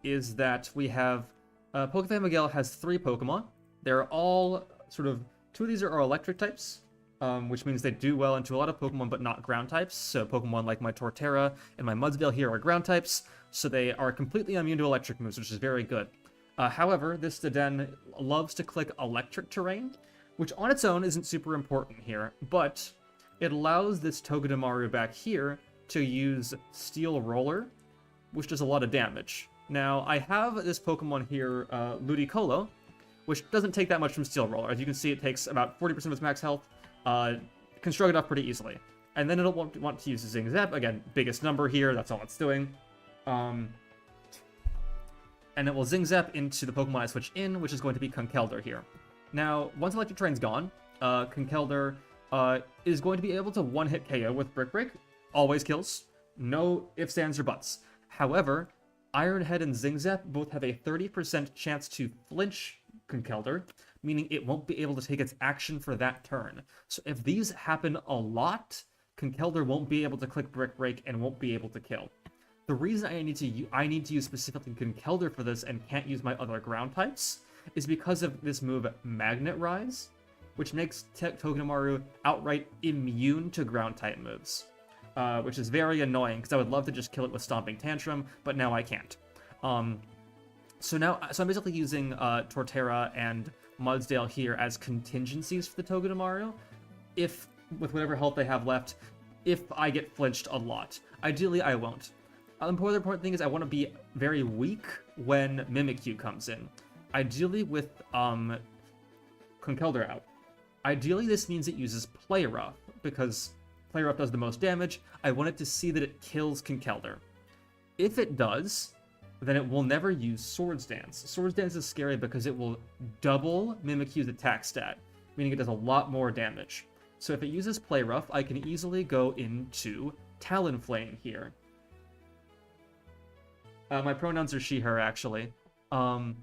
is that we have Pokefan Miguel has 3 Pokemon. They're all sort of 2 of these are electric types, which means they do well into a lot of Pokemon, but not ground types. So Pokemon like my Torterra and my Mudsdale here are ground types, so they are completely immune to electric moves, which is very good. However, this Staden loves to click electric terrain, which on its own isn't super important here, but it allows this Togedemaru back here to use Steel Roller, which does a lot of damage. Now, I have this Pokemon here, Ludicolo, which doesn't take that much from Steel Roller. As you can see, it takes about 40% of its max health, can shrug it off pretty easily. And then it'll want to use Zing Zap, again, biggest number here, that's all it's doing. And it will Zing Zap into the Pokemon I switch in, which is going to be Conkeldurr here. Now, once Electric Terrain's gone, Conkeldurr is going to be able to one-hit KO with Brick Break. Always kills. No ifs, ands, or buts. However, Ironhead and Zingzap both have a 30% chance to flinch Conkeldurr, meaning it won't be able to take its action for that turn. So if these happen a lot, Conkeldurr won't be able to click Brick Break and won't be able to kill. The reason I need to use specifically Conkeldurr for this and can't use my other ground types is because of this move Magnet Rise, which makes Togedemaru outright immune to ground type moves, which is very annoying because I would love to just kill it with Stomping Tantrum, but now I can't. So I'm basically using Torterra and Mudsdale here as contingencies for the Togedemaru, if with whatever health they have left, if I get flinched a lot. Ideally, I won't. The important thing is I want to be very weak when Mimikyu comes in. Ideally with Conkeldurr out. Ideally, this means it uses Play Rough, because Play Rough does the most damage. I want it to see that it kills Conkeldurr. If it does, then it will never use Swords Dance. Swords Dance is scary because it will double Mimikyu's attack stat, meaning it does a lot more damage. So if it uses Play Rough, I can easily go into Talonflame here. My pronouns are she, her, actually. I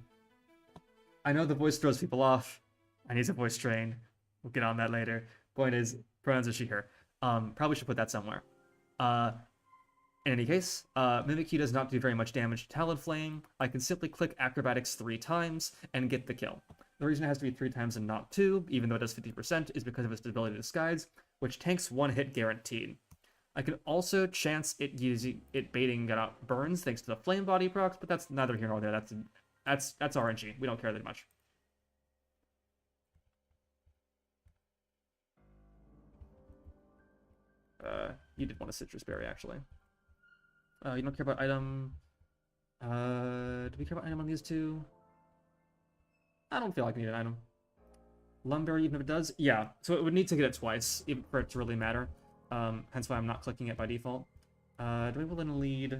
know the voice throws people off. I need to voice train. We'll get on that later. Point is, pronouns are she, her. Probably should put that somewhere. In any case, Mimikyu does not do very much damage to Talonflame. I can simply click Acrobatics 3 times and get the kill. The reason it has to be 3 times and not 2, even though it does 50%, is because of its ability to Disguise, which tanks 1 hit guaranteed. I can also chance it baiting burns thanks to the Flame Body procs, but that's neither here nor there. That's RNG. We don't care that much. You did want a Citrus Berry, actually. You don't care about item. Do we care about item on these two? I don't feel like I need an item. Lumberry, even if it does? Yeah, so it would need to get it twice, even for it to really matter. Hence why I'm not clicking it by default. Do we want to lead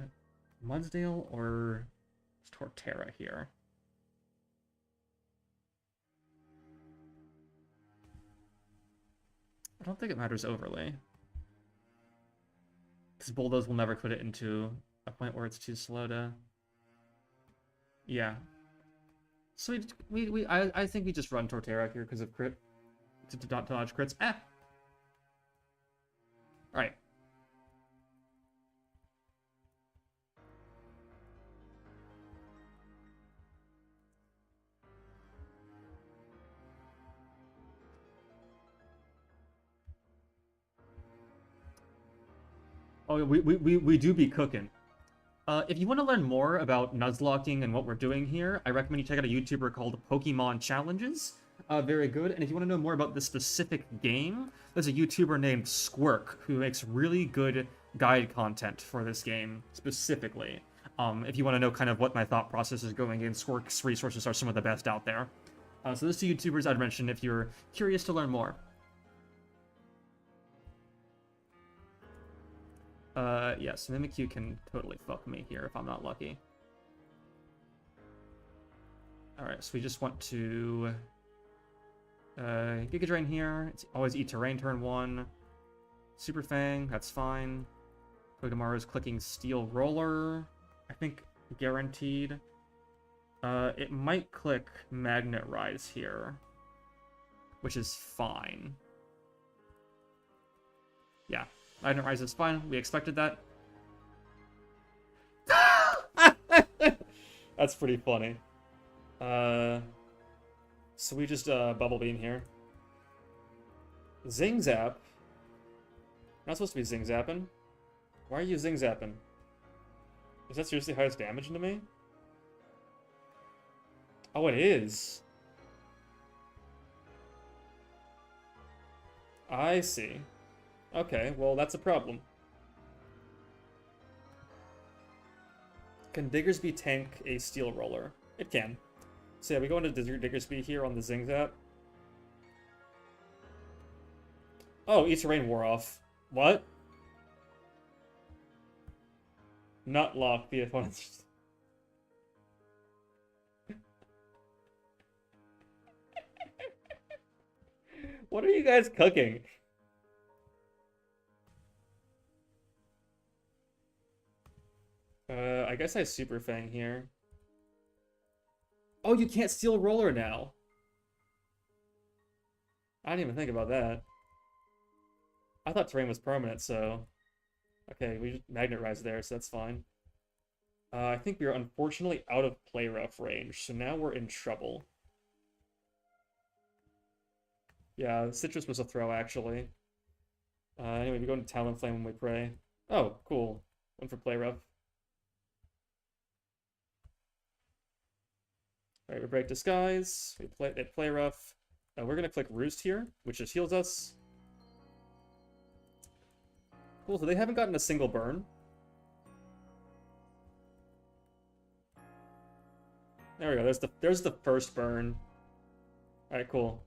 Mudsdale or Torterra here? I don't think it matters overly. Because Bulldoze will never put it into a point where it's too slow to... Yeah. So I think we just run Torterra here because of crit. To dodge crits. Ah! Alright. Oh, we do be cooking. If you want to learn more about Nuzlocking and what we're doing here, I recommend you check out a YouTuber called Pokemon Challenges. Very good. And if you want to know more about this specific game, there's a YouTuber named Squirk who makes really good guide content for this game specifically. If you want to know kind of what my thought process is going in, Squirk's resources are some of the best out there. So those two YouTubers I'd mention if you're curious to learn more. Yes, Mimikyu can totally fuck me here if I'm not lucky. Alright, so we just want to... Giga Drain here. It's always E-Terrain turn 1. Super Fang, that's fine. Togedemaru's clicking Steel Roller. I think guaranteed. It might click Magnet Rise here, which is fine. Yeah, Magnet Rise is fine. We expected that. That's pretty funny. So we just Bubble Beam here. Zing Zap? Not supposed to be Zing Zapping. Why are you Zing Zapping? Is that seriously highest damage into me? Oh, it is. I see. Okay, well, that's a problem. Can Diggersby tank a Steel Roller? It can. So yeah, we go into Diggersby here on the Zing Zap. Oh, E-Terrain wore off. What? Not lock the opponent's... What are you guys cooking? I I guess I Super Fang here. Oh, you can't steal Roller now. I didn't even think about that. I thought terrain was permanent, so... Okay, we just Magnet Rise there, so that's fine. I think we are unfortunately out of play rough range, so now we're in trouble. Yeah, Citrus was a throw, actually. Anyway, we go into Talonflame when we pray. Oh, cool. One for play rough. Alright, we break Disguise. We play rough. We're gonna click Roost here, which just heals us. Cool, so they haven't gotten a single burn. There we go, there's the first burn. Alright, cool.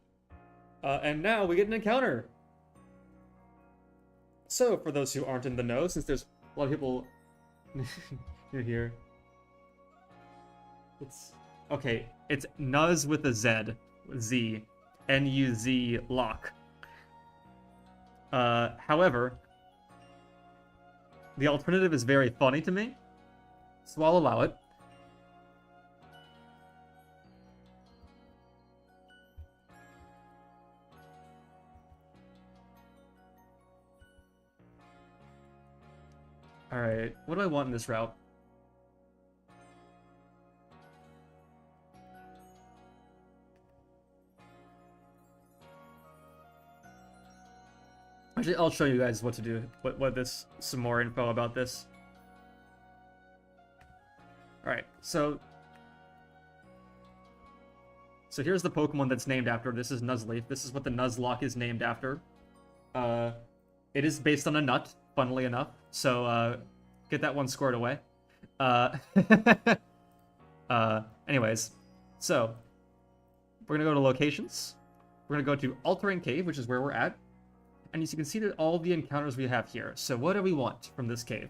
And now we get an encounter. So, for those who aren't in the know, since there's a lot of people here. It's Nuz with a Z. N-U-Z lock. However, the alternative is very funny to me, so I'll allow it. Alright, what do I want in this route? Actually, I'll show you guys what to do. Some more info about this. Alright, so here's the Pokemon that's named after. This is Nuzleaf. This is what the Nuzlocke is named after. It is based on a nut, funnily enough. So, get that one squared away. Anyways, so we're gonna go to locations. We're gonna go to Altering Cave, which is where we're at. And as you can see that all the encounters we have here. So what do we want from this cave?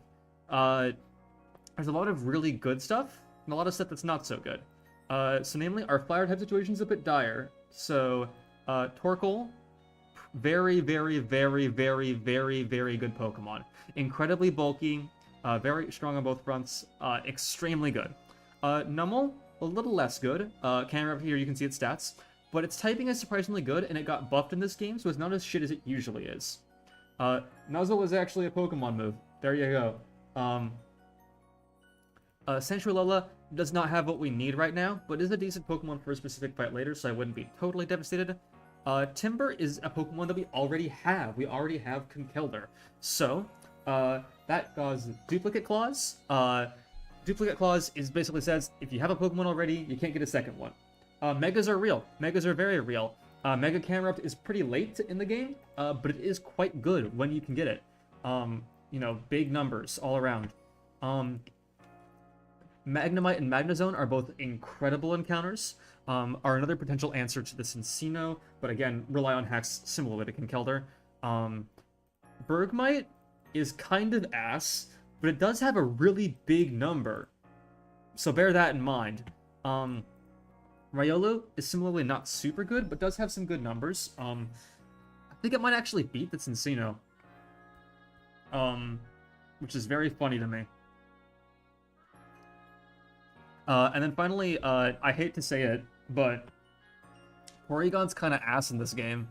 There's a lot of really good stuff, and a lot of stuff that's not so good. So namely, our fire type situation is a bit dire. So, Torkoal, very, very, very, very, very, very good Pokemon. Incredibly bulky, very strong on both fronts, extremely good. Numel, a little less good. Camera up here, you can see its stats. But its typing is surprisingly good, and it got buffed in this game, so it's not as shit as it usually is. Nuzzle is actually a Pokemon move. There you go. Centralella does not have what we need right now, but is a decent Pokemon for a specific fight later, so I wouldn't be totally devastated. Timber is a Pokemon that we already have. We already have Conkeldurr. So, that causes Duplicate Claws. Duplicate Claws basically says, if you have a Pokemon already, you can't get a second one. Megas are real. Megas are very real. Mega Camerupt is pretty late in the game, but it is quite good when you can get it. You know, big numbers all around. Magnemite and Magnezone are both incredible encounters. Are another potential answer to the Cincino, but again, rely on hacks similarly to Conkeldurr. Bergmite is kind of ass, but it does have a really big number, so bear that in mind. Riolu is similarly not super good, but does have some good numbers. I think it might actually beat the Cincino. Which is very funny to me. And then finally, I hate to say it, but Porygon's kind of ass in this game.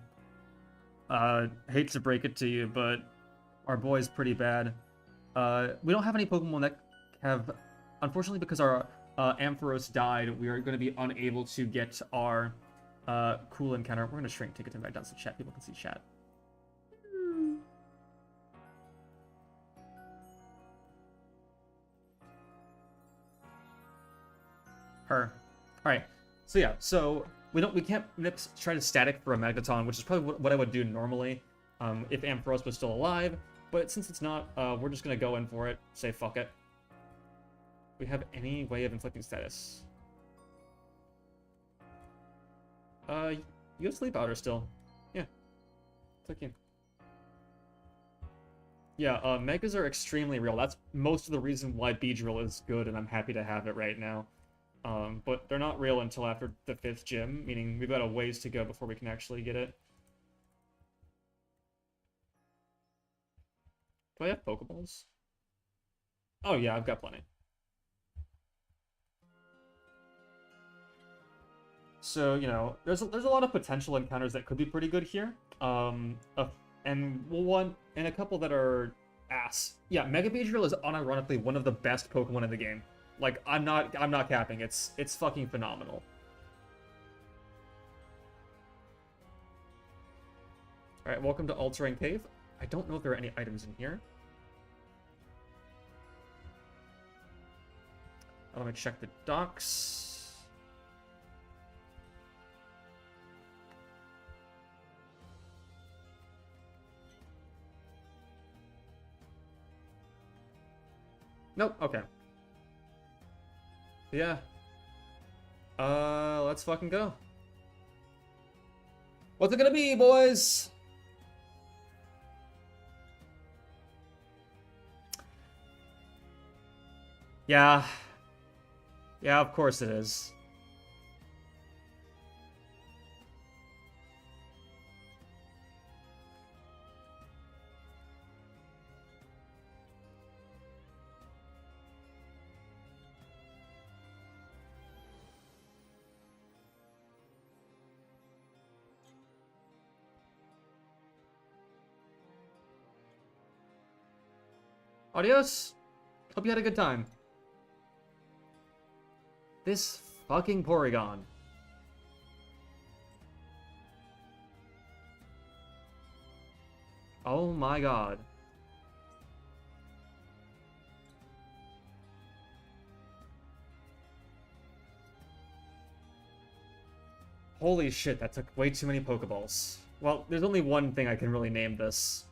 Hate to break it to you, but our boy's pretty bad. We don't have any Pokemon that have... Unfortunately, because our Ampharos died, we are going to be unable to get our cool encounter. We're going to shrink Ticketon back down so chat. People can see chat. Her. Alright. So yeah, so we can't try to static for a Magneton, which is probably what I would do normally if Ampharos was still alive. But since it's not, we're just going to go in for it. Say fuck it. We have any way of inflicting status? You have Sleep Powder still. Yeah. It's okay. Yeah, Megas are extremely real. That's most of the reason why Beedrill is good, and I'm happy to have it right now. But they're not real until after the 5th gym, meaning we've got a ways to go before we can actually get it. Do I have Pokeballs? Oh yeah, I've got plenty. So, you know, there's a lot of potential encounters that could be pretty good here. And we'll want and a couple that are ass. Yeah, Mega Beedrill is unironically one of the best Pokemon in the game. Like, I'm not capping. It's fucking phenomenal. All right, welcome to All-Terrain Cave. I don't know if there are any items in here. Let me check the docks. Nope, okay. Yeah. Let's fucking go. What's it gonna be, boys? Yeah. Yeah, of course it is. Adios. Hope you had a good time. This fucking Porygon. Oh my god. Holy shit, that took way too many Pokeballs. Well, there's only one thing I can really name this.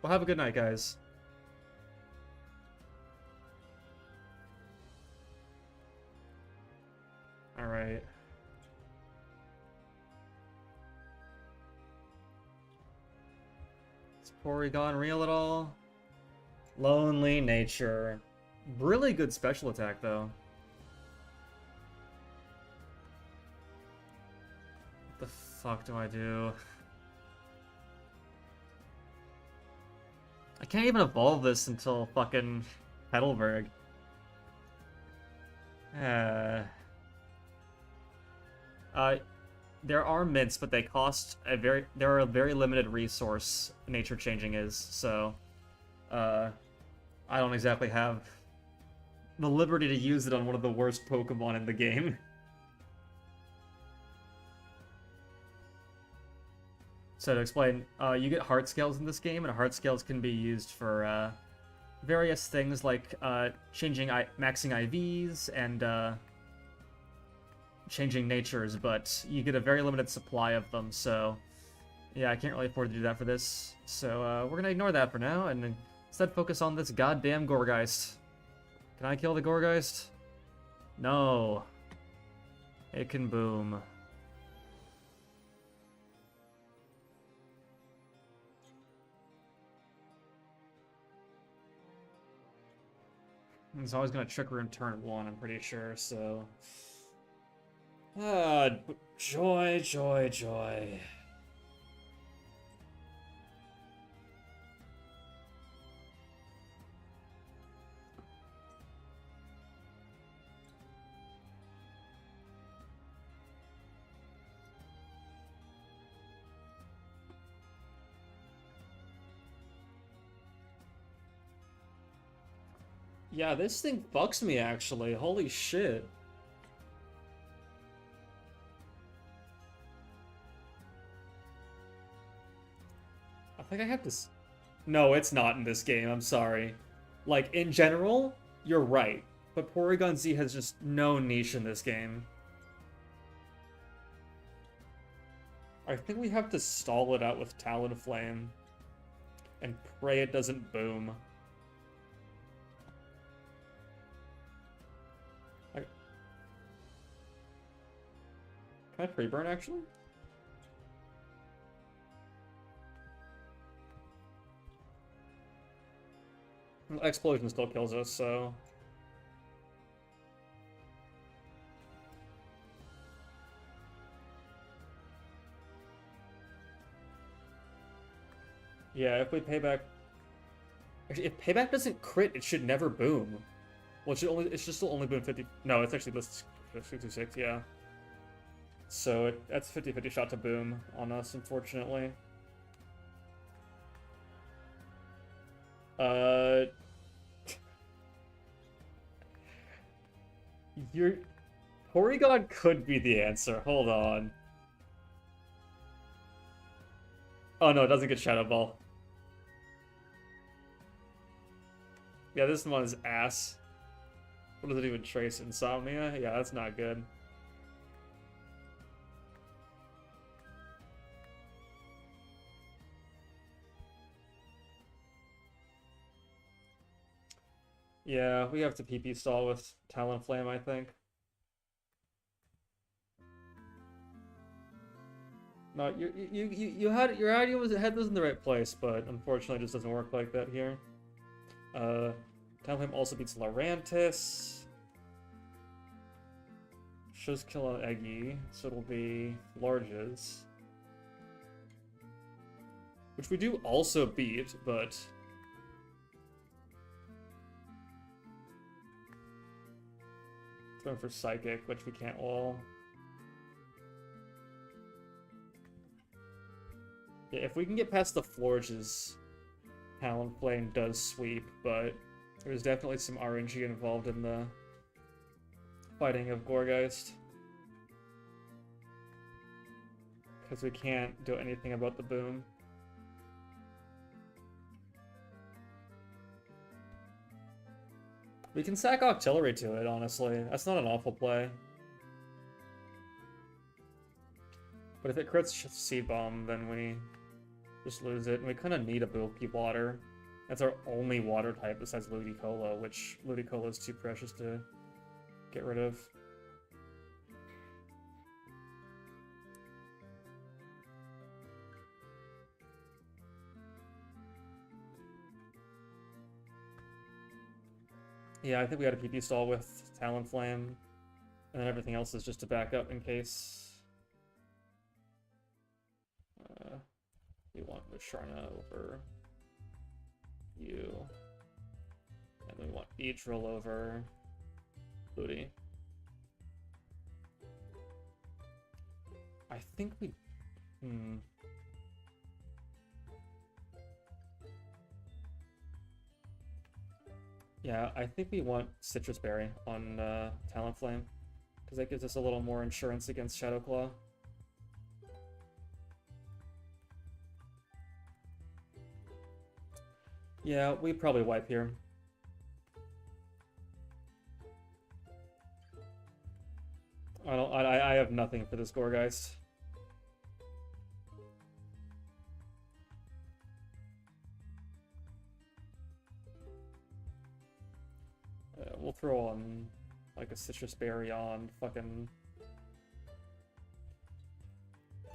Well, have a good night, guys. Alright. Is Porygon real at all? Lonely Nature. Really good special attack, though. What the fuck do I do? I can't even evolve this until fucking Heidelberg. There are mints, but they cost they're a very limited resource, nature changing is, so I don't exactly have the liberty to use it on one of the worst Pokemon in the game. So to explain, you get heart scales in this game, and heart scales can be used for various things like maxing IVs and changing natures, but you get a very limited supply of them, so yeah, I can't really afford to do that for this. So we're gonna ignore that for now, and instead focus on this goddamn Gourgeist. Can I kill the Gourgeist? No. It can boom. It's always gonna Trick Room turn 1, I'm pretty sure, so... joy, joy, joy. Yeah, this thing fucks me, actually. Holy shit. I think I have to... No, it's not in this game, I'm sorry. Like, in general, you're right. But Porygon Z has just no niche in this game. I think we have to stall it out with Talonflame. And pray it doesn't boom. Can I pre-burn, actually? Explosion still kills us, so... Yeah, if we payback... Actually, if payback doesn't crit, it should never boom. Well, it should still only boom 50... No, it's actually listed 66, yeah. So that's 50-50 shot to boom on us, unfortunately. Your Porygon could be the answer. Hold on. Oh no, it doesn't get Shadow Ball. Yeah, this one is ass. What does it even trace? Insomnia? Yeah, that's not good. Yeah, we have to PP stall with Talonflame, I think. No, your idea was head was in the right place, but unfortunately, it just doesn't work like that here. Talonflame also beats Lurantis. Shows kill on Eggy, so it'll be Larges. Which we do also beat, but... Going for Psychic, which we can't wall. Yeah, if we can get past the Florges, Talonflame does sweep, but there's definitely some RNG involved in the fighting of Gourgeist. Because we can't do anything about the boom. We can sack Octillery to it, honestly. That's not an awful play. But if it crits Seed Bomb, then we just lose it. And we kind of need a bulky water. That's our only water type besides Ludicolo, which Ludicolo is too precious to get rid of. Yeah, I think we got a PP stall with Talonflame, and then everything else is just to back up in case we want Musharna over you, and we want Beedrill over Booty. I think we... Yeah, I think we want Citrus Berry on Talonflame, because that gives us a little more insurance against Shadow Claw. Yeah, we probably wipe here. I have nothing for this Gourgeist. We'll throw on like a Citrus Berry on fucking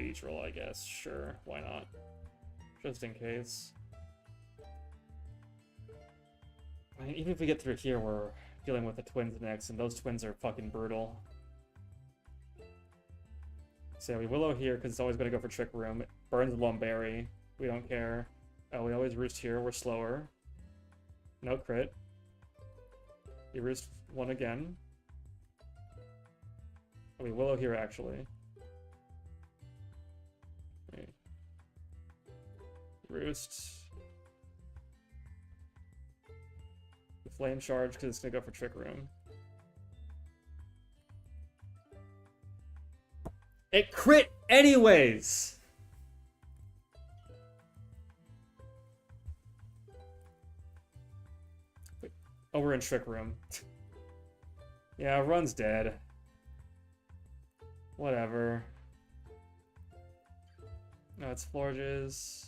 Beedrill, I guess. Sure, why not? Just in case. I mean, even if we get through here, we're dealing with the twins next, and those twins are fucking brutal. So yeah, we Willow here because it's always going to go for Trick Room. It burns Lumberry. We don't care. Oh, we always Roost here. We're slower. No crit. We Roost one again. Oh, we Willow here, actually. Wait. Roost. The Flame Charge because it's going to go for Trick Room. It crit anyways! Wait. Oh, we're in Trick Room. Yeah, Run's dead. Whatever. No, it's Florges.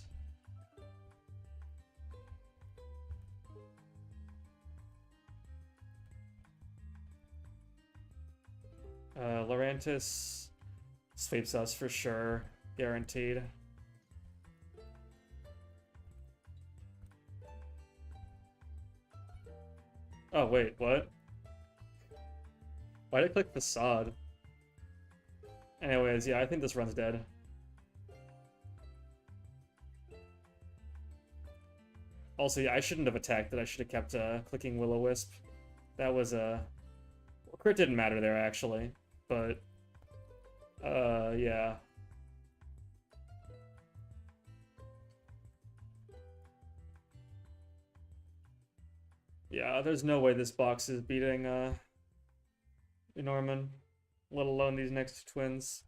Lurantis Sweeps us for sure. Guaranteed. Oh, wait, what? Why did I click Facade? Anyways, yeah, I think this run's dead. Also, yeah, I shouldn't have attacked it. I should have kept clicking Will-O-Wisp. That was a... Crit didn't matter there, actually. But, yeah. Yeah, there's no way this box is beating, Norman. Let alone these next two twins.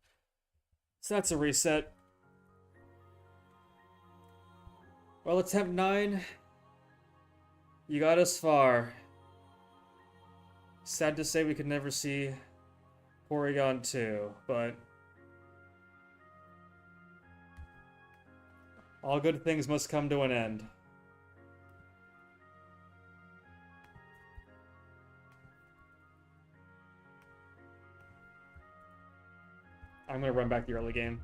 So that's a reset. Well, attempt 9. You got us far. Sad to say we could never see Porygon 2, but all good things must come to an end. I'm gonna run back the early game.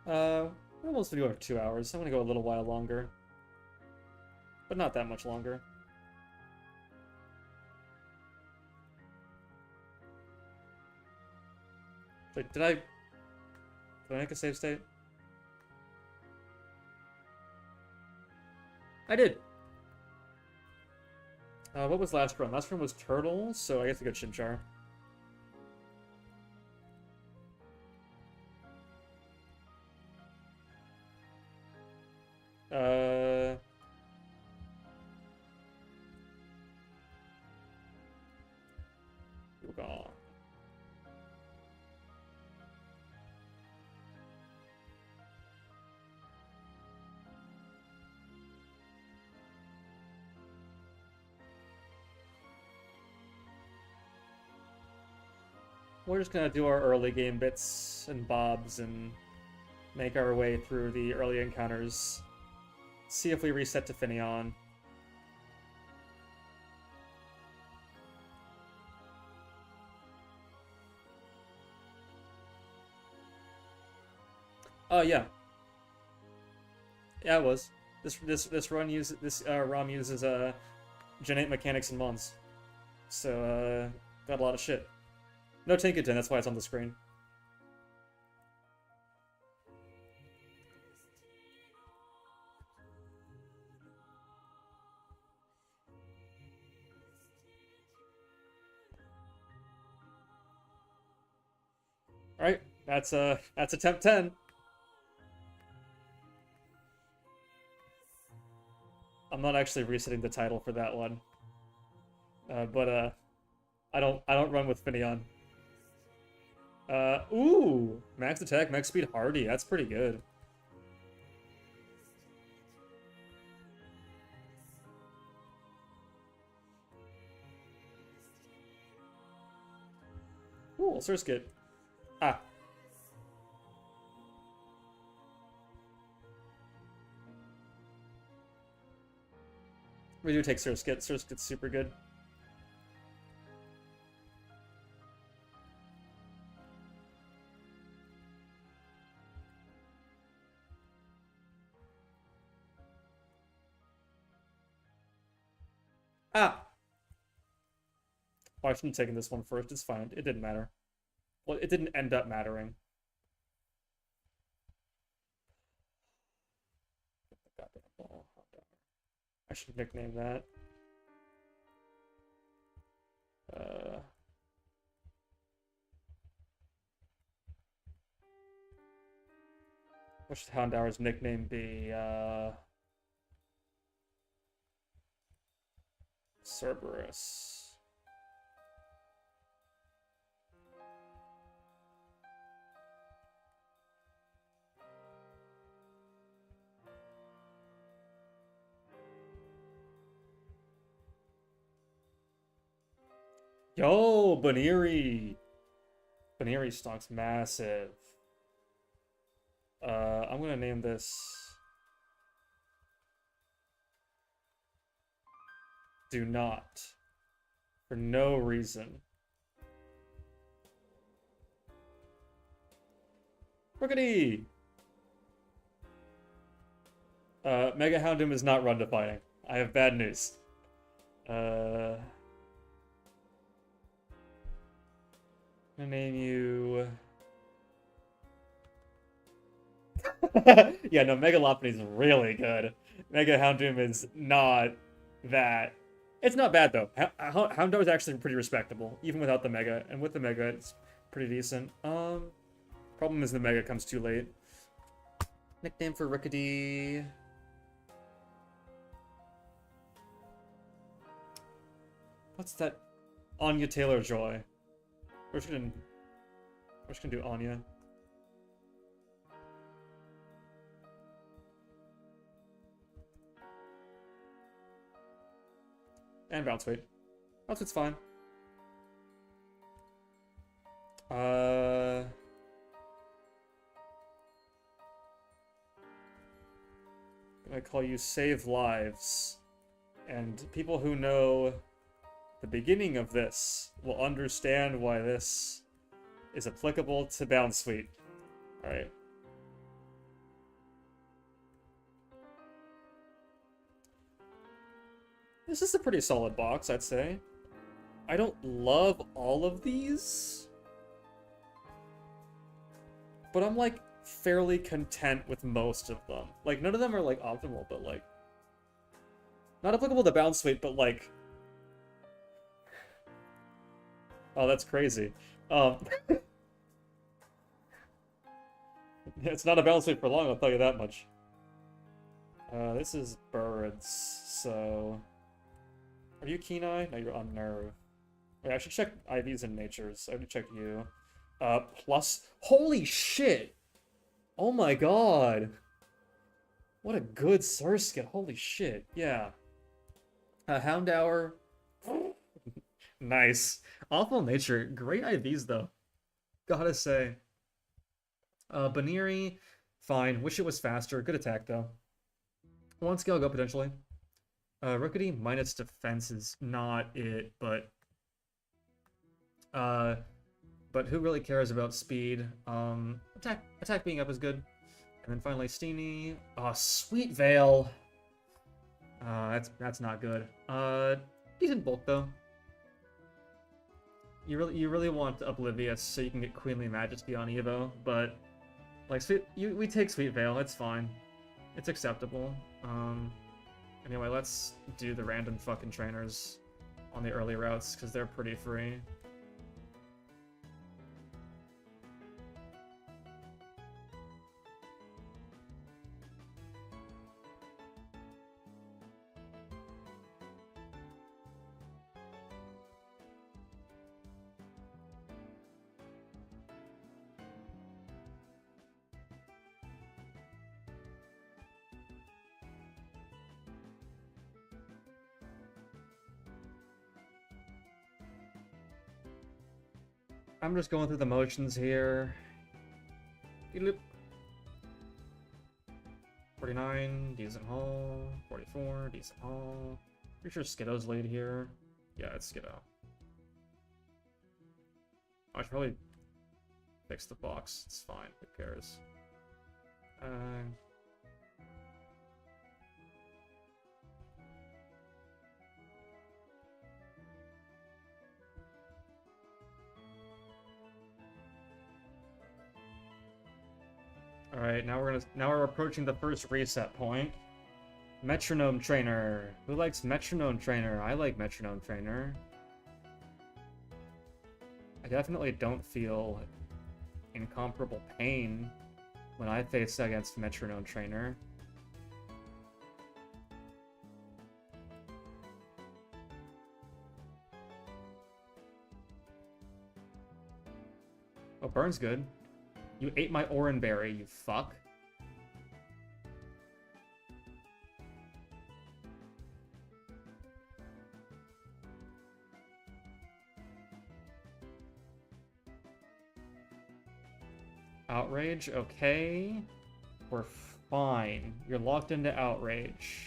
We're almost gonna go for 2 hours. I'm gonna go a little while longer. But not that much longer. Wait, did I make a save state? I did! What was last run? Last run was Turtle, so I guess we got Chimchar. Gone. We're just gonna do our early game bits and bobs and make our way through the early encounters. See if we reset to Finneon. Oh yeah. Yeah, it was. This run uses ROM uses Gen 8 mechanics and mons. So got a lot of shit. No Tinkerton, that's why it's on the screen. Alright, that's attempt 10. I'm not actually resetting the title for that one. But I don't run with Finneon. Ooh! Max attack, max speed, hardy. That's pretty good. Ooh, Surskit. Ah. We do take Surskit. Surskit's super good. Ah! Oh, I shouldn't have taken this one first. It's fine. It didn't matter. Well, it didn't end up mattering. I should nickname that. What should Houndour's nickname be? Cerberus. Yo, Baneri! Baneri stock's massive. I'm gonna name this... Do not For no reason. Rookity! Mega Houndoom is not run to fighting. I have bad news. I'm gonna name you... Yeah, no, Mega Lopunny is really good. Mega Houndoom is not that. It's not bad, though. Houndoom is actually pretty respectable, even without the Mega. And with the Mega, it's pretty decent. Problem is the Mega comes too late. Nickname for Rookity... What's that? Anya Taylor-Joy. We're just gonna do Anya. And bounce weight. Bounce weight's fine. I call you Save Lives. And people who know the beginning of this will understand why this is applicable to Bounce Suite. Alright. This is a pretty solid box, I'd say. I don't love all of these, but I'm, like, fairly content with most of them. Like, none of them are, like, optimal, but, like... Not applicable to Bounce Suite, but, like... Oh, that's crazy. It's not a Bounce Suite for long, I'll tell you that much. This is birds, so... Are you Keen-Eye? No, you're on Nerve. Wait, I should check IVs and Natures. I already checked you. Plus... Holy shit! Oh my god! What a good Surskit. Holy shit. Yeah. Houndour. Nice. Awful Nature. Great IVs, though. Gotta say. Baniri. Fine. Wish it was faster. Good attack, though. One scale go, potentially. Rookity minus defense is not it, but who really cares about speed? Attack being up is good. And then finally Steenie. Sweet Veil. That's not good. Decent bulk though. You really want Oblivious so you can get Queenly Majesty on Evo, but like we take Sweet Veil, it's fine. It's acceptable. Anyway, let's do the random fucking trainers on the early routes, because they're pretty free. I'm just going through the motions here. 49, decent haul. 44, decent haul. Pretty sure Skiddo's late here. Yeah, it's Skiddo. I should probably fix the box. It's fine. Who cares? Alright, now we're approaching the first reset point. Metronome Trainer. Who likes Metronome Trainer? I like Metronome Trainer. I definitely don't feel incomparable pain when I face against Metronome Trainer. Oh, Burn's good. You ate my Oranberry, you fuck. Outrage, okay. We're fine. You're locked into Outrage.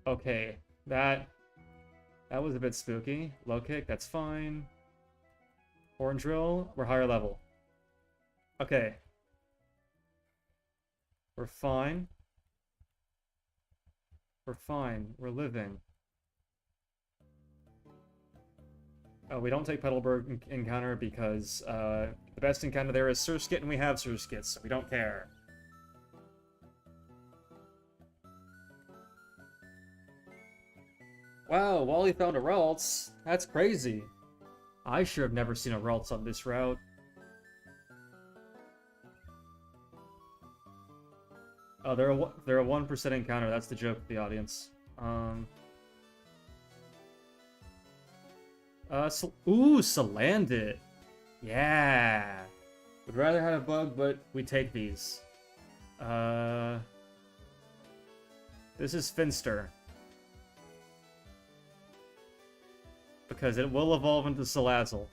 Okay, that was a bit spooky. Low kick, that's fine. Horn drill, we're higher level. Okay. We're fine. We're fine. We're living. We don't take Petalburg encounter because the best encounter there is Surskit, and we have Surskit, so we don't care. Wow, Wally found a Ralts. That's crazy. I sure have never seen a Ralts on this route. Oh, they're a 1% encounter. That's the joke of the audience. Ooh, Salandit. Yeah. Would rather have a bug, but we take these. This is Finster. Because it will evolve into Salazzle.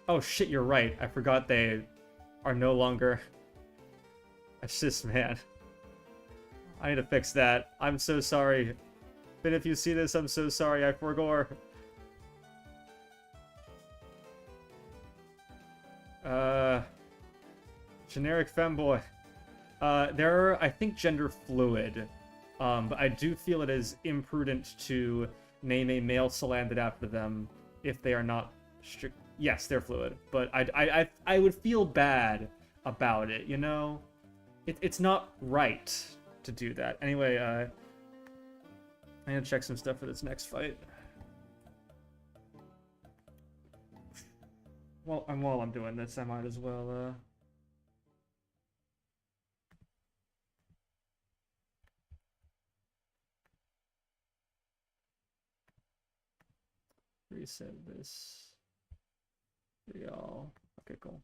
Oh shit, you're right. I forgot they are no longer... Assist, man. I need to fix that. I'm so sorry. But if you see this, I'm so sorry. I forgore. Generic femboy. They're, I think, gender fluid. But I do feel it is imprudent to name a male Salandit after them if they are not strict. Yes, they're fluid. But I would feel bad about it, you know? It's not right to do that. Anyway, I need to check some stuff for this next fight. Well, while I'm doing this, I might as well, reset this. Here we go. Okay, cool.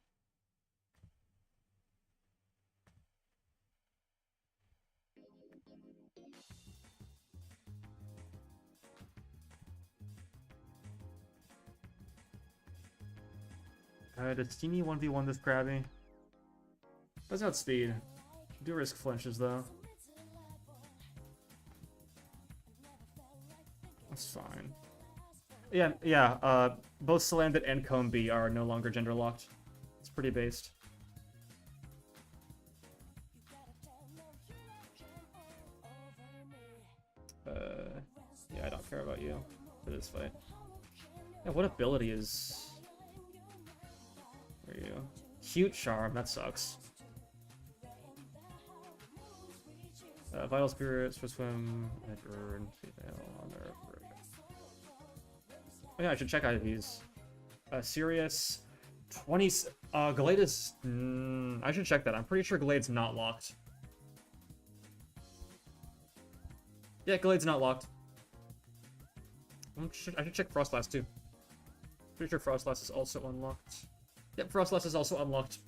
Does Steamy 1v1 this Krabby? That's not speed. Do risk flinches though. That's fine. Yeah, both Salandit and Combi are no longer gender locked. It's pretty based. Yeah, I don't care about you for this fight. Yeah, what ability is... Where are you? Cute Charm, that sucks. Vital Spirit, Swiss Swim, Burn, on there. Oh yeah, I should check IVs. Sirius, 20... Glade is... I should check that. I'm pretty sure Glade's not locked. Yeah, Glade's not locked. I should check Frostlass too. Pretty sure Frostlass is also unlocked. Yep, Frostlass is also unlocked.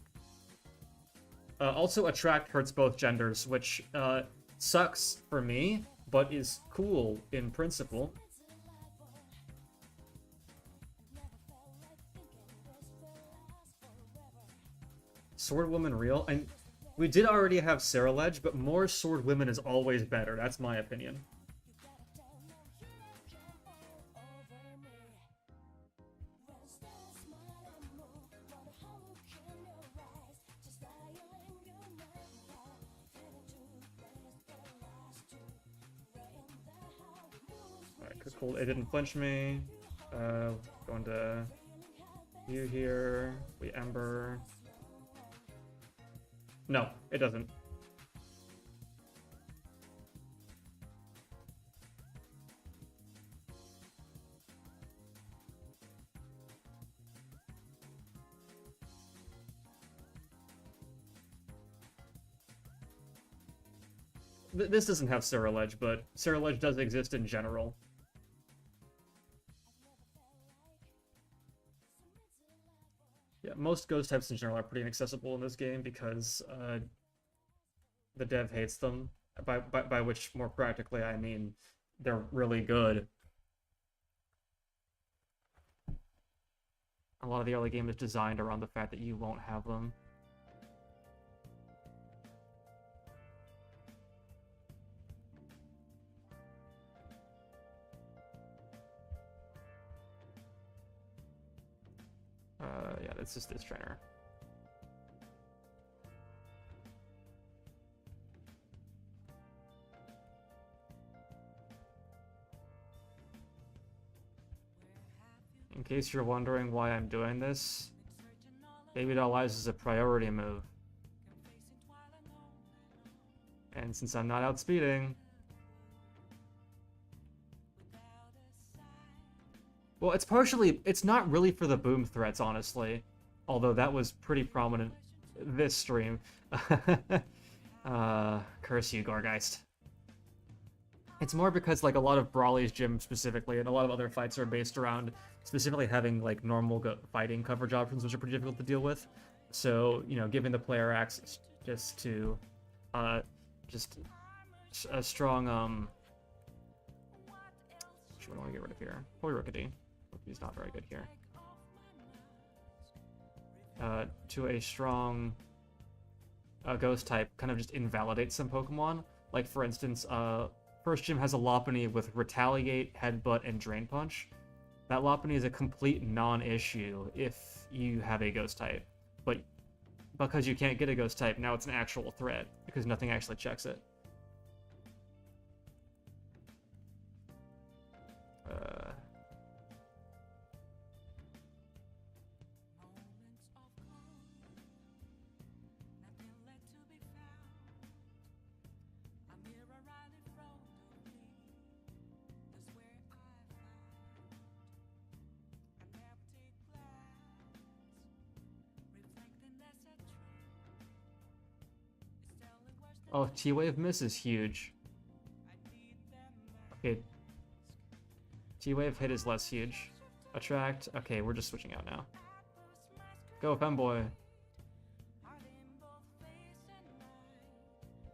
Also, Attract hurts both genders, which sucks for me, but is cool in principle. Sword Woman real? And we did already have Saraledge, but more Sword Women is always better. That's my opinion. Cool, it didn't flinch me. Going to you here. We Ember. No, it doesn't. This doesn't have Saraledge, but Saraledge does exist in general. Yeah, most ghost types in general are pretty inaccessible in this game because the dev hates them. By which, more practically, I mean they're really good. A lot of the early game is designed around the fact that you won't have them. Yeah, it's just this trainer. In case you're wondering why I'm doing this, Baby Doll Eyes is a priority move. And since I'm not outspeeding... Well, it's not really for the boom threats, honestly. Although that was pretty prominent this stream. Curse you, Gorgeist. It's more because, like, a lot of Brawly's gym specifically, and a lot of other fights are based around specifically having, like, normal fighting coverage options, which are pretty difficult to deal with. So, you know, giving the player access just to, just a strong, what do I want to get rid of here? Probably Rookity. Rookity's not very good here. To a strong ghost type kind of just invalidates some Pokemon. Like, for instance, first gym has a Lopunny with Retaliate, Headbutt, and Drain Punch. That Lopunny is a complete non-issue if you have a ghost type. But because you can't get a ghost type, now it's an actual threat, because nothing actually checks it. Oh, T-Wave miss is huge. Okay. T-Wave hit is less huge. Attract. Okay, we're just switching out now. Go, Femboy.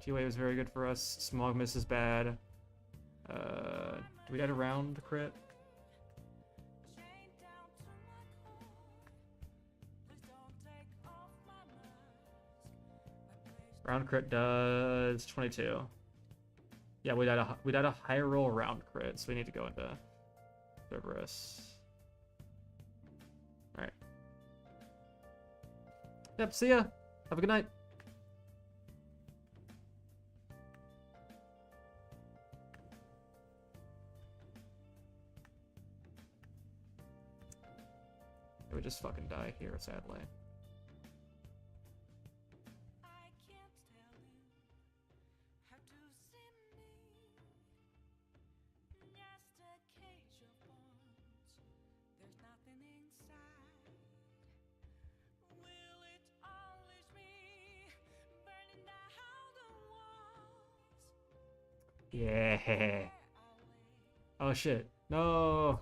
T-Wave is very good for us. Smog miss is bad. Do we get a round crit? Round crit does 22. Yeah, we died a high roll round crit, so we need to go into Cerberus. Alright. Yep, see ya. Have a good night. We just fucking die here, sadly. Yeah. Oh shit. No.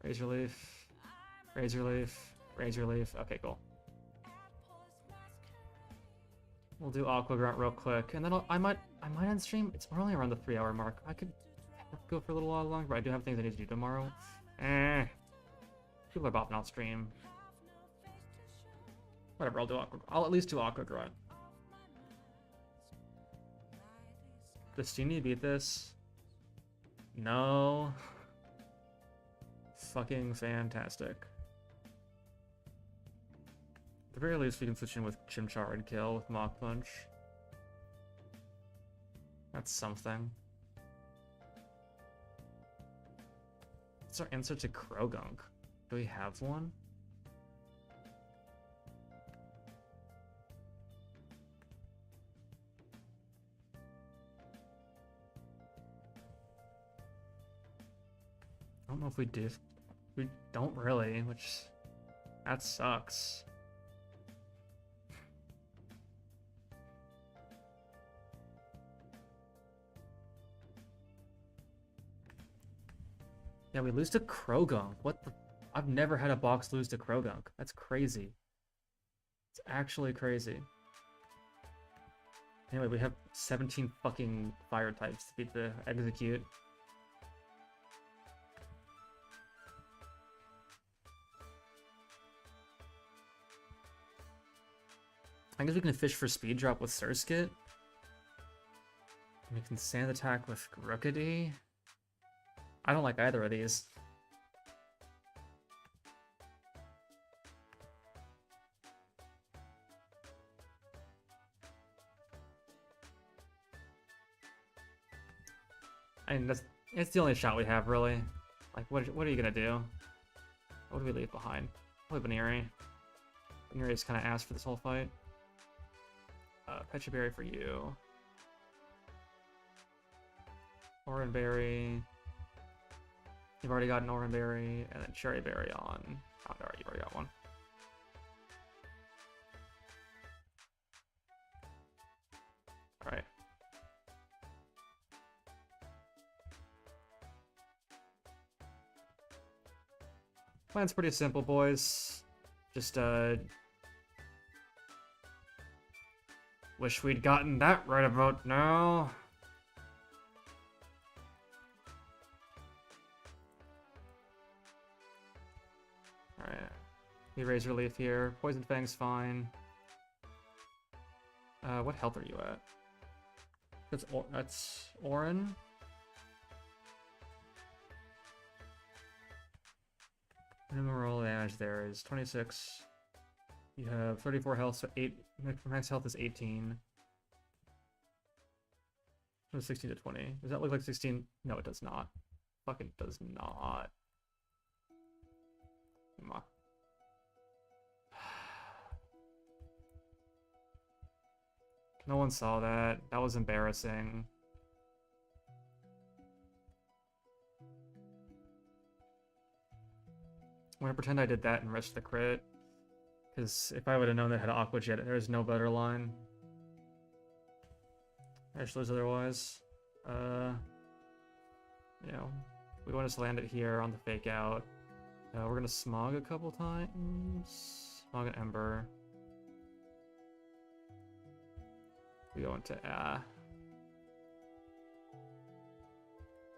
Razor Leaf. Razor Leaf. Razor Leaf. Okay, cool. We'll do Aqua Grunt real quick, and then I might end stream. We're only around the 3-hour mark. I could go for a little while longer, but I do have things I need to do tomorrow. People are bopping out stream. Whatever, I'll at least do Aqua Grunt. Does Steenie beat this? No. Fucking fantastic. At the very least, we can switch in with Chimchar and kill with Mach Punch. That's something. What's our answer to Krogunk? Do we have one? I don't know if we do. We don't really, which... that sucks. Yeah, we lose to Krogunk. What the... I've never had a box lose to Krogunk. That's crazy. It's actually crazy. Anyway, we have 17 fucking fire types to beat the Execute. I guess we can fish for speed drop with Surskit. We can sand attack with Rookity. I don't like either of these. I mean, it's the only shot we have, really. Like, what are you gonna do? What do we leave behind? Probably Baneri. Baneri's kind of ass for this whole fight. Pecha Berry for you. Oran Berry. You've already got an Oran Berry, and then Cherry Berry on. Oh, alright, you've already got one. Alright. Plan's pretty simple, boys. Just, wish we'd gotten that right about now. Alright. We raise relief here. Poison Fang's fine. What health are you at? That's Orin. Minimum roll damage there is 26. You have 34 health, so max health is 18. From 16 to 20. Does that look like 16? No, it does not. Fucking does not. Come on. No one saw that. That was embarrassing. I'm gonna pretend I did that and risk the crit. Because if I would have known that had Aqua Jet, there's no better line. I just lose otherwise. You know, we want to land it here on the fake out. We're gonna smog a couple times. Smog an Ember. We go into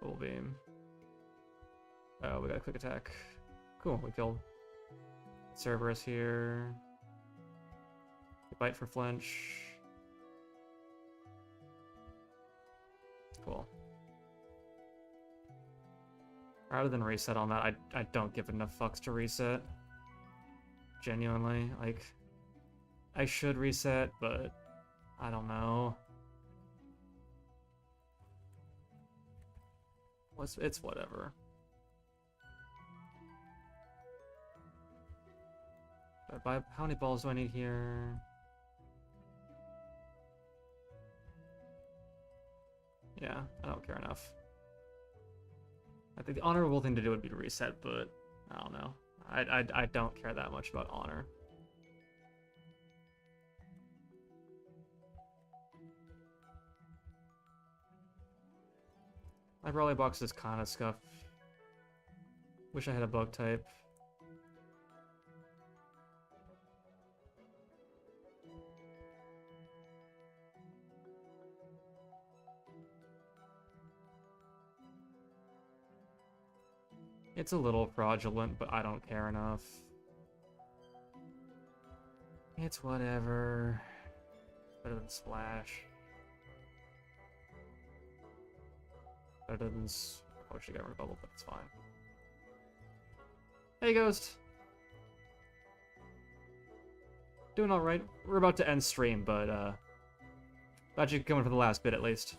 Full Beam. Oh, we got a quick attack. Cool, we killed Cerberus here. We bite for flinch. Cool. Rather than reset on that, I don't give enough fucks to reset. Genuinely, like, I should reset, but I don't know. It's whatever. How many balls do I need here? Yeah, I don't care enough. I think the honorable thing to do would be to reset, but I don't know. I don't care that much about honor. My Brawly box is kind of scuffed. Wish I had a bug type. It's a little fraudulent, but I don't care enough. It's whatever. Better than Splash. Better than... Oh, she got rid of Bubble, but it's fine. Hey, Ghost! Doing alright. We're about to end stream, but, glad you could come in for the last bit, at least.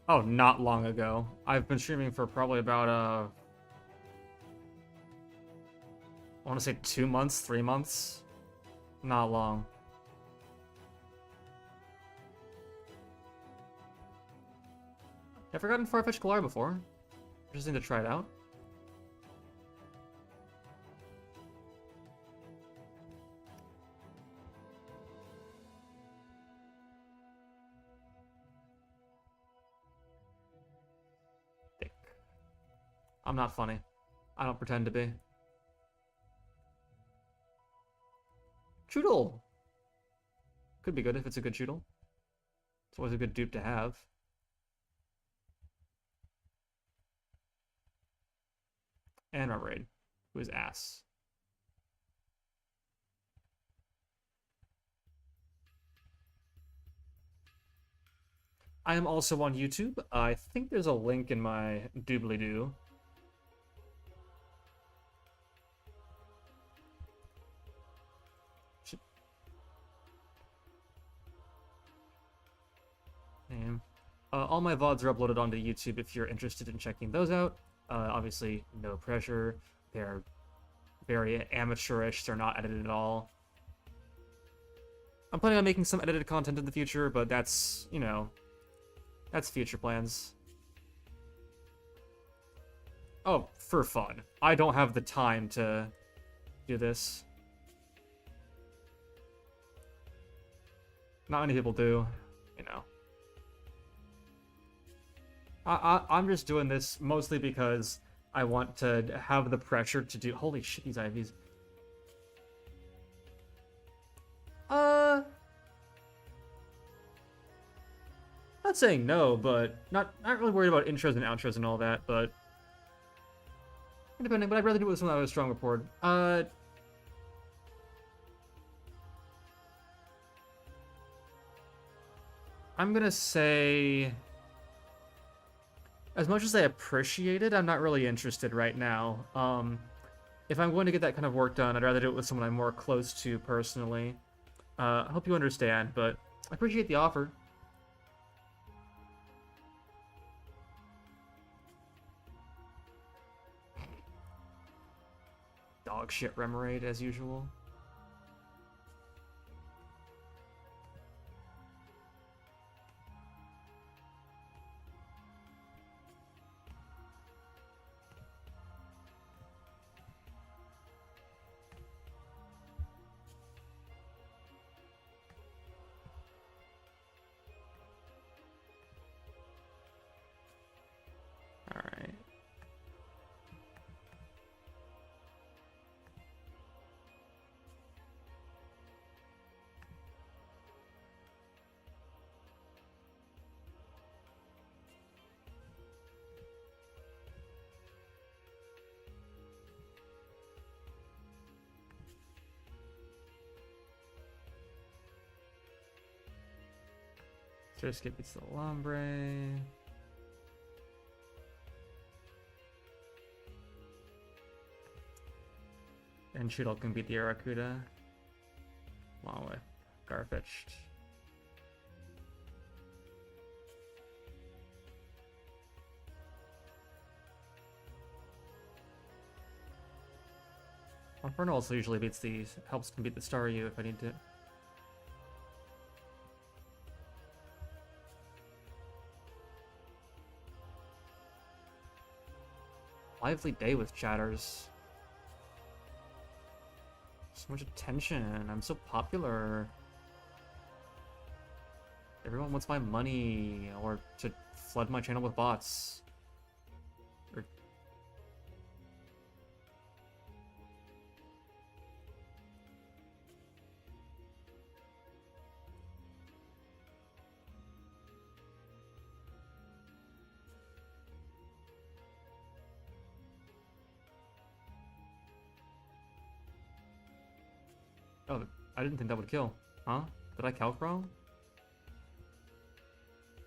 Oh, not long ago. I've been streaming for probably about, I want to say 2 months, 3 months. Not long. I've forgotten Farfetch'd Galar before. Just need to try it out. I'm not funny. I don't pretend to be. Choodle! Could be good if it's a good Choodle. It's always a good dupe to have. And Remoraid, who is ass. I am also on YouTube. I think there's a link in my doobly-doo. Name. All my VODs are uploaded onto YouTube if you're interested in checking those out. Obviously, no pressure. They're very amateurish. They're not edited at all. I'm planning on making some edited content in the future, but that's, you know, that's future plans. Oh, for fun. I don't have the time to do this. Not many people do, you know. I'm just doing this mostly because I want to have the pressure to do... Holy shit, these IVs. Not saying no, but not really worried about intros and outros and all that, but... Independent, but I'd rather do it with someone that has a strong rapport. I'm gonna say... As much as I appreciate it, I'm not really interested right now. If I'm going to get that kind of work done, I'd rather do it with someone I'm more close to personally. I hope you understand, but I appreciate the offer. Dog shit Remoraid, as usual. Alright. Skip gets the Lombre. And Shootle can beat the Aracuda. Along with Garfetched. Inferno also usually beats these, helps me beat the Staryu if I need to. Lively day with chatters. So much attention. I'm so popular. Everyone wants my money or to flood my channel with bots. Or... Oh, I didn't think that would kill. Huh? Did I calc wrong?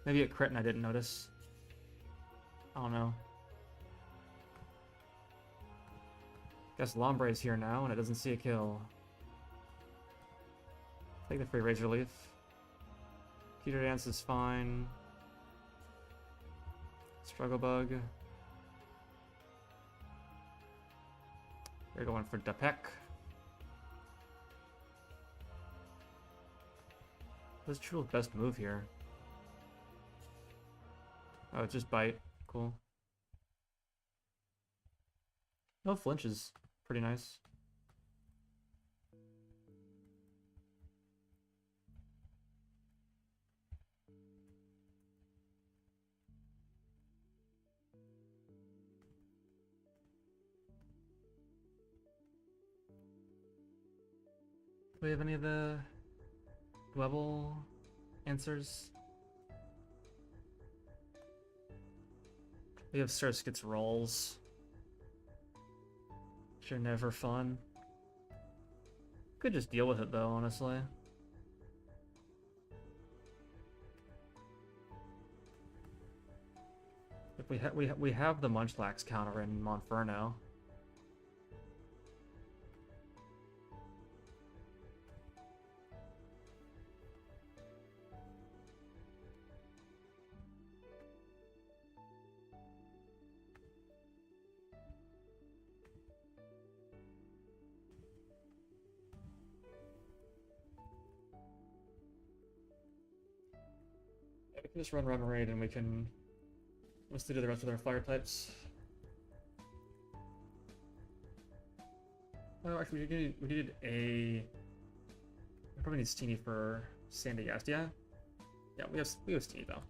Maybe it crit and I didn't notice. I don't know. Guess Lombre is here now and it doesn't see a kill. Take the free Razor Leaf. Peter Dance is fine. Struggle Bug. We're going for Dapek. What's Choodle's best move here? Oh, it's just Bite. Cool. No flinch is pretty nice. Do we have any of the Dwebble answers? We have Surskit's rolls, which are never fun. Could just deal with it though, honestly. We have the Munchlax counter in Monferno. We can just run Remoraid and we can let's do the rest of their fire types. Oh, actually, we needed a. We probably need Steenie for Sandygast. Yeah, we have Steenie though.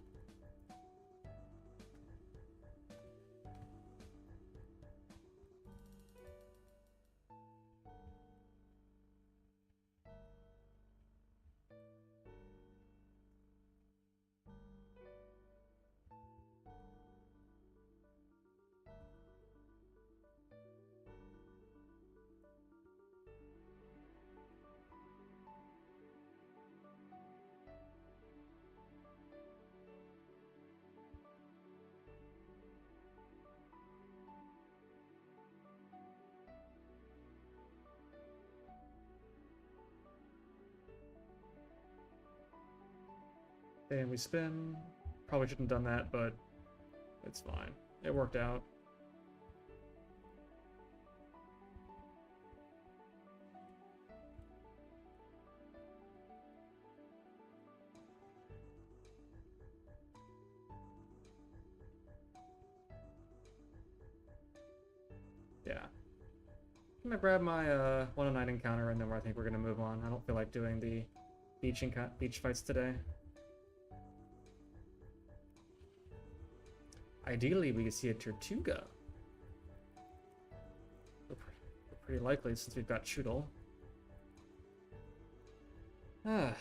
And we spin. Probably shouldn't have done that, but it's fine. It worked out. Yeah. I'm gonna grab my 109 encounter and then I think we're gonna move on. I don't feel like doing the beach fights today. Ideally, we could see a Tortuga. We're pretty likely since we've got Choodle. Ah.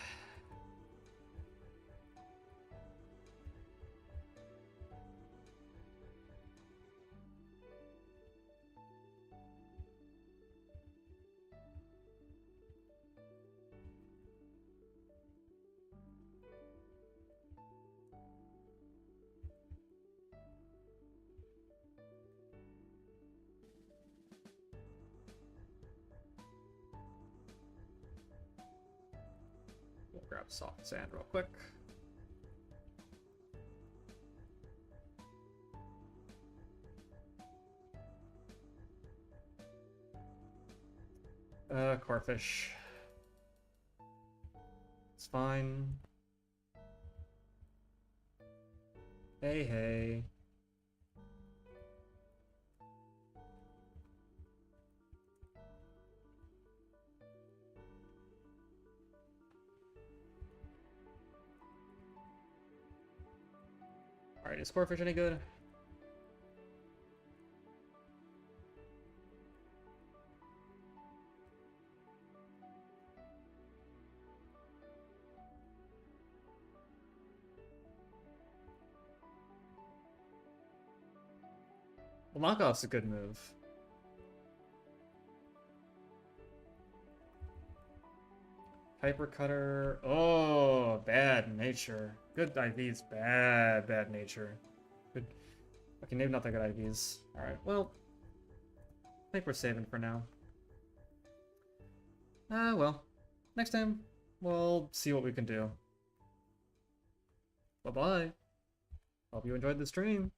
We'll grab Soft Sand real quick. Corfish. It's fine. Hey. Alright, is Corfish any good? Well, knockoff's a good move. Hyper Cutter. Oh, bad nature. Good IVs. Bad nature. Good. Okay, maybe not that good IVs. Alright, well. I think we're saving for now. Well. Next time, we'll see what we can do. Bye-bye. Hope you enjoyed the stream.